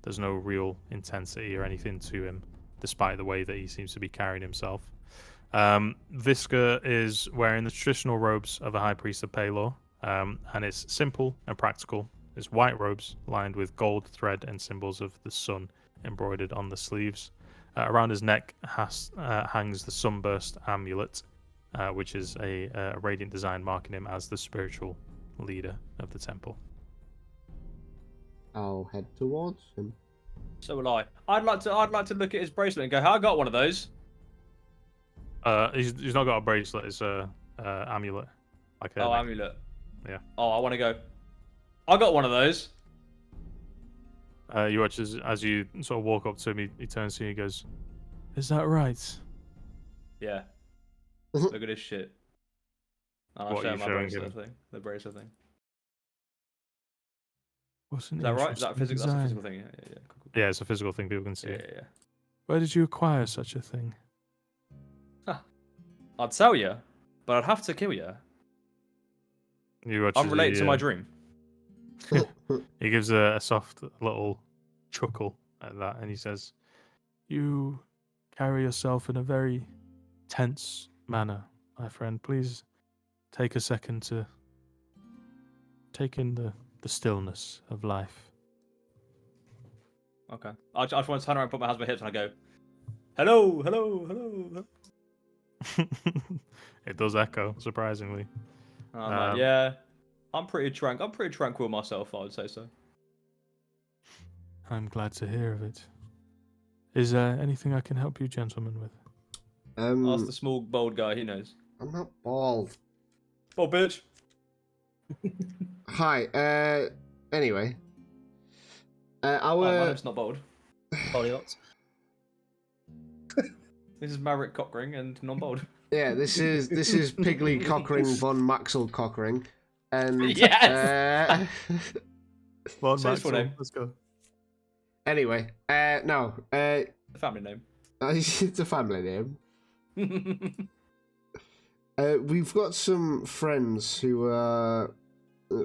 There's no real intensity or anything to him, despite the way that he seems to be carrying himself. Visca is wearing the traditional robes of a high priest of Palor, and it's simple and practical. It's white robes lined with gold thread and symbols of the sun embroidered on the sleeves. Around his neck hangs the sunburst amulet, which is a radiant design marking him as the spiritual leader of the temple. I'll head towards him. So will I. I'd like to look at his bracelet and go, "I got one of those." He's not got a bracelet. It's a amulet. Like a Amulet. Yeah. Oh, I want to go. I got one of those. You watch as you sort of walk up to him. He turns to you and goes, "Is that right?" Yeah. Look at this shit. And I'll What are show you my showing bracelet him? thing. The bracelet thing. What's an Is that right? Is that interesting physical? That's a design. physical thing. Yeah. Cool. Yeah, it's a physical thing. People can see Yeah, it. yeah. Where did you acquire such a thing? I'd sell you, but I'd have to kill you. You watch I'm as related he, to my dream. He gives a soft little chuckle at that, and he says, You carry yourself in a very tense manner, my friend. Please take a second to take in the stillness of life. Okay. I just want to turn around and put my hands on my hips and I go, "Hello, hello, hello, hello." It does echo, surprisingly. And I'm like, yeah, I'm pretty tranquil myself, I would say so. I'm glad to hear of it. Is there anything I can help you gentlemen with? Ask the small, bold guy, he knows. I'm not bald. Oh, bitch. Hi. Anyway. My Our name's not bold. Polyots. This is Maverick Cockring and non-bold. yeah, this is Piggly Cockring von Maxwell Cockring, and Yes! Well, Say his full name. let's go. anyway, no, The family name. it's a family name. We've got some friends who are,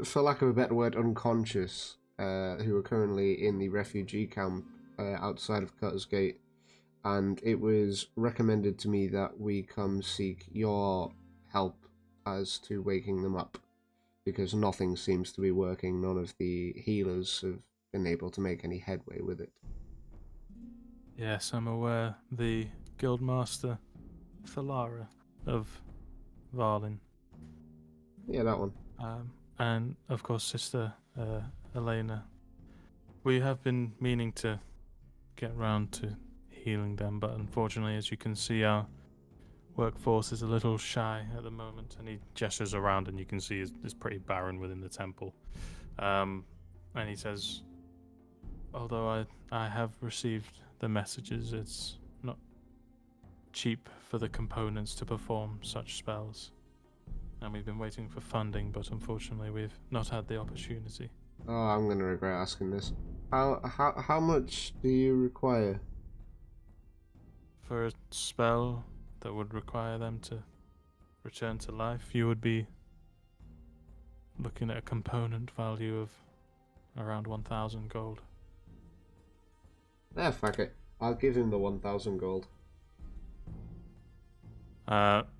for lack of a better word, unconscious, who are currently in the refugee camp outside of Cutter's Gate, and it was recommended to me that we come seek your help as to waking them up, because nothing seems to be working. None of the healers have been able to make any headway with it. Yes, I'm aware. The Guildmaster Thalara of Varlin. Yeah, that one. And of course, Sister Elena. We have been meaning to get round to healing them, but unfortunately, as you can see, our workforce is a little shy at the moment. And he gestures around, and you can see it's pretty barren within the temple. And he says, although I have received the messages, it's not cheap for the components to perform such spells. And we've been waiting for funding, but unfortunately we've not had the opportunity. Oh, I'm gonna regret asking this. How much do you require? For a spell that would require them to return to life, you would be looking at a component value of around 1,000 gold. Fuck it. I'll give him the 1,000 gold.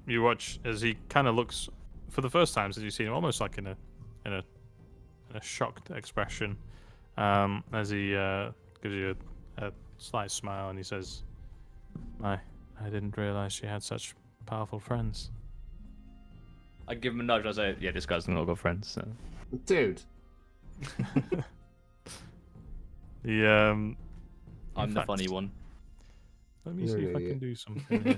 You watch as he kind of looks for the first time since you've seen him, almost like in a shocked expression, as he gives you a slight smile, and he says, I didn't realize she had such powerful friends." I give him a nudge and I say, "Yeah, this guy's not got friends." So. Dude, The I'm the fact- funny one. Let me You're see an if I can idiot. do something here.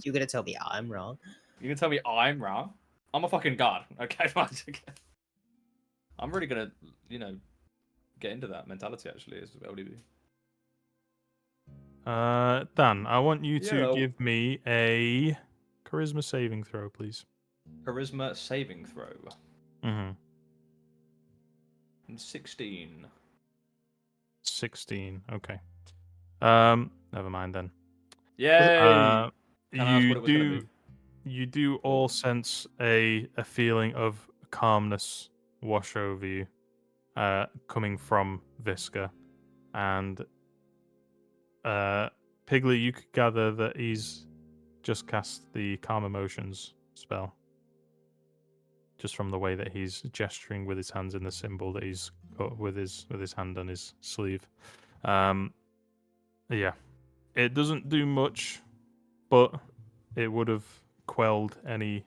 You're gonna tell me I'm wrong? You can tell me I'm wrong. I'm a fucking god. Okay, fine. I'm really gonna, get into that mentality actually as LDB. Dan, I want you to Yeah. give me a charisma saving throw, please. Charisma saving throw. Mm-hmm. 16. 16. Okay. Never mind then. Yay! Uh, Can I ask what it was gonna be? you do all sense a feeling of calmness wash over you, coming from Visca, and Piggly, you could gather that he's just cast the calm emotions spell, just from the way that he's gesturing with his hands in the symbol that he's got with his hand on his sleeve. Yeah, it doesn't do much, but it would have quelled any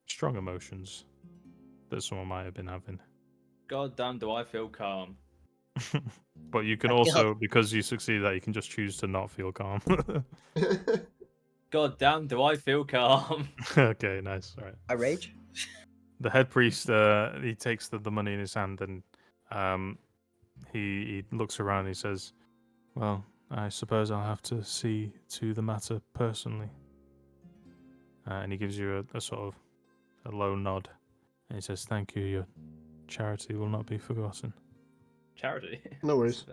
strong emotions that someone might have been having. God damn, do I feel calm? But you can Back it also, because you succeed that, you can just choose to not feel calm. God damn, do I feel calm? Okay, nice. All right. I rage. The head priest, he takes the money in his hand and he looks around and he says, "Well, I suppose I'll have to see to the matter personally." And he gives you a sort of a low nod. And he says, "Thank you. Your charity will not be forgotten." Charity. No worries.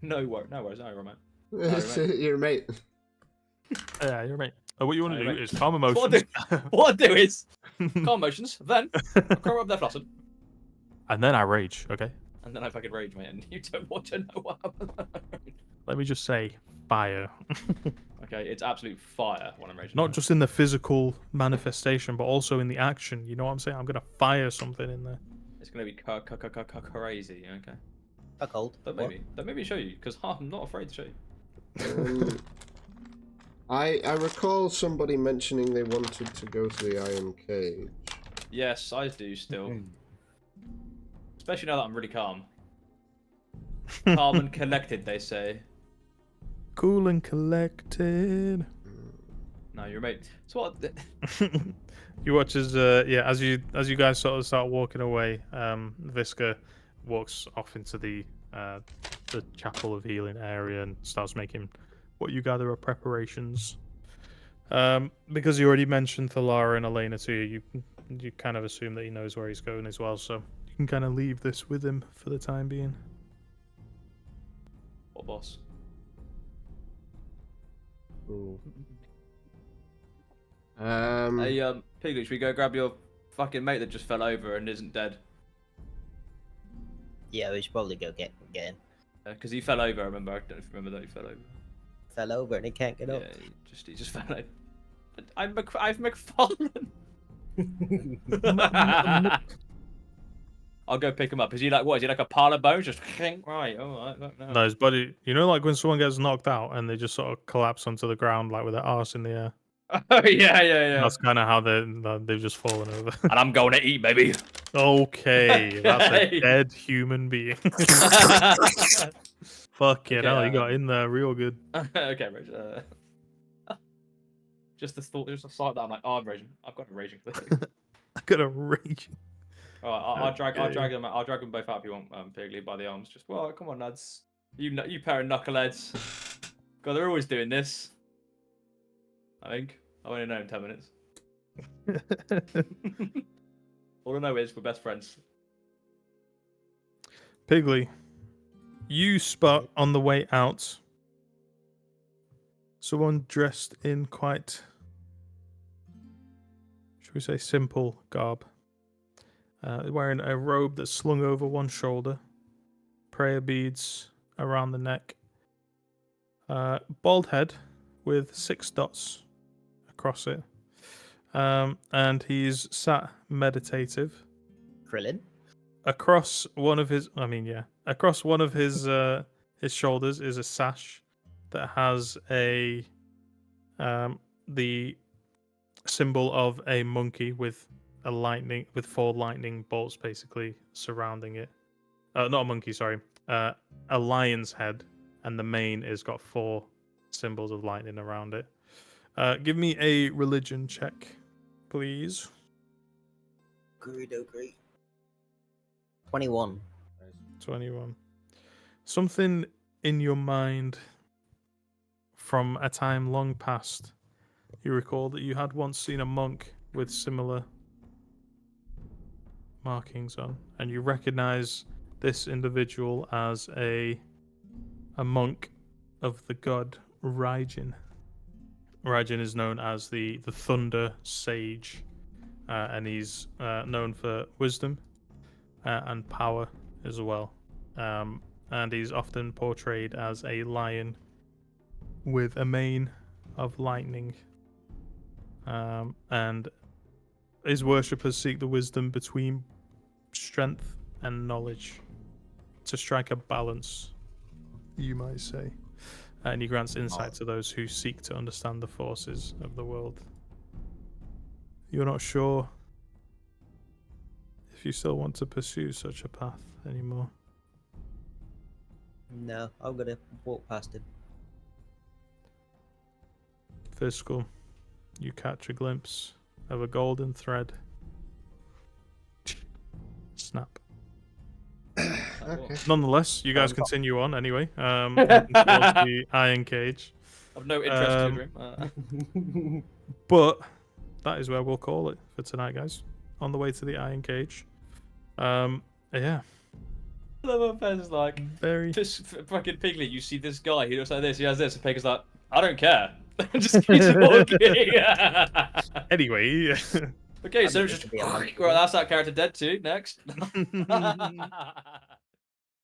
No worries, no, man. You're a mate. Yeah, you're right. What you want to Right, do right. is calm What emotions. I do is calm emotions, then I cover up their flaccid, And then I rage, okay? and then I fucking rage, mate, and you don't want to know what happened. Let me just say, fire. Okay, it's absolute fire when I'm raging. Not just in the physical manifestation, but also in the action. You know what I'm saying? I'm going to fire something in there. It's gonna be crazy. Okay. Fuck old. Don't What? maybe show you, because I'm not afraid to show you. I recall somebody mentioning they wanted to go to the Iron Cage. Yes, I do still. Especially now that I'm really calm. Calm and collected, they say. Cool and collected. No, you're mate. So what? You watch as as you guys sort of start walking away, Visca walks off into the chapel of healing area and starts making what you gather are preparations. Because you already mentioned Thalara and Elena to you, you kind of assume that he knows where he's going as well, so you can kind of leave this with him for the time being. What boss? Ooh. Hey, Piglet, should we go grab your fucking mate that just fell over and isn't dead? Yeah, we should probably go get in. Because he fell over. I remember. I don't know if you remember that he fell over. Fell over and he can't get up. Yeah, he just fell over. I've McFarlane. I'll go pick him up. Is he like what? Is he like a pile of bones? Just right. Oh, I don't know. No, his body. You know, like when someone gets knocked out and they just sort of collapse onto the ground, like with their arse in the air. Oh yeah. That's kind of how they've just fallen over. And I'm going to eat, baby. Okay, that's a Hey. dead human being. Fucking hell, he got in there real good. Okay, Rage. Just the thought, just a sight that I'm like, oh, I'm raging. I've got a raging thing. I got a rage. All right, I'll drag Okay. them. I'll drag them both out if you want, Piggly, by the arms. Just well, come on, lads. You pair of knuckleheads. God, they're always doing this. I think I've only known 10 minutes. All I know is we're best friends. Piggly, you spot on the way out someone dressed in quite, should we say, simple garb. Wearing a robe that's slung over one shoulder, prayer beads around the neck, bald head with 6 dots across it, and he's sat meditative. Krillin? Across one of his, across one of his shoulders is a sash that has the symbol of a monkey with a lightning with 4 lightning bolts basically surrounding it. Not a monkey, sorry. A lion's head, and the mane has got 4 symbols of lightning around it. Give me a religion check, please. Great, 21. 21. Something in your mind from a time long past. You recall that you had once seen a monk with similar markings on, and you recognize this individual as a monk of the god Raijin. Raijin is known as the Thunder Sage, and he's known for wisdom and power as well. And he's often portrayed as a lion with a mane of lightning. And his worshippers seek the wisdom between strength and knowledge to strike a balance, you might say. And he grants insight to those who seek to understand the forces of the world. You're not sure if you still want to pursue such a path anymore. No, I'm gonna walk past him. Fiscal, you catch a glimpse of a golden thread. Snap. Okay. Nonetheless, you guys continue on anyway. Heading towards the iron cage. I've no interest in your dream. But that is where we'll call it for tonight, guys. On the way to the iron cage. Yeah. I love how Pez like, Very. this fucking Piglet, you see this guy, he looks like this, he has this, and Peg is like, I don't care. Just keeps walking. Anyway. Okay, so I'm just, gonna be a monkey. well, that's that character dead too. Next.